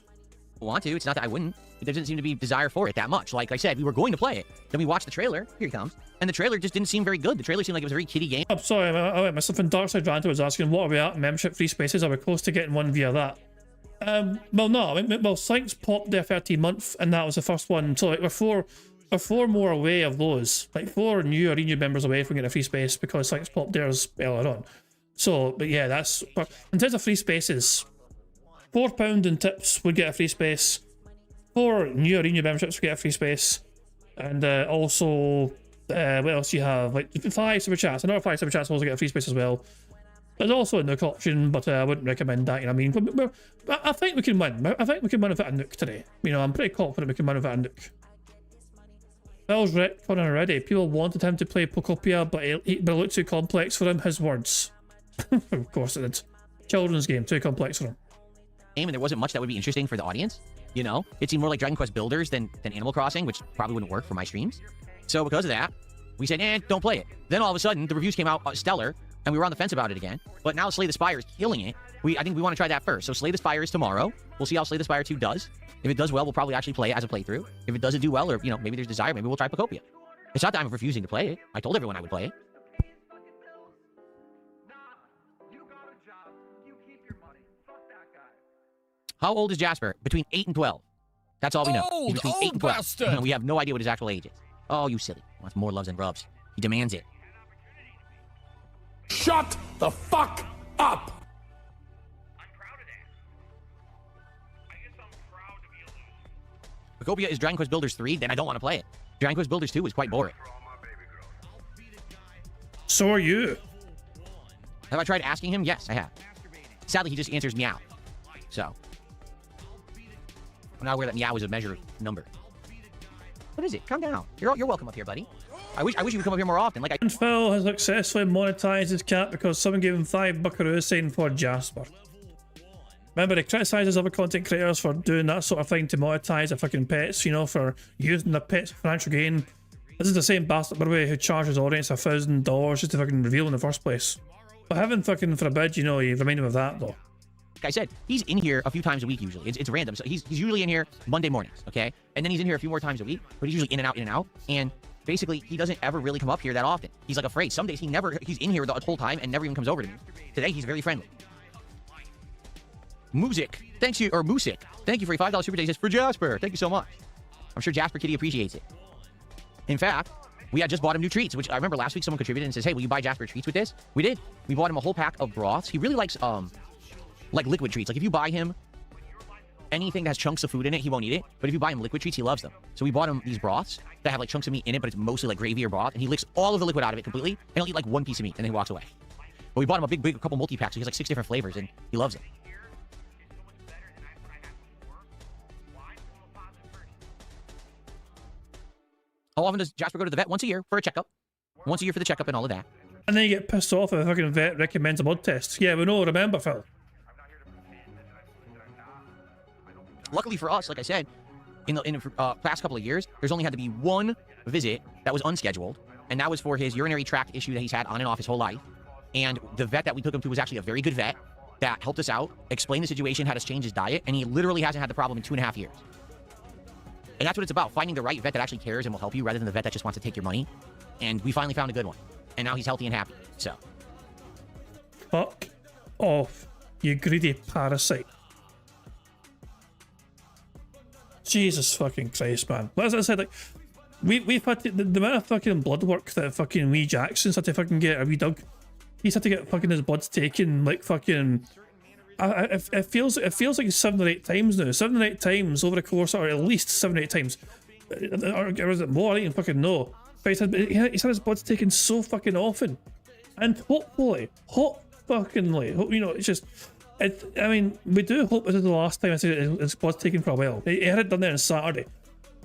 Want to, it's not that I wouldn't. There doesn't seem to be desire for it that much. Like I said, we were going to play it. Then we watched the trailer. Here he comes. And the trailer just didn't seem very good. The trailer seemed like it was a very kiddie game.
I'm sorry, I went myself. And Darkside Ranta was asking, what are we at? Membership free spaces? Are we close to getting one via that? Well, no. Well, Sykes popped their 13-month, and that was the first one. So like, we're four more away of those. Like 4 new or renewed members away from getting a free space because Sykes popped theirs earlier on. So, but yeah, that's... But in terms of free spaces, £4 in tips would get a free space. 4 new or renewed memberships would get a free space. And also, what else do you have? Like 5 super chats. Another 5 super chats will also get a free space as well. There's also a nuke option, but I wouldn't recommend that, you know what I mean? I think we can win. I think we can win without a nuke today. You know, I'm pretty confident we can win without a nuke. Phil's retconning already. People wanted him to play Pocopia, but it looked too complex for him. His words. Of course it did. Children's game, too complex for him.
And there wasn't much that would be interesting for the audience. You know, it seemed more like Dragon Quest Builders than Animal Crossing, which probably wouldn't work for my streams. So because of that, we said, don't play it. Then all of a sudden, the reviews came out stellar, and we were on the fence about it again. But now Slay the Spire is killing it. I think we want to try that first. So Slay the Spire is tomorrow. We'll see how Slay the Spire 2 does. If it does well, we'll probably actually play it as a playthrough. If it doesn't do well, or, you know, maybe there's desire, maybe we'll try Pocopia. It's not that I'm refusing to play it. I told everyone I would play it. How old is Jasper? Between 8 and 12. That's all we know. He's between 8 and 12. Bastard. We have no idea what his actual age is. Oh, you silly. He wants more loves than rubs. He demands it.
Shut the fuck up!
Pocopia is Dragon Quest Builders 3, then I don't want to play it. Dragon Quest Builders 2 is quite boring.
So are you.
Have I tried asking him? Yes, I have. Sadly, he just answers meow. So. I'm not aware that meow is a measure number. What is it? Calm down. You're welcome up here, buddy. I wish you would come up here more often. Like
And Phil has successfully monetized his cat because someone gave him 5 buckaroos saying for Jasper. Remember, he criticises other content creators for doing that sort of thing to monetize their fucking pets, you know, for using their pets for financial gain. This is the same bastard, by the way, who charges the audience $1,000 just to fucking reveal in the first place. But heaven fucking forbid, you know, you remind him of that, though.
Like I said, he's in here a few times a week usually. It's random. So he's usually in here Monday mornings, okay? And then he's in here a few more times a week, but he's usually in and out. And basically, he doesn't ever really come up here that often. He's like afraid. Some days he's in here the whole time and never even comes over to me. Today, he's very friendly. Music. Thanks you, or Music. Thank you for a $5 super chat. He says, for Jasper. Thank you so much. I'm sure Jasper Kitty appreciates it. In fact, we had just bought him new treats, which I remember last week someone contributed and says, hey, will you buy Jasper treats with this? We did. We bought him a whole pack of broths. He really likes, like liquid treats. Like if you buy him anything that has chunks of food in it, he won't eat it. But if you buy him liquid treats, he loves them. So we bought him these broths that have like chunks of meat in it, but it's mostly like gravy or broth. And he licks all of the liquid out of it completely. And he'll eat like one piece of meat and then he walks away. But we bought him a big couple multi-packs. So he has like 6 different flavors and he loves it. How often does Jasper go to the vet? Once a year for a checkup. Once a year for the checkup and all of that.
And then you get pissed off if a fucking vet recommends a blood test. Yeah, we know, remember, Phil.
Luckily for us, like I said, in the past couple of years, there's only had to be one visit that was unscheduled, and that was for his urinary tract issue that he's had on and off his whole life. And the vet that we took him to was actually a very good vet that helped us out, explained the situation, had us change his diet, and he literally hasn't had the problem in 2.5 years. And that's what it's about, finding the right vet that actually cares and will help you rather than the vet that just wants to take your money. And we finally found a good one. And now he's healthy and happy, so.
Fuck off, you greedy parasite. Jesus fucking Christ, man. As I said, like, we've had to, the amount of fucking blood work that fucking wee Jackson's had to fucking get, or wee Doug, he's had to get fucking his bloods taken like fucking. It feels like 7 or 8 times now. 7 or 8 times over the course, or at least 7 or 8 times. Or is it more? I don't even fucking know. But he's had his bloods taken so fucking often, and hopefully, you know, it's just. I mean, we do hope this is the last time I see his blood's taken for a while. He had it done there on Saturday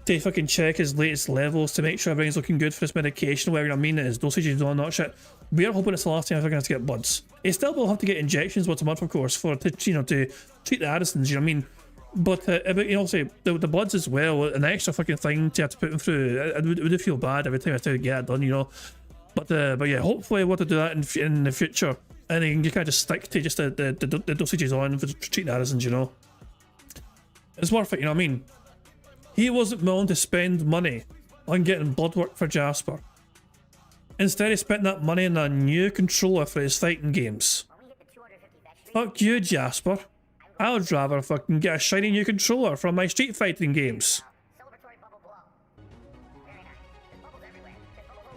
to fucking check his latest levels to make sure everything's looking good for his medication, whatever, you know what I mean, his dosages and all that shit. We are hoping it's the last time I'm going to have to get bloods. He still will have to get injections once a month, of course, to treat the Addisons, you know what I mean? But you know, say the bloods as well, an extra fucking thing to have to put him through. I would feel bad every time I have to get it done, you know. But yeah, hopefully we'll have to do that in the future, and you can kind of just stick to just the dosages on for treating the Addisons, you know. It's worth it, you know what I mean? He wasn't willing to spend money on getting blood work for Jasper. Instead, he spent that money on a new controller for his fighting games. Fuck you, Jasper. I would rather fucking get a shiny new controller from my street fighting games.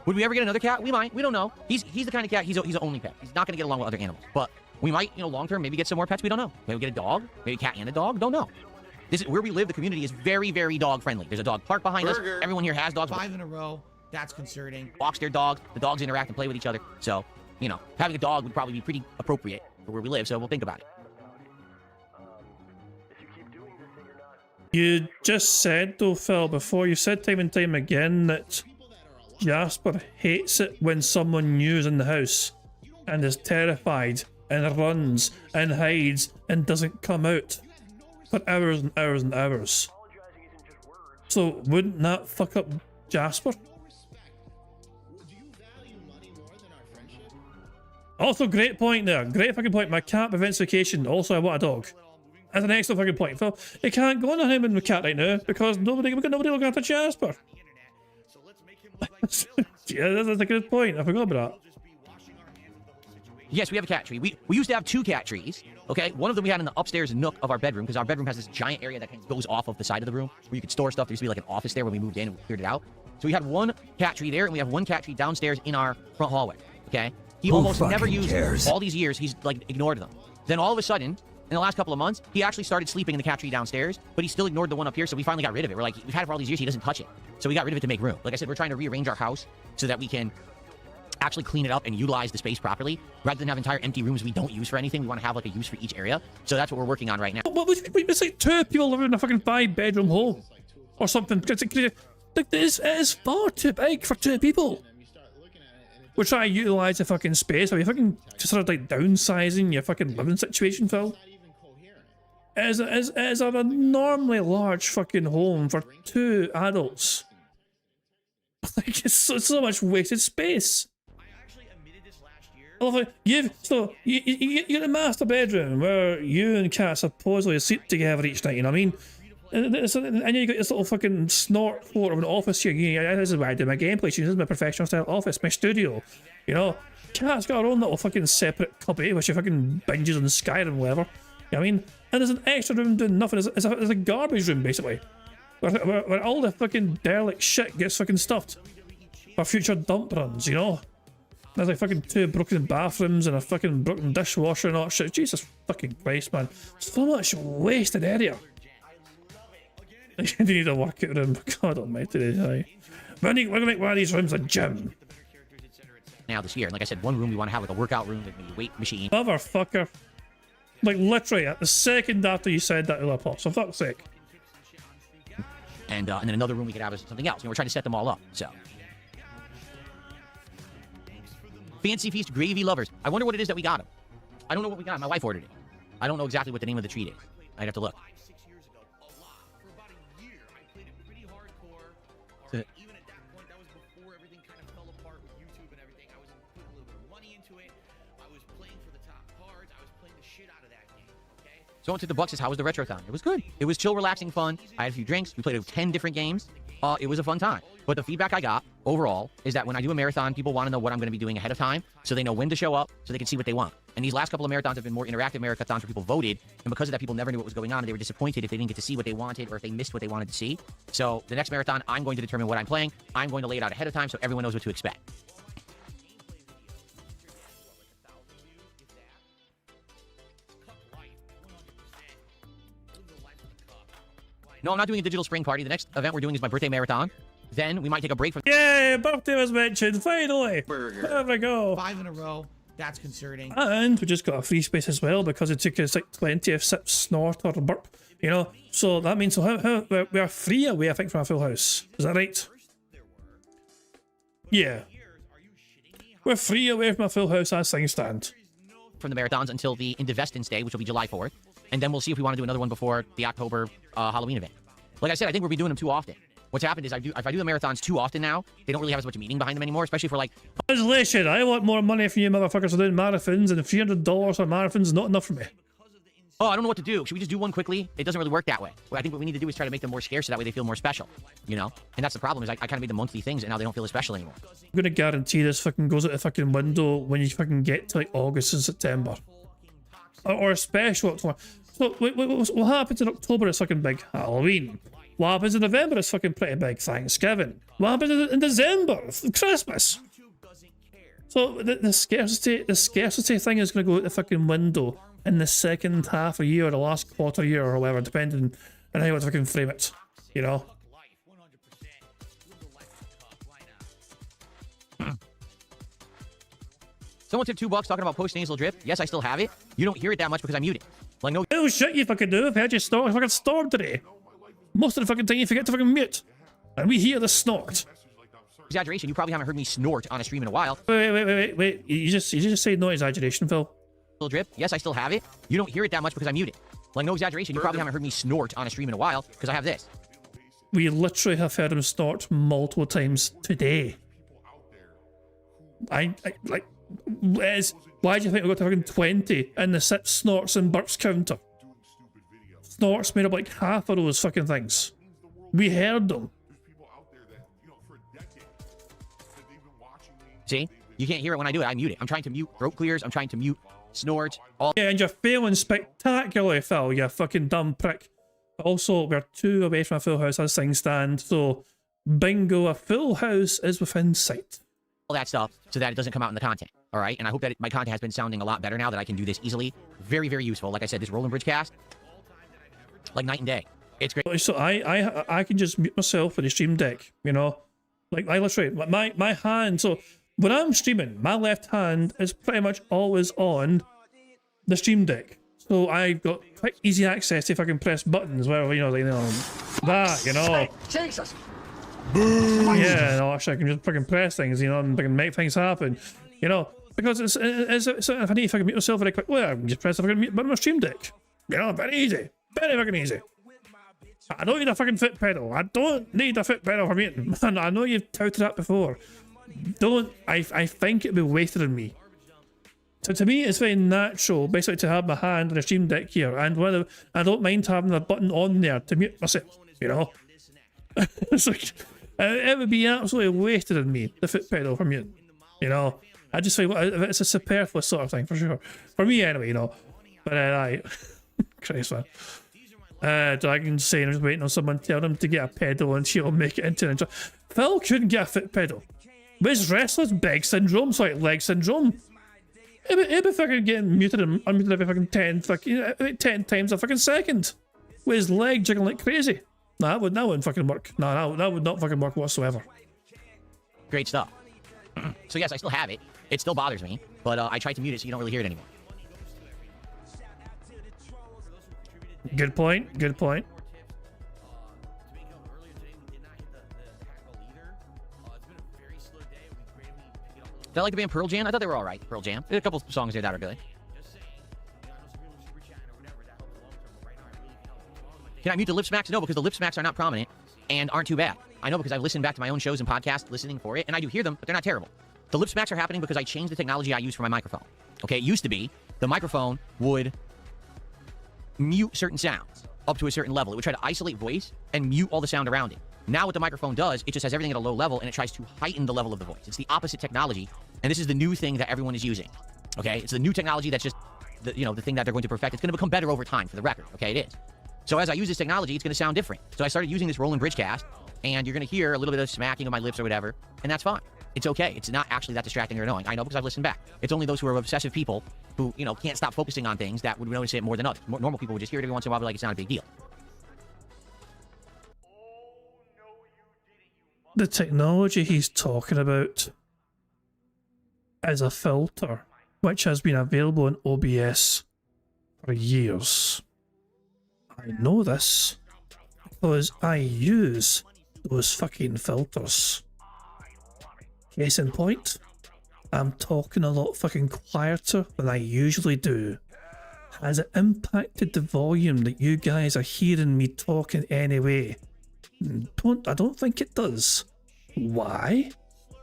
Would we ever get another cat? We might. We don't know. He's the kind of cat, he's an only pet. He's not going to get along with other animals. But we might, you know, long term, maybe get some more pets. We don't know. Maybe get a dog. Maybe a cat and a dog. Don't know. This is where we live. The community is very, very dog friendly. There's a dog park behind us. Everyone here has dogs.
5 in a row. That's concerning.
Walks their dogs. The dogs interact and play with each other. So, you know, having a dog would probably be pretty appropriate for where we live. So we'll think about it.
You just said, though, Phil, before, you said time and time again that Jasper hates it when someone new is in the house and is terrified and runs and hides and doesn't come out for hours and hours and hours. So wouldn't that fuck up Jasper? Also, great point there. Great fucking point. My cat prevents vacation. Also, I want a dog. That's an excellent fucking point, Phil. It can't go on a him and the cat right now because nobody will go after Jasper. Yeah, that's a good point. I forgot about that.
Yes, we have a cat tree. We used to have 2 cat trees. Okay, one of them we had in the upstairs nook of our bedroom because our bedroom has this giant area that kind of goes off of the side of the room where you could store stuff. There used to be like an office there when we moved in and we cleared it out. So we had one cat tree there and we have one cat tree downstairs in our front hallway. Okay, he almost never used them. All these years he's like ignored them. Then all of a sudden, in the last couple of months, he actually started sleeping in the cat tree downstairs, but he still ignored the one up here. So we finally got rid of it. We're like, we've had it for all these years. He doesn't touch it. So we got rid of it to make room. Like I said, we're trying to rearrange our house so that we can actually clean it up and utilize the space properly rather than have entire empty rooms we don't use for anything. We want to have like a use for each area. So that's what we're working on right now.
It's like 2 people living in a fucking 5-bedroom home or something. It is far too big for 2 people. We're trying to utilize the fucking space. Are you fucking just sort of like downsizing your fucking living situation, Phil? It is an abnormally large fucking home for 2 adults. Like, it's so much wasted space. I love it. You get a master bedroom where you and Kat supposedly sleep together each night, you know what I mean? And you got this little fucking snort floor of an office here. This is where I do my gameplay. This is my professional style office, my studio. You know, Kat's got her own little fucking separate cubby where she fucking binges on Skyrim or whatever. You know what I mean? And there's an extra room doing nothing. It's a garbage room, basically. Where all the fucking derelict shit gets fucking stuffed for future dump runs, you know? There's like fucking 2 broken bathrooms and a fucking broken dishwasher and all that shit. Jesus fucking Christ, man. So much wasted area. You need a workout room. God almighty. We're gonna make one of these rooms a gym.
Now this year, and like I said, one room we want to have like a workout room with a weight machine.
Motherfucker. Like literally at the second after you said that, it'll pop. So fuck's sake.
And then another room we could have something else. And we're trying to set them all up. So. Fancy Feast Gravy Lovers. I wonder what it is that we got him. I don't know what we got. My wife ordered it. I don't know exactly what the name of the treat is. I'd have to look.
Even at that point, that was before everything kind of fell apart with YouTube and everything. I was putting a little bit of money into it. I was playing for the top cards. I was playing the shit out of that game. Okay.
So I went to the Bucks' how was the Retrothon? It was good. It was chill, relaxing, fun. I had a few drinks. We played 10 different games. It was a fun time. But the feedback I got overall is that when I do a marathon, people want to know what I'm going to be doing ahead of time so they know when to show up so they can see what they want. And these last couple of marathons have been more interactive marathons where people voted. And because of that, people never knew what was going on and they were disappointed if they didn't get to see what they wanted or if they missed what they wanted to see. So the next marathon, I'm going to determine what I'm playing. I'm going to lay it out ahead of time so everyone knows what to expect. No, I'm not doing a digital spring party. The next event we're doing is my birthday marathon. Then we might take a break from...
Yay, birthday was mentioned, finally! There we go.
5 in a row. That's concerning.
And we just got a free space as well because it took us like 20th sip, snort, or burp, you know? So that means we are free away, I think, from a full house. Is that right? Yeah. We're free away from a full house as things stand.
From the marathons until the Indivestance Day, which will be July 4th. And then we'll see if we want to do another one before the October Halloween event. Like I said, I think we'll be doing them too often. What's happened is if I do the marathons too often now, they don't really have as much meaning behind them anymore, especially for like...
Legislation, I want more money from you motherfuckers for doing marathons, and $300 for marathons is not enough for me.
Oh, I don't know what to do. Should we just do one quickly? It doesn't really work that way. Well, I think what we need to do is try to make them more scarce so that way they feel more special, you know? And that's the problem is I kind of made them monthly things and now they don't feel as special anymore.
I'm gonna guarantee this fucking goes out the fucking window when you fucking get to like August and September. Or a special October. So what happens in October is fucking big Halloween. What happens in November is fucking pretty big Thanksgiving. What happens in December? Christmas. So the scarcity thing is going to go out the fucking window in the second half of the year or the last quarter year or whatever, depending on how you want to fucking frame it. You know?
Someone tipped $2 talking about post-nasal drip. Yes, I still have it. You don't hear it that much because I mute it. Like, no...
Oh shit, you fucking do. I've had you fucking storm today. Most of the fucking time you forget to fucking mute. And we hear the snort.
Exaggeration. You probably haven't heard me snort on a stream in a while.
Wait. You just said no exaggeration, Phil.
Drip. Yes, I still have it. You don't hear it that much because I mute it. Like, no exaggeration. You probably haven't heard me snort on a stream in a while because I have this.
We literally have heard him snort multiple times today. Why do you think we got to fucking 20 in the sip, snorts, and burps counter? Snorts made up like half of those fucking things. We heard them.
See? You can't hear it when I do it. I mute it. I'm trying to mute throat clears. I'm trying to mute snorts. All.
Yeah, and you're failing spectacularly, Phil, you fucking dumb prick. Also, we're 2 away from a full house as things stand, so bingo, a full house is within sight.
All that stuff so that it doesn't come out in the content. All right? And I hope that my content has been sounding a lot better now that I can do this easily. Very, very useful. Like I said, this Roland Bridge cast, like night and day. It's great.
So I can just mute myself with the stream deck, you know? Like, I literally, my hand, so when I'm streaming, my left hand is pretty much always on the stream deck. So I've got quite easy access if I can press buttons, where, you know, like, that, you know?
Jesus!
Yeah, no, actually I can just fucking press things, you know, and fucking make things happen, you know? Because it's if I need to fucking mute myself very quick, well, I can just press the fucking mute button on my stream deck. You know, very easy. Very fucking easy. I don't need a fucking foot pedal. I don't need a foot pedal for muting. I know you've touted that before. I think it'd be wasted on me. So to me, it's very natural, basically, to have my hand on the stream deck here, and whether I don't mind having a button on there to mute myself, you know? It's like, it would be absolutely wasted on me, the foot pedal for muting, you know? I just feel it's a superfluous sort of thing, for sure. For me, anyway, you know? But, Christ, man. Dragon saying, I'm just waiting on someone to tell him to get a pedal and she'll make it into an intro. Phil couldn't get a foot pedal. With wrestlers, beg syndrome, sorry, leg syndrome. He'd be fucking getting muted and unmuted every fucking 10 times a fucking second. With his leg jiggling like crazy. Nah, that wouldn't fucking work. Nah, that would not fucking work whatsoever.
Great stuff. So yes, I still have it. It still bothers me, but I tried to mute it so you don't really hear it anymore.
Good point, good point.
Did I like the band Pearl Jam? I thought they were alright, Pearl Jam. There's a couple songs there that are good. Can I mute the lip smacks? No, because the lip smacks are not prominent and aren't too bad. I know because I've listened back to my own shows and podcasts listening for it, and I do hear them, but they're not terrible. The lip smacks are happening because I changed the technology I use for my microphone. Okay, it used to be the microphone would mute certain sounds up to a certain level. It would try to isolate voice and mute all the sound around it. Now what the microphone does, it just has everything at a low level, and it tries to heighten the level of the voice. It's the opposite technology, and this is the new thing that everyone is using. Okay, it's the new technology that's just the thing that they're going to perfect. It's going to become better over time, for the record. Okay, it is. So as I use this technology, it's going to sound different. So I started using this Roland Bridgecast, and you're going to hear a little bit of smacking of my lips or whatever, and that's fine. It's okay. It's not actually that distracting or annoying. I know because I've listened back. It's only those who are obsessive people who, can't stop focusing on things that would notice it more than others. Normal people would just hear it every once in a while, but like it's not a big deal.
The technology he's talking about is a filter which has been available in OBS for years. I know this because I use those fucking filters. Case in point, I'm talking a lot fucking quieter than I usually do. Has it impacted the volume that you guys are hearing me talking anyway? I don't think it does. Why?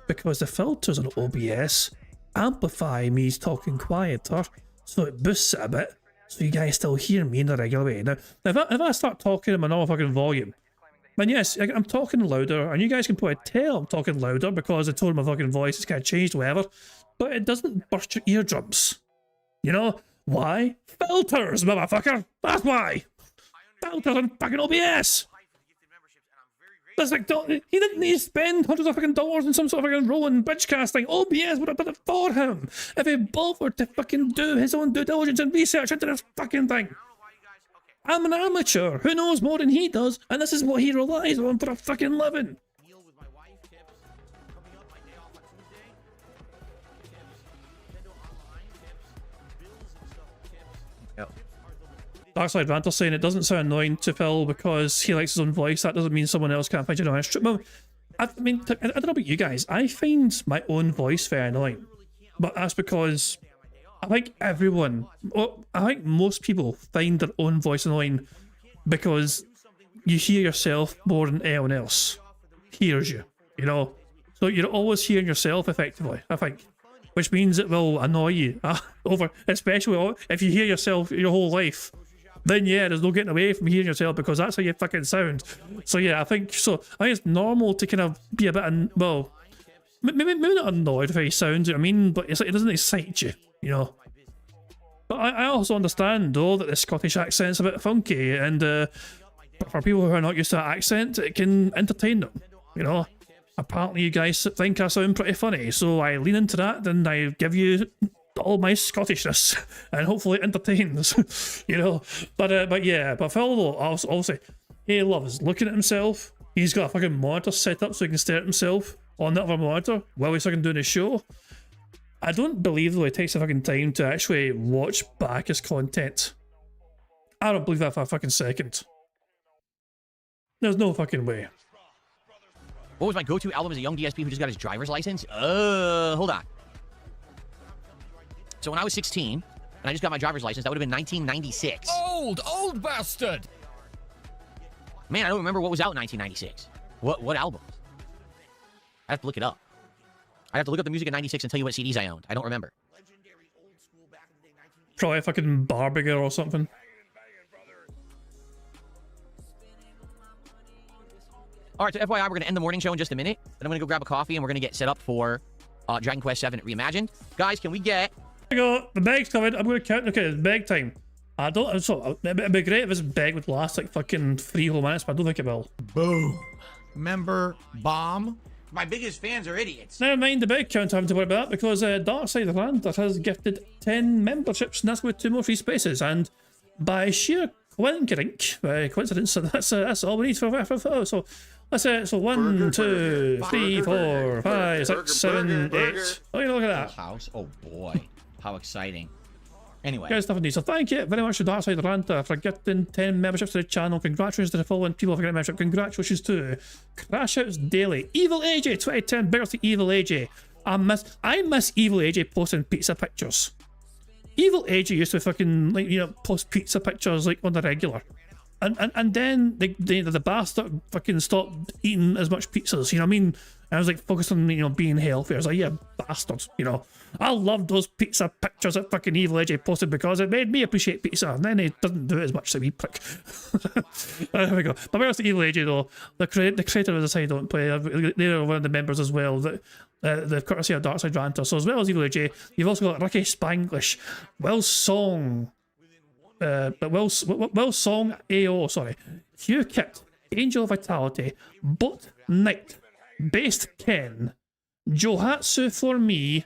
Because the filters on OBS amplify me talking quieter, so it boosts it a bit, so you guys still hear me in a regular way. Now, if I start talking in my normal fucking volume, then yes, I'm talking louder, and you guys can probably tell I'm talking louder because the tone of my fucking voice has kind of changed, whatever, but it doesn't burst your eardrums. You know? Why? Filters, motherfucker! That's why! Filters on fucking OBS! That's like, he didn't need to spend hundreds of fucking dollars on some sort of fucking Roland Bridgecast thing. OBS would have done it for him if he bothered to fucking do his own due diligence and research into this fucking thing. I'm an amateur who knows more than he does, and this is what he relies on for a fucking living. Darkside Ranter saying it doesn't sound annoying to Phil because he likes his own voice. That doesn't mean someone else can't find you annoying. Well, I mean, I don't know about you guys. I find my own voice very annoying, but that's because I think I think most people find their own voice annoying because you hear yourself more than anyone else hears you, So you're always hearing yourself effectively, I think, which means it will annoy you especially if you hear yourself your whole life. Then yeah, there's no getting away from hearing yourself because that's how you fucking sound. So yeah, I think it's normal to kind of be a bit, maybe not annoyed with how he sounds, you know what I mean? But it's like, it doesn't excite you, But I also understand, though, that the Scottish accent's a bit funky, and for people who are not used to that accent, it can entertain them, Apparently you guys think I sound pretty funny, so I lean into that, and I give you all my Scottishness, and hopefully it entertains, But Phil, though, obviously, he loves looking at himself. He's got a fucking monitor set up so he can stare at himself on that other monitor while he's fucking doing his show. I don't believe, though, he takes the fucking time to actually watch back his content. I don't believe that for a fucking second. There's no fucking way.
What was my go-to album as a young DSP who just got his driver's license? Hold on. So when I was 16, and I just got my driver's license, that would have been 1996.
Old bastard!
Man, I don't remember what was out in 1996. What albums? I have to look it up. I have to look up the music in 96 and tell you what CDs I owned. I don't remember.
Probably a fucking Barbie Girl or something.
Alright, so FYI, we're going to end the morning show in just a minute. Then I'm going to go grab a coffee and we're going to get set up for Dragon Quest VII Reimagined. Guys, can we get...
There we go. The bag's coming. I'm going to count. Okay, it's bag time. It'd be great if this bag would last like fucking 3 whole minutes, but I don't think it will.
Boom. Member bomb.
My biggest fans are idiots.
Never mind the big count, I haven't to worry about that because Darkside Ranter has gifted 10 memberships, and that's with 2 more free spaces. And by sheer coincidence, that's all we need for so let's say so 1, 2, 3, 4, 5, 6, 7, 8. Oh, look at that
house. Oh boy, how exciting! Anyway,
guys, stuff indeed. So thank you very much to Darkside Ranter for gifting 10 memberships to the channel. Congratulations to the following people for getting a membership. Congratulations to Crash Outs Daily, Evil AJ 2010. Big up to Evil AJ. I miss Evil AJ posting pizza pictures. Evil AJ used to fucking post pizza pictures like on the regular. and then the bastard fucking stopped eating as much pizzas, you know what I mean? And I was like focused on, you know, being healthy. I was like, yeah, bastards, you know. I love those pizza pictures that fucking Evil AJ posted because it made me appreciate pizza, and then he doesn't do it as much to me, prick. There we go. But where's the Evil AJ though? The creator of the side don't play. They're one of the members as well. The courtesy of Darkside Ranter. So as well as Evil AJ, you've also got Ricky Spanglish, Will Song, Will Song AO, sorry, Hugh Kit, Angel Vitality, But Knight, Based Ken, Johatsu for me,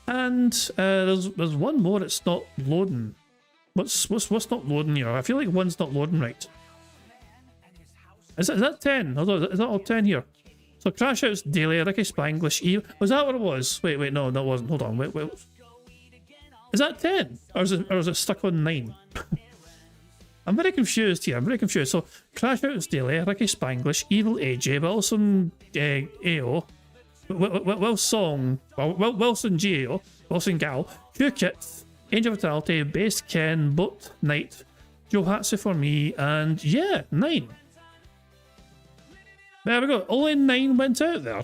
and there's one more. It's not loading. What's not loading here? I feel like one's not loading right. Is that 10? Although is that all 10 here? So Crash Out's Daily, Ricky Spanglish, was that what it was? Wait, no, that wasn't. Hold on, wait. Is that 10? Or is it stuck on 9? I'm very confused here. So Crash Out's Daily, Ricky Spanglish, Evil AJ, Wilson AO, Wilson GAO, Wilson Gal, Q-Kit, Angel Vitality, Base Ken, Boat Knight, Johatsu for me, and yeah, 9. There we go. Only 9 went out there.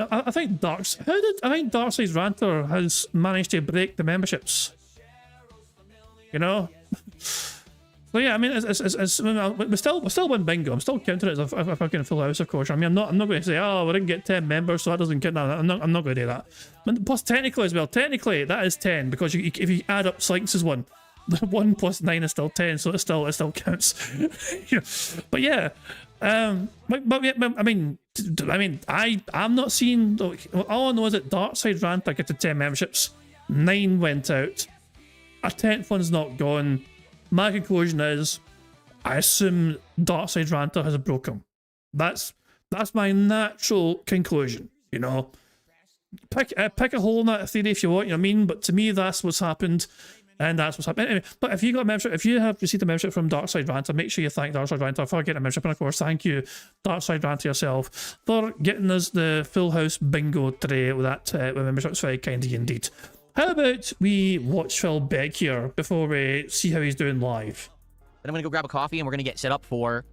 I think Darkside's Ranter has managed to break the memberships. You know? So yeah, I mean, we still win bingo. I'm still counting it as a fucking full house, of course. I mean, I'm not going to say, oh, we didn't get 10 members, so that doesn't count. No, I'm not going to do that. But plus, technically that is 10 because if you add up Slinks' one, 1 plus 9 is still 10, so it still counts. You know? But yeah, I'm not seeing. All I know is that Darkside Ranter get to 10 memberships. 9 went out. A 10th one's not gone. My conclusion is, I assume Darkside Ranter has broken. That's my natural conclusion. You know, pick a hole in that theory if you want. You know what I mean? But to me, that's what's happened, and that's what's happened. Anyway, but if you got a membership, if you have received a membership from Darkside Ranter, make sure you thank Darkside Ranter for getting a membership, and of course, thank you, Darkside Ranter yourself, for getting us the Full House Bingo today with that membership. It's very kind of you indeed. How about we watch Phil beg here before we see how he's doing live?
Then I'm going to go grab a coffee and we're going to get set up for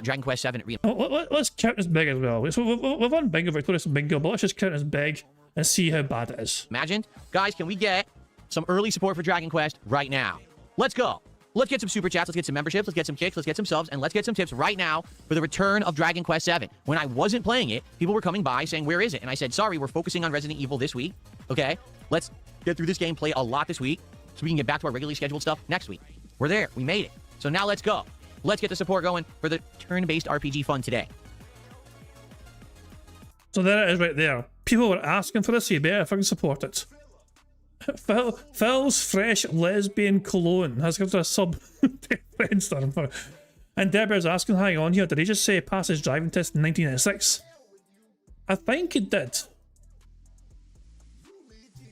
Dragon Quest 7 at
let's count as big as well. So we've won bingo, Victorious bingo, but let's just count as big and see how bad it is.
Imagine. Guys, can we get some early support for Dragon Quest right now? Let's go. Let's get some super chats, let's get some memberships, let's get some kicks, let's get some subs, and let's get some tips right now for the return of Dragon Quest 7. When I wasn't playing it, people were coming by saying, where is it? And I said, sorry, we're focusing on Resident Evil this week. Okay, let's get through this game, play a lot this week, so we can get back to our regularly scheduled stuff next week. We're there. We made it. So now let's go. Let's get the support going for the turn-based RPG fun today.
So there it is right there. People were asking for this, so you better fucking support it. Phil's Fresh Lesbian Cologne has come to a sub brainstorm for it. And Deborah's asking, hang on here, did he just say pass his driving test in 1996? I think he did.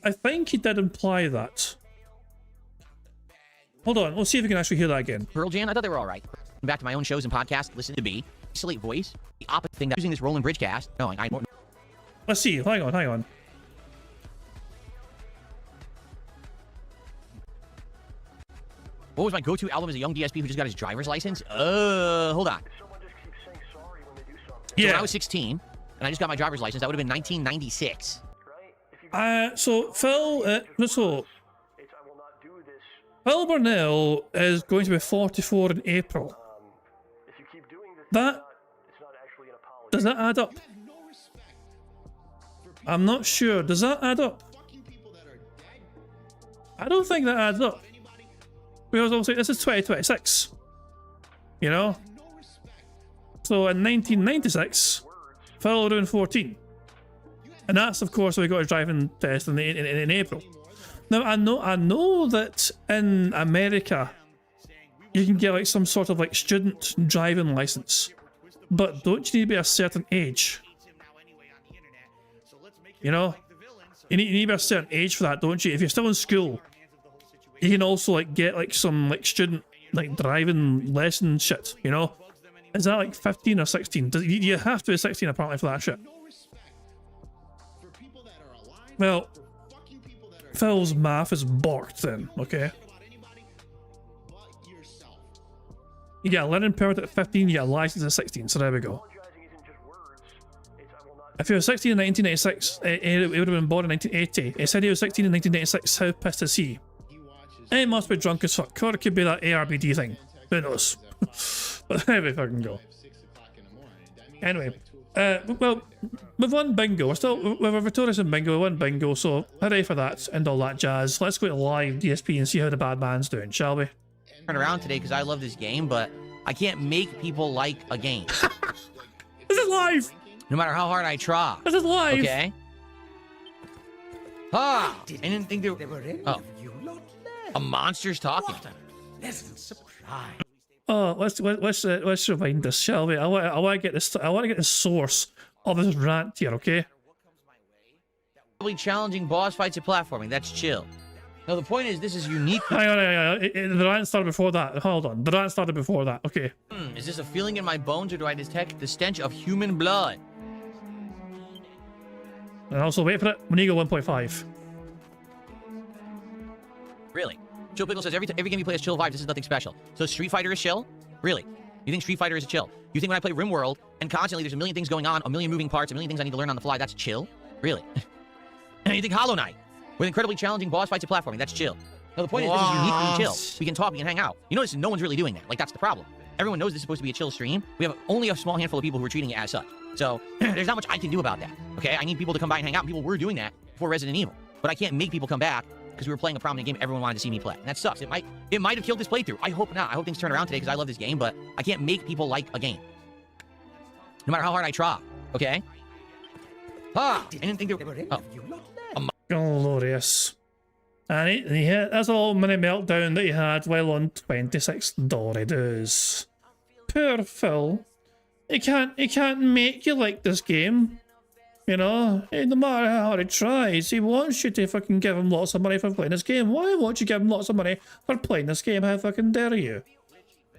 I think he did imply that. Hold on, let's see if we can actually hear that again.
Pearl Jam, I thought they were all right. Back to my own shows and podcasts, listen to me. Isolate voice. The opposite thing that using this Roland Bridgecast. No, I more.
Let's see, hang on.
What was my go-to album as a young DSP who just got his driver's license? Hold on.
Yeah.
So when I was 16, and I just got my driver's license, that would have been 1996.
So Phil Burnell is going to be 44 in April. Does that add up? I'm not sure. Does that add up? I don't think that adds up. Because obviously this is 2026. You know? So in 1996, Phil doing 14. And that's, of course, we got a driving test in April. Now, I know that in America, you can get like some sort of like student driving license, but don't you need to be a certain age? You know, you need to be a certain age for that, don't you? If you're still in school, you can also like get like some like student like driving lesson shit. You know, is that like 15 or 16? You have to be 16 apparently for that shit. Well, Phil's math is borked then, okay? You get a learning permit at 15, you get a license at 16, so there we go. If he was 16 in 1986, he would have been born in 1980. He said he was 16 in 1986, how pissed is he? He must be drunk as fuck, or it could be that ARBD thing. Who knows? But there we fucking go. Anyway, well, we've won bingo. We're still, we're victorious in bingo, we won bingo, so hooray for that and all that jazz. Let's go to live DSP and see how the bad man's doing, shall we?
Turn around today because I love this game, but I can't make people like a game.
This is live!
No matter how hard I try.
This is live!
Okay? Ah! I didn't think they were... Oh. A monster's talking.
Oh, let's rewind this, shall we? I want to get this. I want to get the source of this rant here, okay?
Probably challenging boss fights and platforming. That's chill. No, the point is, this is unique.
Hang on. The rant started before that. Hold on. The rant started before that. Okay.
Is this a feeling in my bones, or do I detect the stench of human blood?
And also, wait for it. When you go 1.5.
Really? Chill Pickle says every game you play is chill vibes. This is nothing special. So Street Fighter is chill? Really? You think Street Fighter is a chill? You think when I play RimWorld and constantly there's a million things going on, a million moving parts, a million things I need to learn on the fly, that's chill? Really? And you think Hollow Knight with incredibly challenging boss fights and platforming, that's chill? No, the point is this is uniquely chill. We can talk, we can hang out. You notice no one's really doing that. Like, that's the problem. Everyone knows this is supposed to be a chill stream. We have only a small handful of people who are treating it as such. So there's not much I can do about that. Okay? I need people to come by and hang out. And people were doing that before Resident Evil. But I can't make people come back because we were playing a prominent game everyone wanted to see me play. And that sucks. It might have killed this playthrough. I hope not. I hope things turn around today because I love this game, but I can't make people like a game. No matter how hard I try. Okay? Ah! I didn't think they were... Oh.
Glorious. And he had that's a little mini meltdown that he had while on 26 Doritos. Poor Phil. He can't make you like this game. You know, no matter how hard he tries, he wants you to fucking give him lots of money for playing this game. Why won't you give him lots of money for playing this game? How fucking dare you?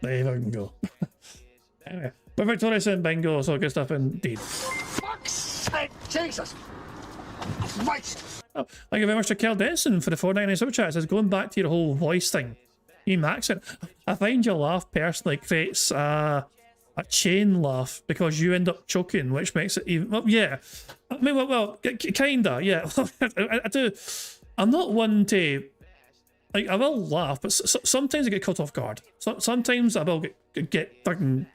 There you fucking go. Anyway, we're victorious in bingo, so good stuff indeed.
Fuck's sake, Jesus! Christ!
Oh, thank you very much to Kel Denson for the 499 super chat. It says, going back to your whole voice thing, you max it. I find your laugh personally creates a chain laugh because you end up choking, which makes it even... Well, yeah. I mean, well kinda, yeah. I do. I'm not one to... Like, I will laugh, but sometimes I get caught off guard. Sometimes I will get fucking...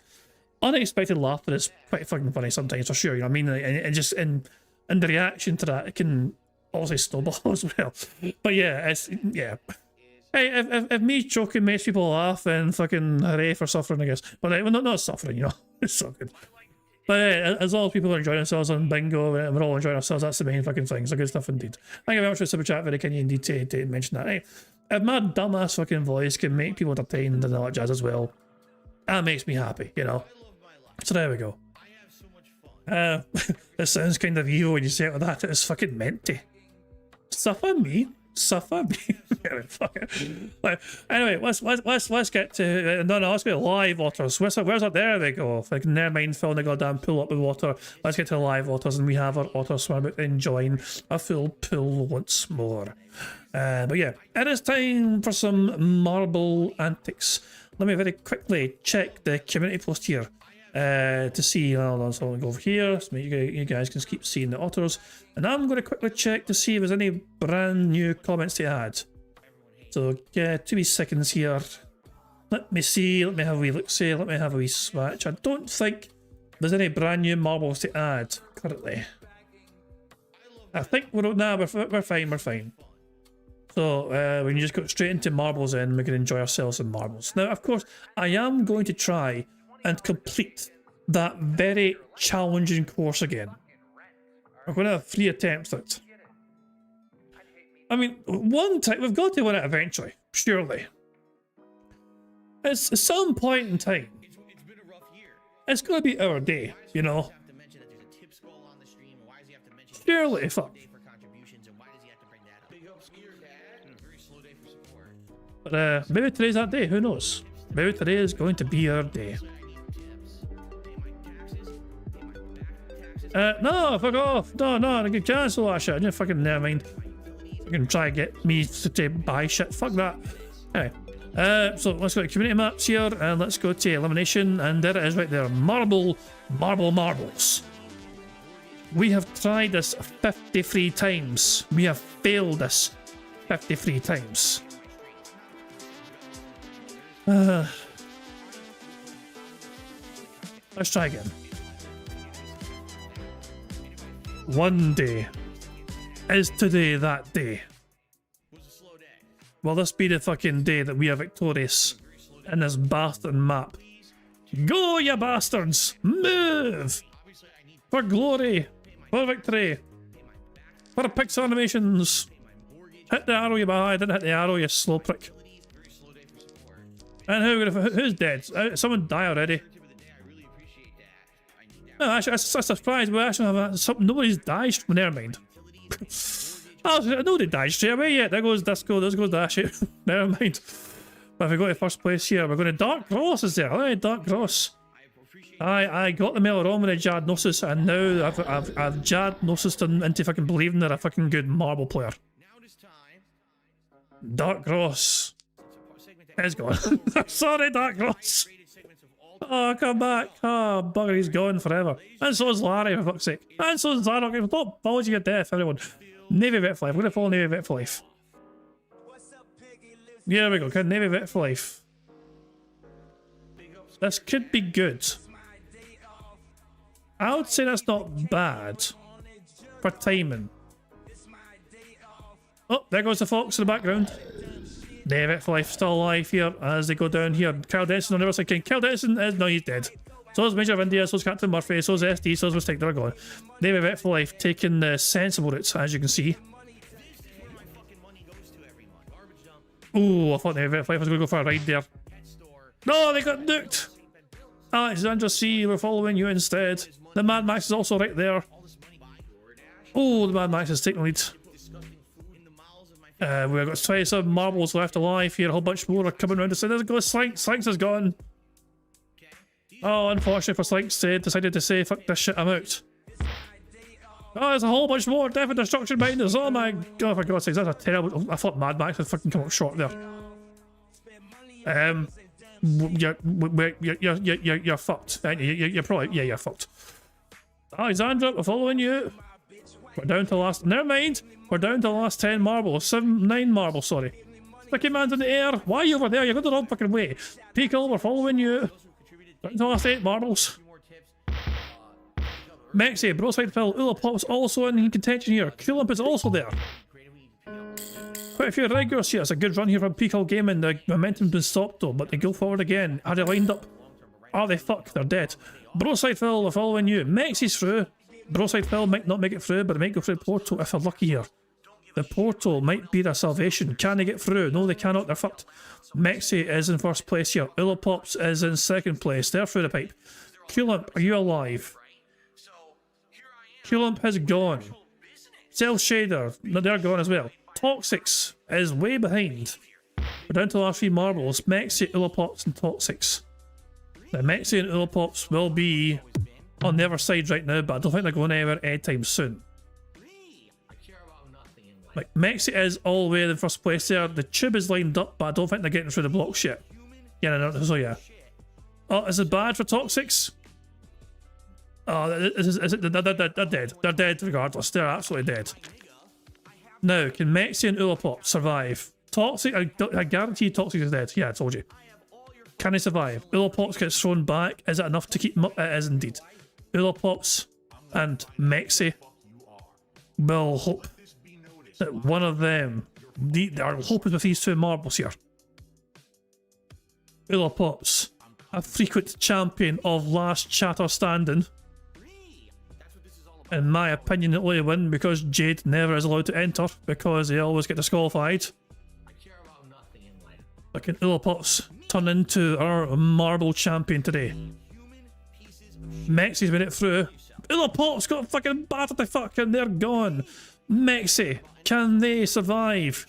Unexpected laughter is quite fucking funny sometimes, for sure, you know what I mean? And just in the reaction to that, it can also snowball as well. But yeah, yeah. Hey, if me choking makes people laugh, then fucking hooray for suffering, I guess. But well, not suffering, you know. It's so good. But as long as people are enjoying themselves on bingo and we're all enjoying ourselves, that's the main fucking thing. So good stuff indeed. Thank you very much for the super chat. Very kind of indeed to mention that. Hey, if my dumbass fucking voice can make people entertained and all that jazz as well, that makes me happy, you know. So there we go. This sounds kind of evil when you say it like that. It's fucking meant to. Suffer me. Anyway, let's get to let's go to live otters. Where's that? There we go. Like, never mind filling the goddamn pool up with water. Let's get to the live otters, and we have our otters swim about enjoying a full pool once more. But yeah, it is time for some marble antics. Let me very quickly check the community post here. To see, so I'm going to go over here so you guys can keep seeing the otters, and I'm going to quickly check to see if there's any brand new comments to add. So yeah, 2 wee seconds here. Let me see, let me have a wee look see, let me have a wee swatch. I don't think there's any brand new marbles to add currently. I think we're fine. So we can just go straight into marbles and we can enjoy ourselves in marbles. Now of course I am going to try and complete that very challenging course again. We're going to have 3 attempts at it. I mean, one time, we've got to win it eventually, surely. At some point in time, it's going to be our day, you know. Surely, fuck. But maybe today's that day, who knows? Maybe today is going to be our day. No, fuck off. No, I can cancel that shit. Just fucking never mind. You can try and get me to buy shit. Fuck that. Anyway, So let's go to community maps here and let's go to elimination, and there it is right there. Marbles. We have tried this 53 times. We have failed this 53 times. Let's try again. One day. Is today that day? Will this be the fucking day that we are victorious in this bastard map? Go, you bastards! Move! For glory! For victory! For Pixar animations! Hit the arrow, you I didn't hit the arrow, you slow prick. And who's dead? Someone died already. No, actually, that's a surprise. We actually have nobody's died. Never mind. Nobody died straight away yet. There goes Disco, there goes Dash. Never mind. But if we go to first place here, we're going to Dark Cross, is there? Alright, Dark Cross. I got the mail wrong with the Jadnosis, and now I've Jadnosis them into fucking believing they're a fucking good marble player. Dark Cross. It's gone. Sorry, Dark Cross. Oh, come back. Oh, bugger, he's gone forever. And so is Larry, for fuck's sake. And so is Zarok. Don't follow you to death, everyone. Navy Vet for life. We're going to follow Navy Vet for life. Yeah, there we go. Okay, Navy Vet for life. This could be good. I would say that's not bad for timing. Oh, there goes the fox in the background. Navy Vet for life still alive here as they go down here. Carl Denson on the other side. King Carl Denson is no, he's dead. So is Major of India, so is Captain Murphy, so is SD, so is Mistake, they're gone. Navy Vet for life taking the sensible routes, as you can see. Oh, I thought Navy Vet for life was going to go for a ride there. No, they got nuked! Alexandra C, we're following you instead. The Mad Max is also right there. Oh, the Mad Max is taking the lead. We've got 27 marbles left alive here, a whole bunch more are coming around to say, there's go Slinks, Slinks is gone. Oh, unfortunately for Slinks, decided to say, fuck this shit, I'm out. Oh, there's a whole bunch more death and destruction behind us, oh my god, for God's sake, that's a terrible, I thought Mad Max had fucking come up short there. You're fucked. You're probably, yeah, you're fucked. Alexandra, we're following you. We're down to the last, never mind. We're down to the last 10 marbles. 9 marbles, sorry. Sticky man's in the air. Why are you over there? You're going the wrong fucking way. Pickle, we're following you. Down to the last 8 marbles. Mexi, Broside Phil, Ulapop's also in contention here. Coolump is also there. Quite a few regulars here. It's a good run here from Pickle Gaming. The momentum's been stopped though, but they go forward again. Are they lined up? Are they fucked? They're dead. Broside Phil, we're following you. Mexi's through. Broside Phil might not make it through, but they might go through the portal if they're lucky here. The portal might be their salvation. Can they get through? No, they cannot. They're fucked. Mexi is in first place here. Ullapops is in second place. They're through the pipe. Coolump, are you alive? Coolump has gone. Cell Shader, no, they're gone as well. Toxics is way behind. We're down to the last 3 marbles. Mexi, Ullapops, and Toxics. Now, Mexi and Ullapops will be on the other side right now, but I don't think they're going anywhere anytime soon. Like, Mexi is all the way in first place there. The tube is lined up, but I don't think they're getting through the blocks yet. Yeah, no, so yeah. Oh, is it bad for Toxics? Oh, they're dead. They're dead regardless. They're absolutely dead. Now, can Mexi and Ullapop survive? Toxic, I guarantee Toxic is dead. Yeah, I told you. Can he survive? Ullapops gets thrown back. Is it enough to keep him up? It is indeed. Ullapops and Mexi will hope that one of them, our hope is with these 2 marbles here. Ullapops, a frequent champion of last chatter standing. In my opinion, it'll only win because Jade never is allowed to enter because they always get disqualified. But can Ullapops turn into our marble champion today? Mexi's made it through. Ullapops got fucking battered to fuck and they're gone. Mexi, can they survive?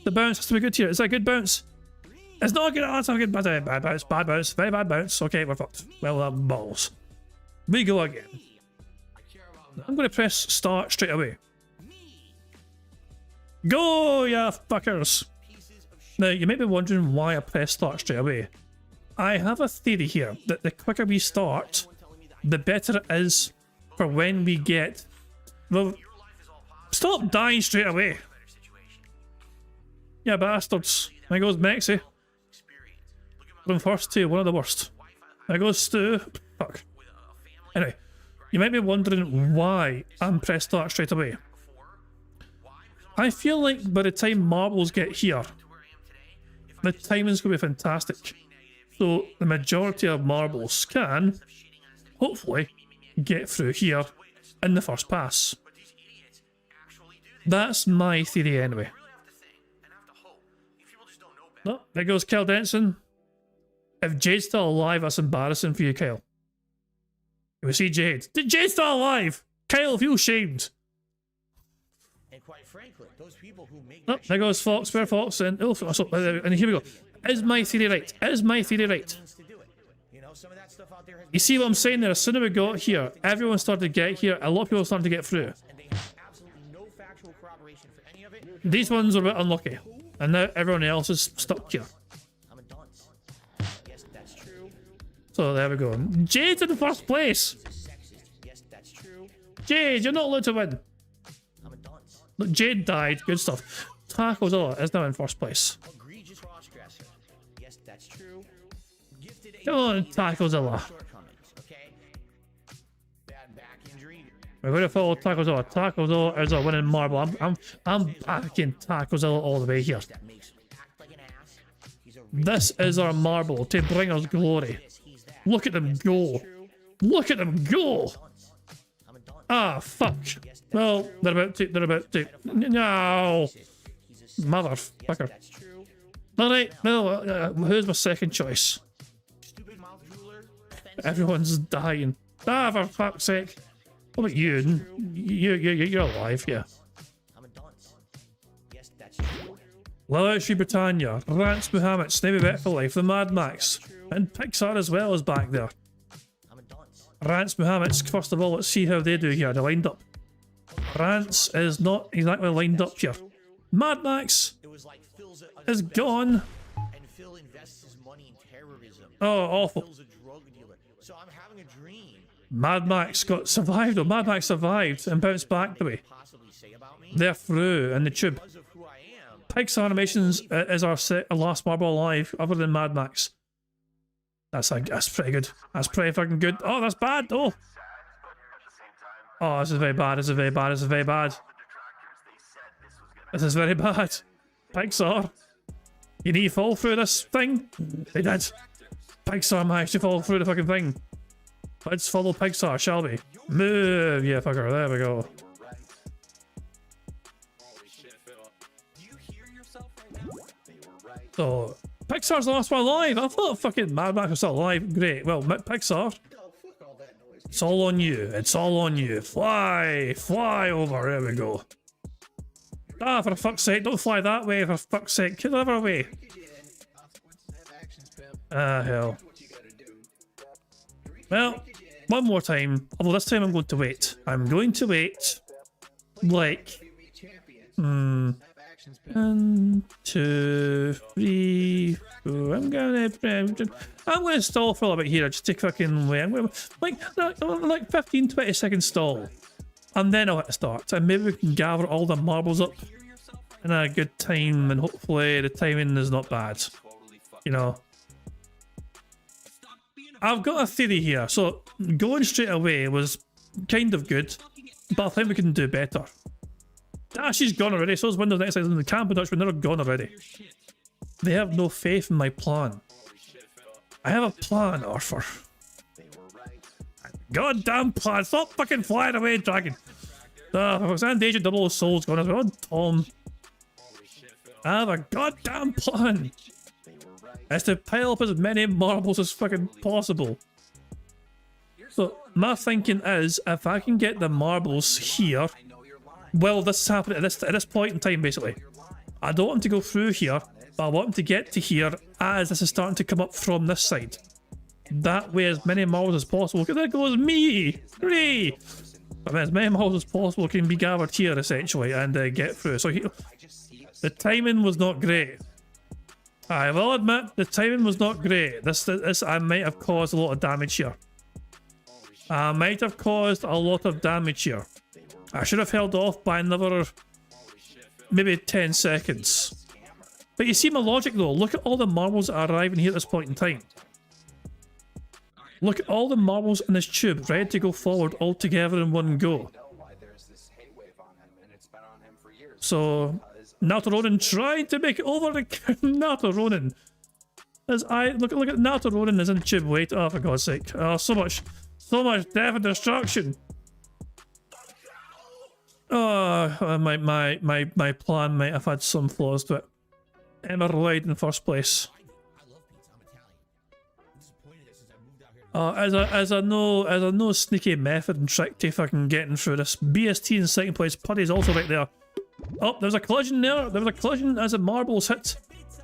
The bounce has to be good here. Is that a good bounce? It's not a good. That's not a good. Bad bounce. Bad bounce. Very bad bounce. Okay, we're fucked. Well, balls. We go again. I'm going to press start straight away. Go, ya fuckers! Now, you might be wondering why I press start straight away. I have a theory here that the quicker we start, the better it is for when we get... Well, stop dying straight away. Yeah, bastards. There goes Mexi. From first to one of the worst. There goes Stu. Fuck. Anyway, you might be wondering why I'm press start straight away. I feel like by the time marbles get here, the timing's going to be fantastic. So the majority of marbles can, hopefully, get through here in the first pass. That's my theory anyway. No, there goes Kyle Denson. If Jade's still alive, that's embarrassing for you, Kyle. We see Jade. Jade's still alive! Kyle, feel shamed.
And quite frankly, those people who make
Oh, there goes Fox, where Fox, and and here we go. Is my theory right? Is my theory right? You see what I'm saying there? As soon as we got here, everyone started to get here, a lot of people started to get through. These ones are a bit unlucky, and now everyone else is stuck here. So there we go. Jade's in first place! Jade, you're not allowed to win. Look, Jade died. Good stuff. Tacozilla is now in first place. Come on, Tacozilla. We're going to follow Tacozilla. Tacozilla is a winning marble. I'm backing Tacozilla all the way here. This is our marble to bring us glory. Look at them go. Look at them go. Ah, fuck. Well, they're about to. No. Motherfucker. Alright, well, who's my second choice? Everyone's dying. Ah, for fuck's sake. What about you? You're alive, yeah. Laoshi Britannia, Rance Muhammad, Snavy Bet for Life, the Mad Max, and Pixar as well is back there. Rance Muhammad's, first of all, let's see how they do here. They're lined up. Rance is not exactly lined up here. Mad Max is gone. Oh, awful. Mad Max got survived, though. Mad Max survived and bounced back the way. They're through in the tube. Pixar Animations is our last marble alive, other than Mad Max. That's pretty good. That's pretty fucking good. Oh, that's bad. Oh. Oh, this is very bad. This is very bad. This is very bad. This is very bad. Pixar. You need to fall through this thing? They did. Pixar managed to fall through the fucking thing. Let's follow Pixar, shall we? Move, yeah, fucker. There we go. So, Pixar's the last one alive. I thought fucking Mad Max was still alive. Great. Well, Pixar. It's all on you. It's all on you. Fly. Fly over. There we go. Ah, for fuck's sake. Don't fly that way, for fuck's sake. Get the other way. Ah, hell. Well, one more time. Although this time I'm going to wait. I'm going to wait. Like... 1, 2, 3, 4. I'm gonna stall for a little bit here. Just take fucking way. I'm gonna like 15-20 second stall, and then I'll hit start. And maybe we can gather all the marbles up in a good time, and hopefully the timing is not bad. You know. I've got a theory here. So going straight away was kind of good, but I think we can do better. Ah, she's gone already. So is Windows next in the camp production, but they're gone already. They have no faith in my plan. I have a plan, Arthur. Goddamn plan. Stop fucking flying away, dragon. And Agent Double Soul's gone as well. Tom. I have a goddamn plan. It's to pile up as many marbles as fucking possible. So my thinking is, if I can get the marbles here, well, this is happening at this point in time, basically. I don't want them to go through here, but I want them to get to here as this is starting to come up from this side. That way, as many marbles as possible. There goes me! Hooray! But as many marbles as possible can be gathered here, essentially, and get through. So the timing was not great. I will admit the timing was not great. This I might have caused a lot of damage here. I might have caused a lot of damage here. I should have held off by another maybe 10 seconds. But you see my logic though. Look at all the marbles that are arriving here at this point in time. Look at all the marbles in this tube ready to go forward all together in one go. So Nato Ronin trying to make it over the Nato Ronin. As I look at Nato Ronin is in tube. Wait, oh for God's sake. Oh, so much death and destruction. Oh, my plan might have had some flaws to it. Emerald in first place. As I know sneaky method and trick to fucking getting through this. BST in second place. Puddy's also right there. Oh, there's a collision there. There was a collision as the marbles hit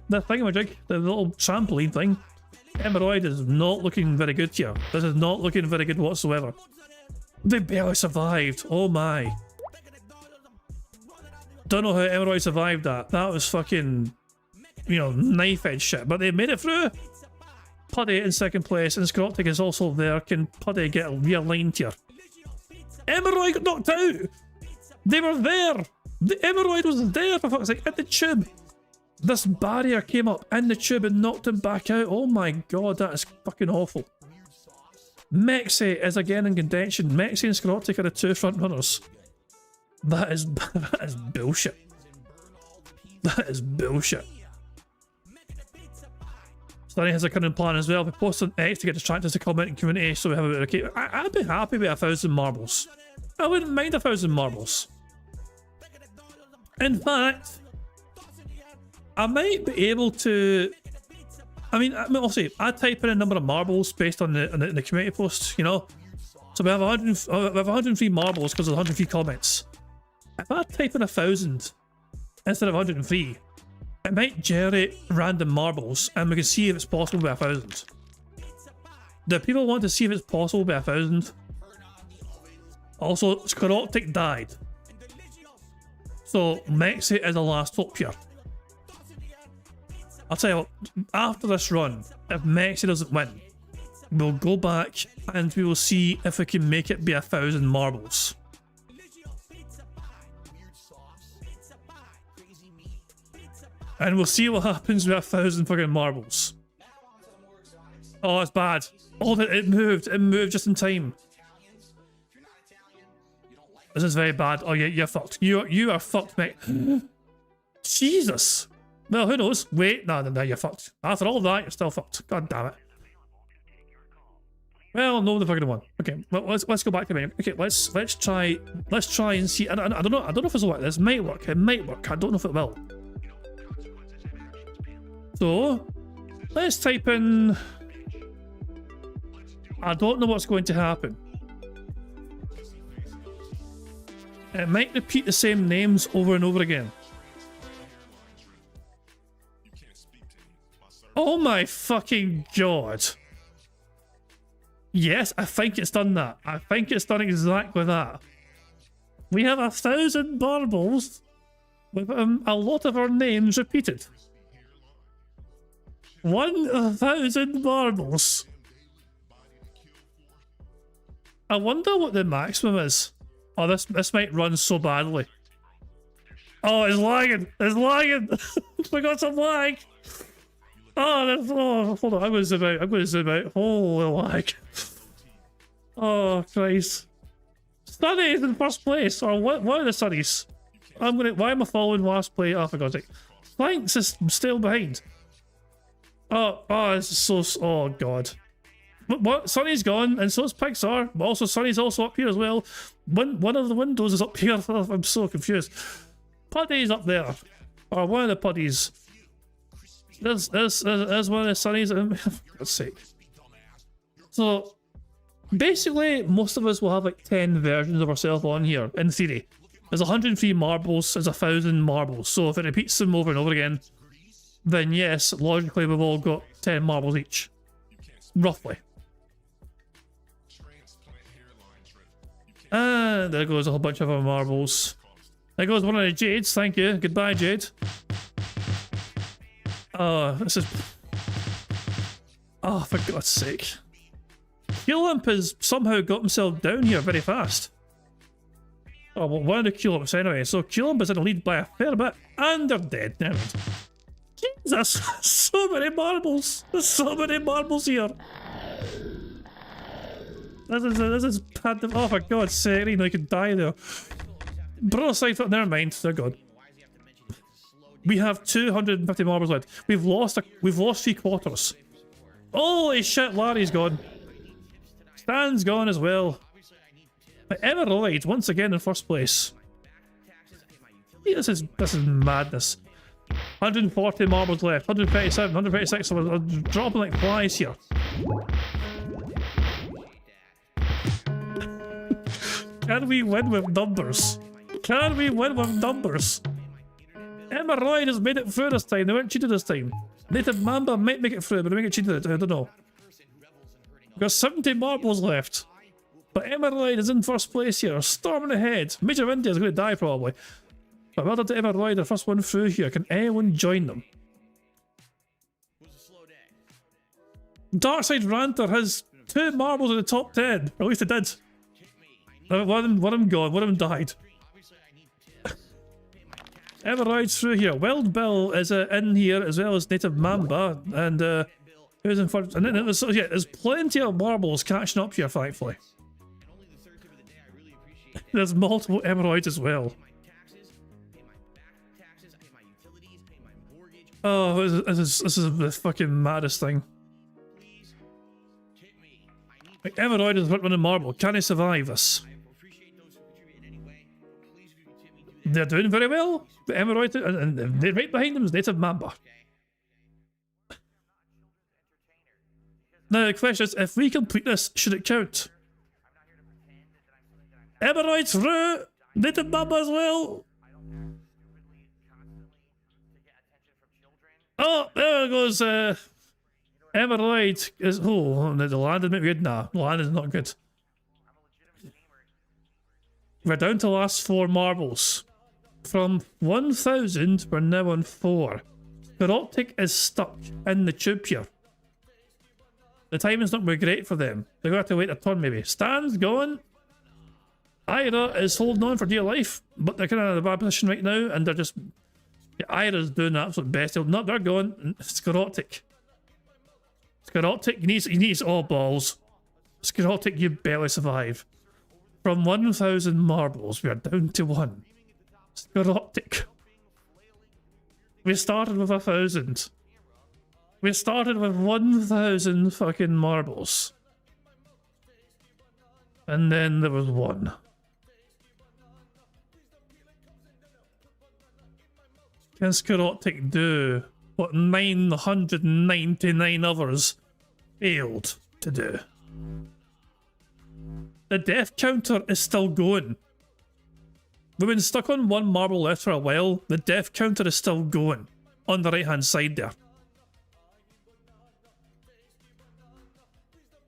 the thingamajig, the little trampoline thing. Emerald is not looking very good here. This is not looking very good whatsoever. They barely survived. Oh my. Don't know how Emerald survived that. That was fucking, you know, knife edge shit. But they made it through. Puddy in second place, and Scrotic is also there. Can Puddy get realigned here? Emerald got knocked out! They were there! The Emerald was there, for fuck's sake, at the tube! This barrier came up in the tube and knocked him back out. Oh my god, that is fucking awful. Mexi is again in contention. Mexi and Scrotic are the two front runners. That is bullshit. That is bullshit. Stunny has a cunning plan as well. We post on X to get distracted to comment in community, so we have a bit of a keep. I'd be happy with 1,000 marbles. I wouldn't mind 1,000 marbles. In fact, I might be able to. I mean, I'll say I type in a number of marbles based on the community post, you know. So we have 103 marbles because of 103 comments. If I type in 1,000 instead of 103. It might generate random marbles, and we can see if it's possible by 1,000. Do people want to see if it's possible by 1,000? Also, Sclerotic died. So, Mexi is the last hope here. I'll tell you what, after this run, if Mexi doesn't win, we'll go back and we will see if we can make it be 1,000 marbles. And we'll see what happens with 1,000 fucking marbles. Oh, it's bad. Oh, it moved just in time. This is very bad. Oh, yeah, you're fucked. You are fucked, mate. Jesus. Well, who knows? Wait, no, you're fucked. After all that, you're still fucked. God damn it. Well, no, the fucking one. Okay, well, let's go back to me. Okay, let's try and see. I don't know if this will work. This might work. It might work. I don't know if it will. So, let's type in. I don't know what's going to happen. It might repeat the same names over and over again. Oh my fucking god. Yes, I think it's done that. I think it's done exactly that. We have 1,000 marbles with a lot of our names repeated. 1,000 marbles. I wonder what the maximum is. Oh, this might run so badly. Oh, it's lagging. It's lagging. We got some lag. Oh, hold on. I'm gonna zoom out. Holy lag. Oh, Christ. Sunny is in first place. Or what are the Sunnies? Why am I following last place? Oh, for God's sake. Thanks is still behind. Oh, this is so. Oh, God. What? Sunny's gone, and so is Pixar. But also, Sunny's also up here as well. One of the windows is up here. I'm so confused. Puddy's up there. Or one of the Puddies. There's one of the Sunnies. For God's sake. So, basically, most of us will have like 10 versions of ourselves on here, in theory. There's 103 marbles, there's 1,000 marbles. So if it repeats them over and over again, then yes, logically we've all got 10 marbles each. Roughly. And there goes a whole bunch of our marbles. There goes one of the Jades, thank you. Goodbye, Jade. Oh, this is... Oh, for God's sake. Q-Limp has somehow got himself down here very fast. Oh, well, one of the Q-Limps anyway. So Q-Limp is in the lead by a fair bit. And they're dead. Never mind. Jesus, so many marbles. There's so many marbles here. This is bad. Oh, for God's sake, you know, you could die there. Bro, aside from, never mind, they're gone. We have 250 marbles left. We've lost 3/4. Holy shit, Larry's gone. Stan's gone as well. But Emerald once again in first place. Yeah, this is madness. 140 marbles left. 137, 136. So we're dropping like flies here. Can we win with numbers? Can we win with numbers? Emma Roy has made it through this time. They weren't cheated this time. Native Mamba might make it through, but they might get cheated. I don't know. We've got 70 marbles left. But Emma Roy is in first place here. Storming ahead. Major India is going to die probably. But well done to Emma Roy, the first one through here. Can anyone join them? Darkside Ranter has 2 marbles in the top 10. Or at least it did. One of them gone. One of them died. Emma Roy's through here. Wild Bill is in here as well as Native Mamba. And who's in first? And then it was, so yeah, there's plenty of marbles catching up here, thankfully. There's multiple Emeralds as well. Oh, this is the fucking maddest thing. Like, Emerald is winning marble. Can he survive this? They're doing very well. But Emerald, and they're right behind them is Native Mamba. Now the question is, if we complete this, should it count? Emerald through! Native Mamba as well! Oh, there goes Emerald is the land is maybe good. Nah, the land is not good. We're down to the last 4 marbles. From 1,000, we're now on 4. Optic is stuck in the tube here. The timing's not very great for them. They're going to have to wait a turn maybe. Stan's gone. Ira is holding on for dear life, but they're kind of in a bad position right now, and they're just... Yeah, Ira's doing the absolute best. They're going. Sclerotic. Sclerotic, he needs all balls. Sclerotic, you barely survive. From 1,000 marbles, we are down to 1. Sclerotic. We started with 1,000. We started with 1,000 fucking marbles. And then there was 1. Can Sclerotic do what 999 others failed to do? The death counter is still going. We've been stuck on 1 marble left for a while. The death counter is still going on the right hand side there.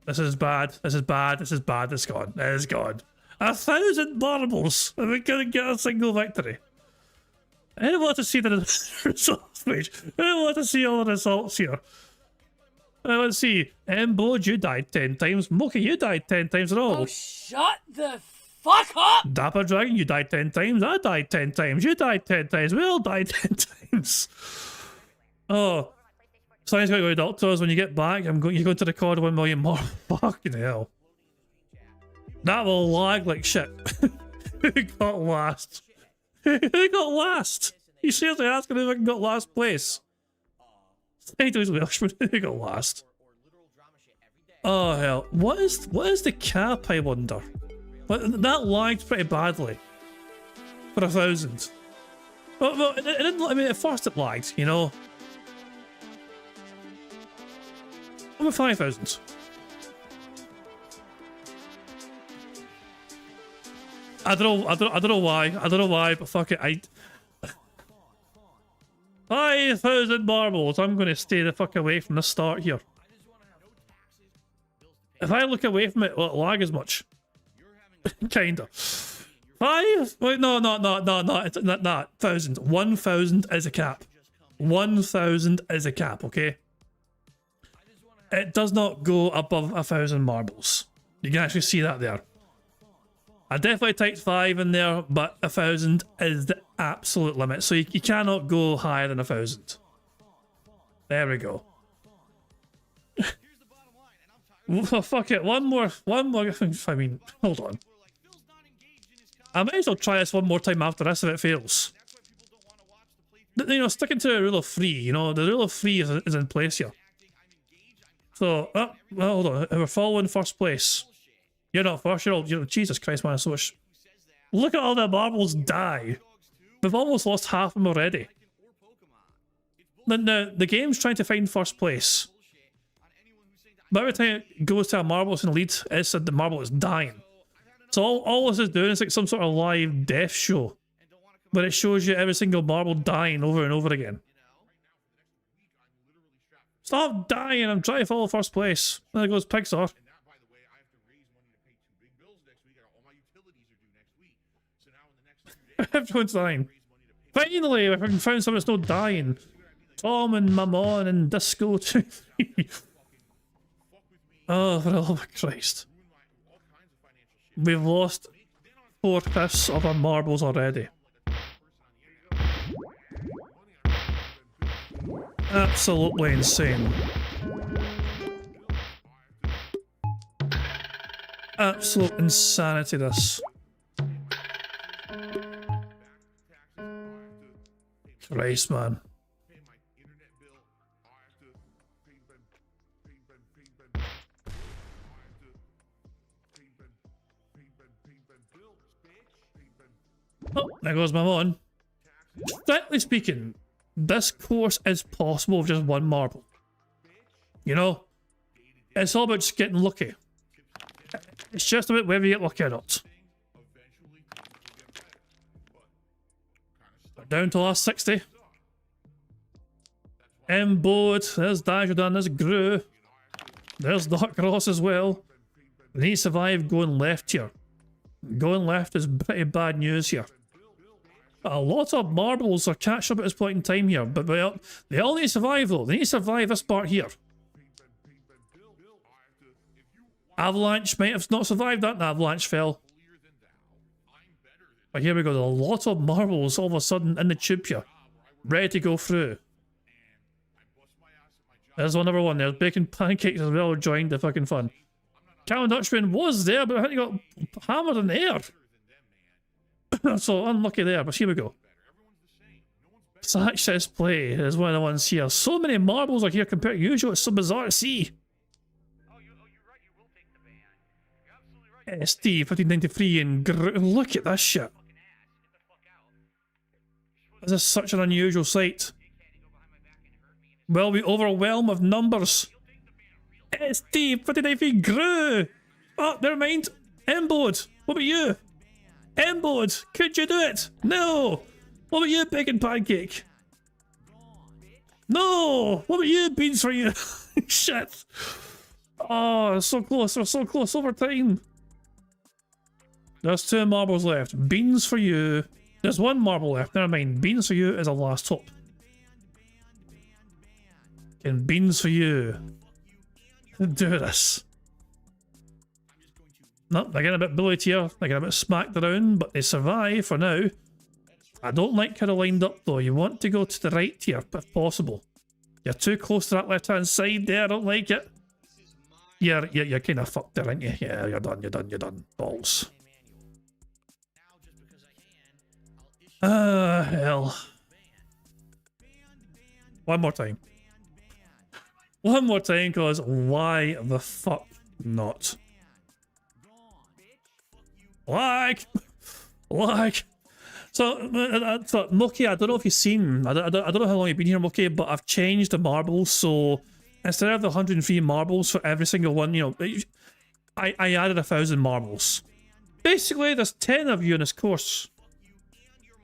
This is bad. This is bad. This is bad. It's gone. It is gone. 1,000 marbles. Are we going to get a single victory? I don't want to see the results page. I don't want to see all the results here. Let's see. Embode, you died 10 times. Moki, you died 10 times in all.
Oh, shut the fuck up!
Dapper Dragon, you died 10 times. I died 10 times. You died 10 times. We all died 10 times. Oh. Science got to go to doctors. When you get back, you're going to record 1 million more. Fucking hell. That will lag like shit. Who got last? Who got last? You seriously asking who got last place? Titles Welshman, who got last? Oh hell. What is the cap, I wonder? That lagged pretty badly. For 1,000. Well, it didn't, I mean, at first it lagged, you know. Over 5,000. I don't know why, but fuck it, 5,000 marbles. I'm going to stay the fuck away from the start here. If I look away from it, will it lag as much? Kinda. 5? Wait, no, it's not 1,000. 1,000 is a cap. 1,000 is a cap, okay? It does not go above 1,000 marbles. You can actually see that there. I definitely typed 5 in there, but 1,000 is the absolute limit. So you cannot go higher than 1,000. There we go. Well, fuck it. One more. I mean, hold on. I might as well try this one more time after the rest of it fails. You know, sticking to the rule of 3, you know, the rule of 3 is in place here. So, well, hold on. We're following first place. You're not first, you're Jesus Christ, man. So much. Look at all the marbles die. We've almost lost half of them already. The game's trying to find first place. But every time it goes to a marble that's in the lead, it said the marble is dying. So all this is doing is like some sort of live death show. But it shows you every single marble dying over and over again. Stop dying, I'm trying to follow first place. There goes Pixar. Everyone's dying. Finally, I found someone that's not dying. Tom and Mammon and Disco 2. Oh, for the love of Christ. We've lost 4/5 of our marbles already. Absolutely insane. Absolute insanity, this. Christ, man. Oh, there goes my one. Strictly speaking, this course is possible with just one marble. You know? It's all about just getting lucky. It's just about whether you get lucky or not. Down to last 60. Board. There's Dajodan, there's Gru. There's Dark Cross as well. We need to survive going left here. Going left is pretty bad news here. A lot of marbles are catching up at this point in time here, but they all need to survive though. They need to survive this part here. Avalanche might have not survived that, and Avalanche fell. But here we go, there's a lot of marbles all of a sudden in the tube here. Ready to go through. There's another one there. Bacon Pancakes as well joined the fucking fun. Calvin Dutchman was there, but I think he got hammered in the air. So unlucky there, but here we go. Satch says play is one of the ones here. So many marbles are here compared to usual, it's so bizarre to see. Steve 1593 and look at this shit. This is such an unusual sight. Well, we overwhelm with numbers. Steve 1593 grew. Oh, never mind. Embod, what about you? Embod, could you do it? No. What about you, Bacon Pancake? No. What about you, Beans for you? Shit. Oh, so close. We're so close over time. There's 2 marbles left. Beans for you. There's 1 marble left. Never mind. Beans for you is a last hope. And beans for you. Do this. No, they're getting a bit bullied here. They're getting a bit smacked around, but they survive for now. I don't like how they're lined up though. You want to go to the right here, if possible. You're too close to that left-hand side there. I don't like it. You're kind of fucked there, aren't you? Yeah, you're done. Balls. Hell. One more time. One more time, because why the fuck not? Like. So Mookie, I don't know if you've seen, I don't know how long you've been here, Mookie, but I've changed the marbles, so instead of the 103 marbles for every single one, you know, I added 1,000 marbles. Basically, there's 10 of you in this course.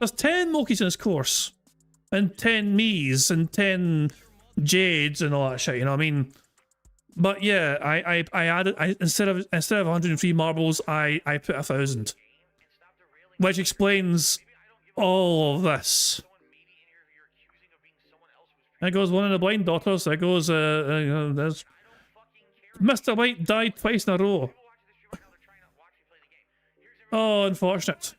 There's 10 Mokies in this course. And 10 me's and 10 Jades and all that shit, you know what I mean? But yeah, I added, instead of 103 marbles, I put 1,000. Which explains all of this. There goes one of the blind daughters. There goes, there's... Mr. White died twice in a row. Oh, unfortunate.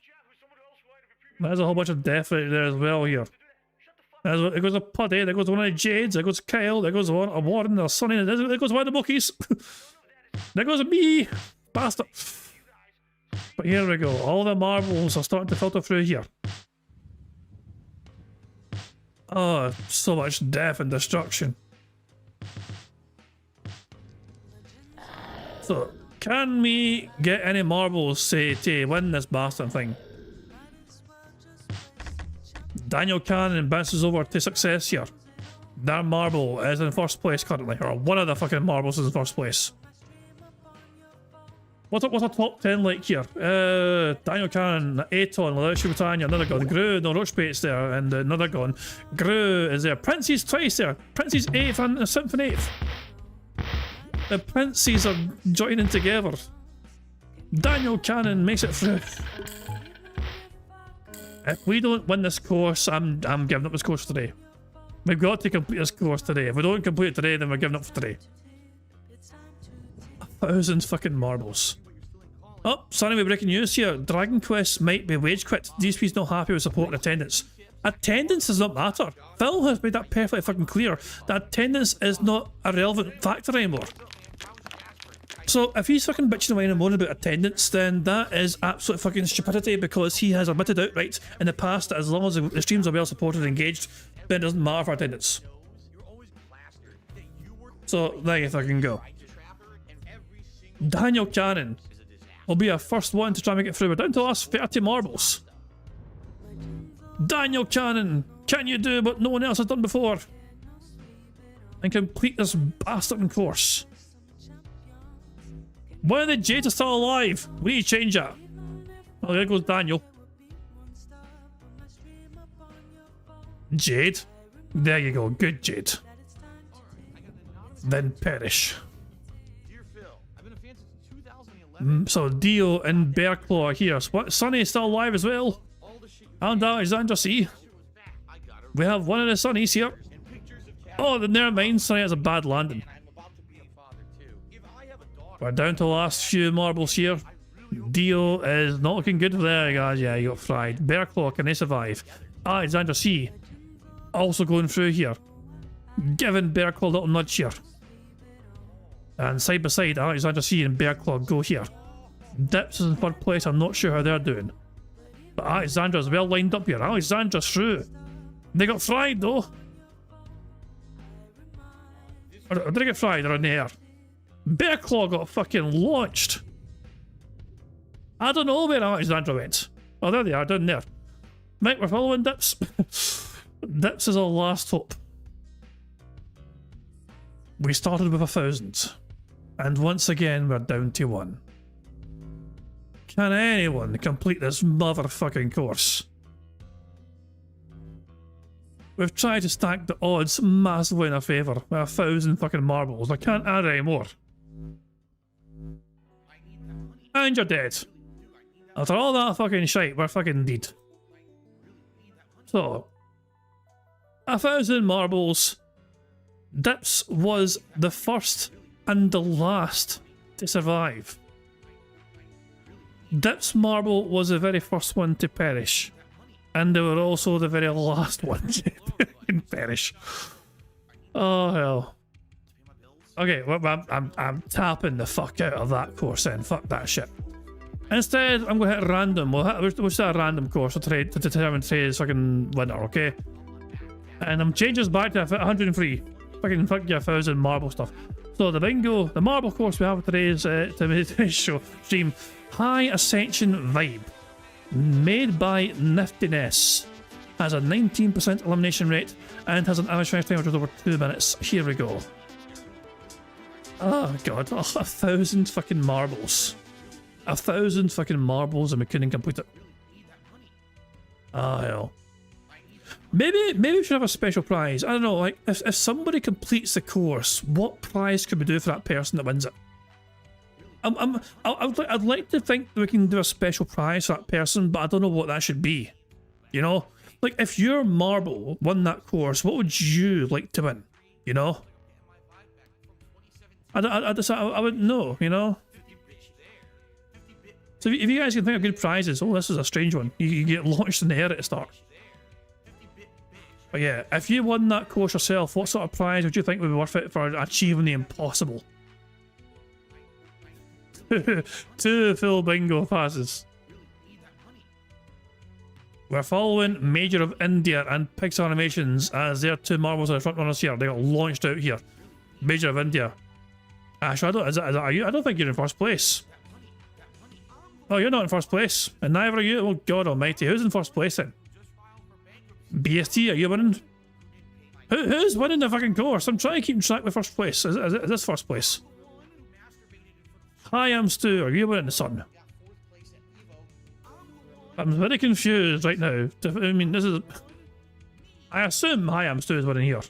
There's a whole bunch of death right there as well here. There goes a Puddy, there goes one of the Jades, there goes Kyle, there goes one, a Warren, there's Sonny, there goes one of the bookies. There goes me! Bastard! But here we go, all the marbles are starting to filter through here. Oh, so much death and destruction. So, can we get any marbles, say, to win this bastard thing? Daniel Cannon bounces over to success here. That marble is in first place currently, or one of the fucking marbles is in first place. What's a top 10 like here? Daniel Cannon, Aton, Lausha Britannia, another gun. Gru, no Roachbait's there, and another gun. Gru is there. Prince's twice there. Prince's 8th and 7th and 8th. The Princes are joining together. Daniel Cannon makes it through. If we don't win this course, I'm giving up this course today. We've got to complete this course today. If we don't complete it today, then we're giving up for today. 1,000 fucking marbles. Oh, sorry, we're breaking news here. Dragon Quest might be wage quit. DSP's not happy with support and attendance. Attendance does not matter. Phil has made that perfectly fucking clear. That attendance is not a relevant factor anymore. So if he's fucking bitching away and moaning about attendance, then that is absolute fucking stupidity, because he has admitted outright in the past that as long as the streams are well supported and engaged, then it doesn't matter for attendance. So there you fucking go. Daniel Cannon will be our first one to try and make it through. We're down to the last 30 marbles. Daniel Cannon, can you do what no one else has done before? And complete this bastard course. One of the Jades is still alive. We need to change that. Oh, there goes Daniel. Jade. There you go. Good Jade. Then perish. So Dio and Bearclaw are here. What? Sonny is still alive as well. And Alexander C. We have one of the Sonnies here. Oh, then never mind. Sonny has a bad landing. We're down to the last few marbles here. Dio is not looking good there, guys. Yeah, he got fried. Bearclaw, can they survive? Alexander C. also going through here. Giving Bearclaw a little nudge here. And side by side, Alexander C and Bearclaw go here. Dips is in third place. I'm not sure how they're doing. But Alexander's well lined up here. Alexander's through. They got fried though. Or did they get fried or in the air? Bearclaw got fucking launched. I don't know where Alexander went. Oh, there they are, down there. Mate, we're following Dips. Dips is our last hope. We started with 1,000. And once again, we're down to 1. Can anyone complete this motherfucking course? We've tried to stack the odds massively in our favour with 1,000 fucking marbles. I can't add any more. And you're dead. After all that fucking shite, we're fucking dead. So, 1,000 marbles. Dips was the first and the last to survive. Dips marble was the very first one to perish. And they were also the very last one to perish. Oh hell. Okay, well, I'm tapping the fuck out of that course then. Fuck that shit. Instead, I'm going to hit random. We'll start a random course to determine today's fucking winner, okay? And I'm changing this back to 103. Fucking fuck your 1,000 marble stuff. So the bingo, the marble course we have today's today's show stream, High Ascension Vibe, made by Niftiness, has a 19% elimination rate and has an average finish time of just over 2 minutes. Here we go. Oh god, 1,000 fucking marbles. 1,000 fucking marbles and we couldn't complete it. Ah, hell. Maybe we should have a special prize. I don't know, like, if somebody completes the course, what prize could we do for that person that wins it? I'd like to think that we can do a special prize for that person, but I don't know what that should be. You know? like, if your marble won that course, what would you like to win? You know? I wouldn't know, you know? So if you guys can think of good prizes, oh, this is a strange one. You get launched in the air at the start. But yeah, if you won that course yourself, what sort of prize would you think would be worth it for achieving the impossible? 2 full bingo passes. We're following Major of India and Pixar Animations as their 2 marbles are the front runners here. They got launched out here. Major of India. Ash, is that you? I don't think you're in first place. Oh, you're not in first place. And neither are you. Oh, God almighty. Who's in first place then? BST, are you winning? Who's winning the fucking course? I'm trying to keep track with first place. Is this first place? Hi, I'm Stu. Are you winning the sun? I'm very confused right now. I mean, this is... I assume Hi, I'm Stu is winning here.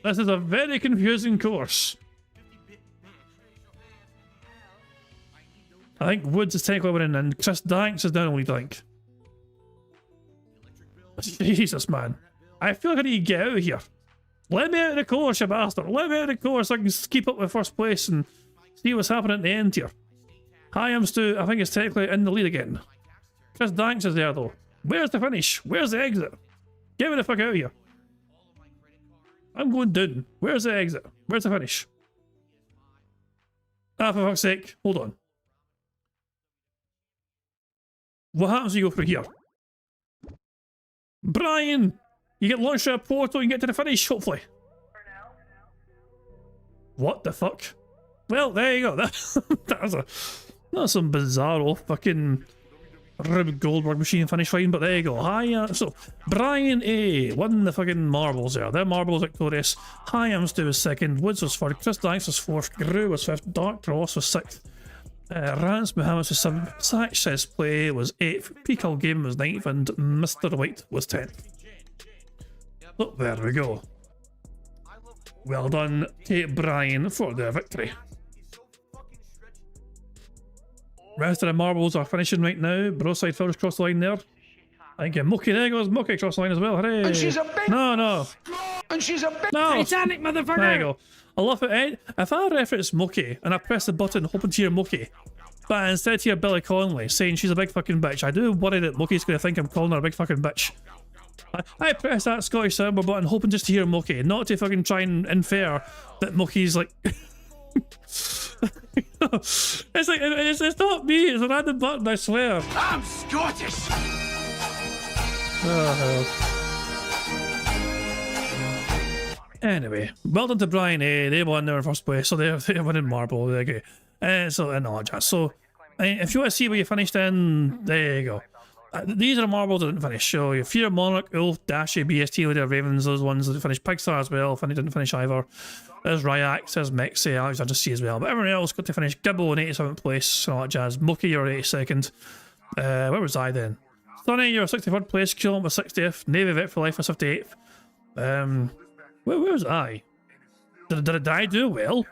This is a very confusing course. I think Woods is technically winning and Chris Danks is down a lead, I think. Jesus, man. I feel like I need to get out of here. Let me out of the course, you bastard. Let me out of the course so I can keep up with first place and see what's happening at the end here. Hi, I'm Stu. I think it's technically in the lead again. Chris Danks is there, though. Where's the finish? Where's the exit? Get me the fuck out of here. I'm going down. Where's the exit? Where's the finish? Ah, for fuck's sake. Hold on. What happens when you go through here? Brian! You get launched out a portal and get to the finish, hopefully. What the fuck? Well, there you go. That's some bizarro fucking Rube Goldberg machine finish line, but there you go. Hi, so Brian A won the fucking marbles there. Their marbles victorious. Hi, I'm Stu was second. Woods was third. Chris Danks was fourth. Gru was fifth. Dark Ross was sixth. Rance Muhammad was 7th, Satch Says Play was 8th, Peacock Game was 9th, and Mr. White was 10th. So there we go. Well done to Brian for the victory. Rest of the marbles are finishing right now. Broside Fillers cross the line there. I think Mookie, there goes Mookie across the line as well. Hooray!
And she's a big...
No.
And she's a big...
No!
Titanic, motherfucker!
There you go. I love it. If I reference Mookie and I press the button hoping to hear Mookie, but instead hear Billy Connolly saying she's a big fucking bitch, I do worry that Mookie's going to think I'm calling her a big fucking bitch. I press that Scottish soundboard button hoping just to hear Mookie, not to fucking try and infer that Mookie's like... it's not me, it's a random button, I swear.
I'm Scottish!
Anyway, well done to Brian A. They won their first place, so they're winning marble. There you go. So, no, just so if you want to see where you finished in, there you go. These are the marbles that didn't finish. So, your Fear Monarch, Ulf, Dashi, BST, Leader of Ravens, those ones that didn't finish. Pixar as well, didn't finish either. There's Ryax, there's Mexi, Alexander C as well. But everyone else got to finish. Gibbo in 87th place, and all that jazz. Mookie, you're 82nd. Where was I then? Sonny, you're 63rd place. Killen was 60th. Navy Vet for Life was 58th. Where was I? Did I do well?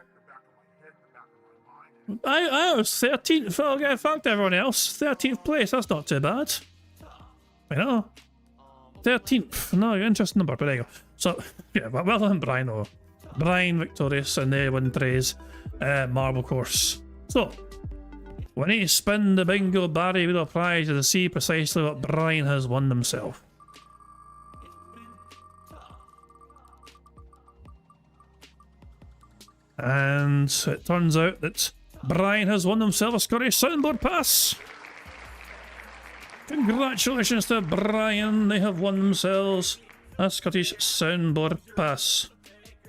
I was 13th. I fucked everyone else. 13th place. That's not too bad. You know, 13th. No, interesting number, but there you go. So yeah, well done, Brian. Though. Brian victorious, and they win Trey's marble course. So we need to spin the bingo Barry with a prize to see precisely what Brian has won himself. And it turns out that Brian has won himself a Scottish soundboard pass. Congratulations to Brian, they have won themselves a Scottish soundboard pass.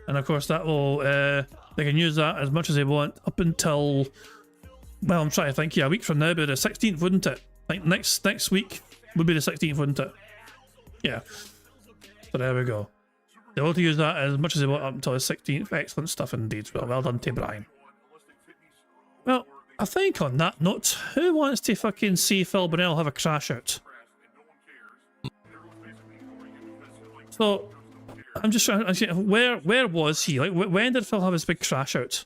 And of course that will, they can use that as much as they want up until, well, I'm trying to think, yeah, a week from now, but the 16th, wouldn't it? Like next week would be the 16th, wouldn't it? Yeah. So there we go. They're able to use that as much as they want up until the 16th. Excellent stuff indeed. Well done to Brian. Well, I think on that note, who wants to fucking see Phil Bonnell have a crash out? So, I'm just trying to... Where was he? Like, when did Phil have his big crash out?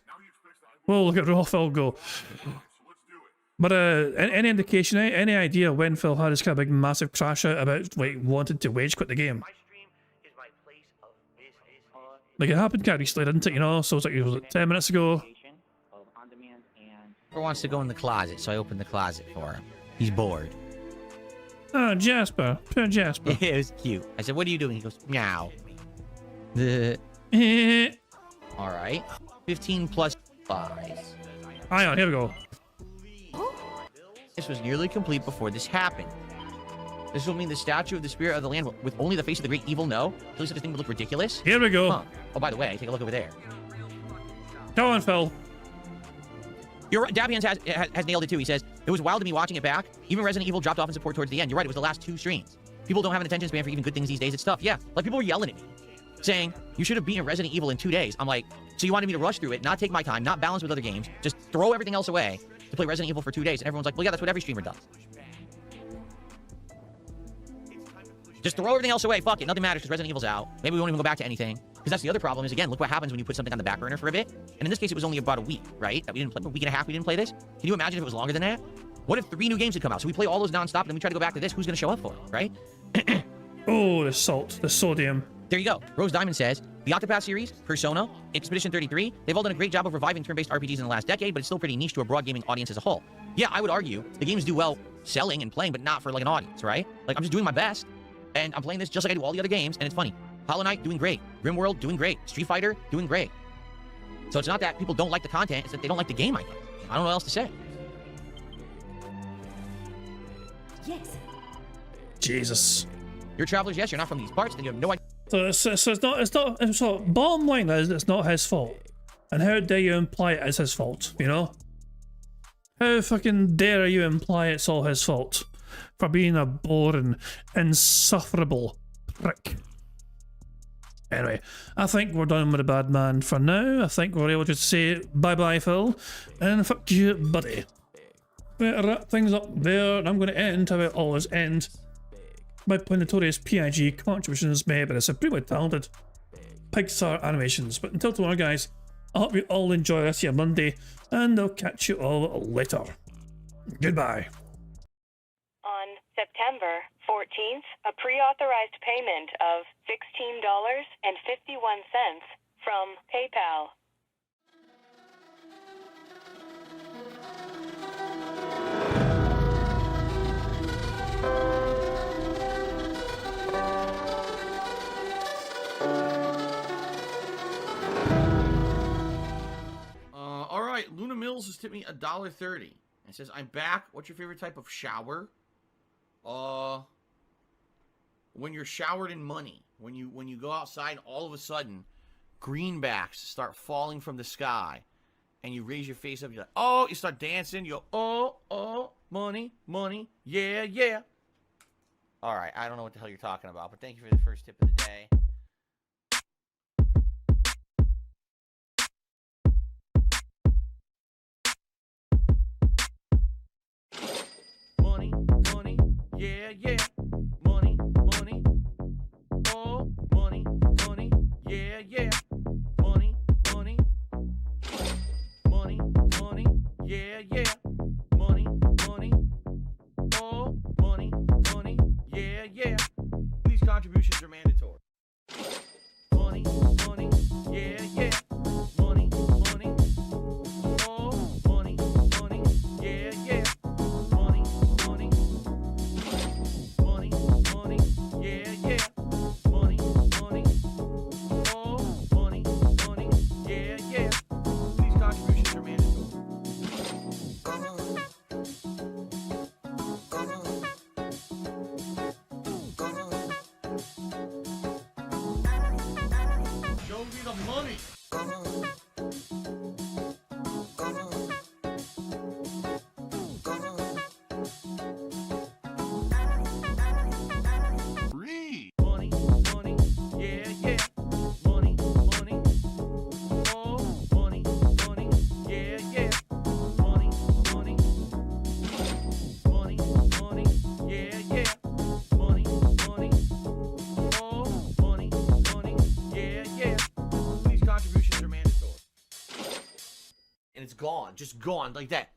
Well, look at Raw Phil go. But any indication, any idea when Phil had his kind of big massive crash out about like wanted to wage quit the game? Like it happened kind of recently, didn't it? You know, so it was like 10 minutes ago.
Or wants to go in the closet, so I opened the closet for him. He's bored.
Oh, Jasper, poor Jasper.
It was cute. I said, "What are you doing?" He goes, "Meow." All right, 15 plus 5.
Hang on, here we go.
This was nearly complete before this happened. This will mean the statue of the spirit of the land with only the face of the great evil no. At least this thing would look ridiculous.
Here we go.
Huh. Oh, by the way, take a look over there.
Go on, Phil.
You're right. Dabians has nailed it too. He says, it was wild to me watching it back. Even Resident Evil dropped off in support towards the end. You're right, it was the last 2 streams. People don't have an attention span for even good things these days. It's tough. Yeah, like people were yelling at me, saying, you should have beaten Resident Evil in 2 days. I'm like, so you wanted me to rush through it, not take my time, not balance with other games, just throw everything else away to play Resident Evil for 2 days. And everyone's like, well, yeah, that's what every streamer does. Just throw everything else away. Fuck it. Nothing matters because Resident Evil's out. Maybe we won't even go back to anything. Because that's the other problem is, again, look what happens when you put something on the back burner for a bit. And in this case, it was only about a week, right? That we didn't play, a week and a half we didn't play this. Can you imagine if it was longer than that? What if 3 new games had come out? So we play all those nonstop and then we try to go back to this. Who's going to show up for it, right?
Oh, the salt, the sodium.
There you go. Rose Diamond says, the Octopath series, Persona, Expedition 33, they've all done a great job of reviving turn-based RPGs in the last decade, but it's still pretty niche to a broad gaming audience as a whole. Yeah, I would argue the games do well selling and playing, but not for like an audience, right? Like, I'm just doing my best, and I'm playing this just like I do all the other games, and it's funny. Hollow Knight, doing great. Grimworld, doing great. Street Fighter, doing great. So it's not that people don't like the content, it's that they don't like the game, I guess. I don't know what else to say.
Yes.
Jesus.
You're travelers, yes, you're not from these parts, then you have no idea.
So so bottom line is it's not his fault. And how dare you imply it is his fault, you know? How fucking dare you imply it's all his fault for being a boring, insufferable prick. Anyway, I think we're done with the bad man for now. I think we're able to say bye-bye, Phil, and fuck you, buddy. Better wrap things up there, and I'm going to end how I always end by playing notorious PIG contributions made by the supremely talented Pixar Animations. But until tomorrow, guys, I hope you all enjoy the rest of your Monday, and I'll catch you all later. Goodbye.
On September 14th, a pre-authorized payment of $16.51 from PayPal.
All right, Luna Mills has tipped me $1.30. It says, I'm back. What's your favorite type of shower? When you're showered in money. When you go outside and all of a sudden, greenbacks start falling from the sky. And you raise your face up, you're like, oh, you start dancing, you go, oh, money, money, yeah, yeah.
All right, I don't know what the hell you're talking about, but thank you for the first tip of the day.
Money, money, yeah, yeah. Money, money, oh, money, money, yeah, yeah. Money, money, money, money, yeah, yeah. Money, money, oh, money, money, yeah, yeah. These contributions are mandatory. Money, money, yeah, yeah. Money, money, oh, money, money, yeah, yeah. Money, money, money, money, yeah, yeah. Money, money, oh, money, money, yeah, yeah. These contributions are mandatory. Show me the money. Money, money, yeah, yeah. Money, money, oh, money, money, yeah, yeah. Money, money, money, money, yeah, yeah. Money, money, oh, money, money, yeah, yeah. These contributions are mandatory. And it's gone, just gone like that.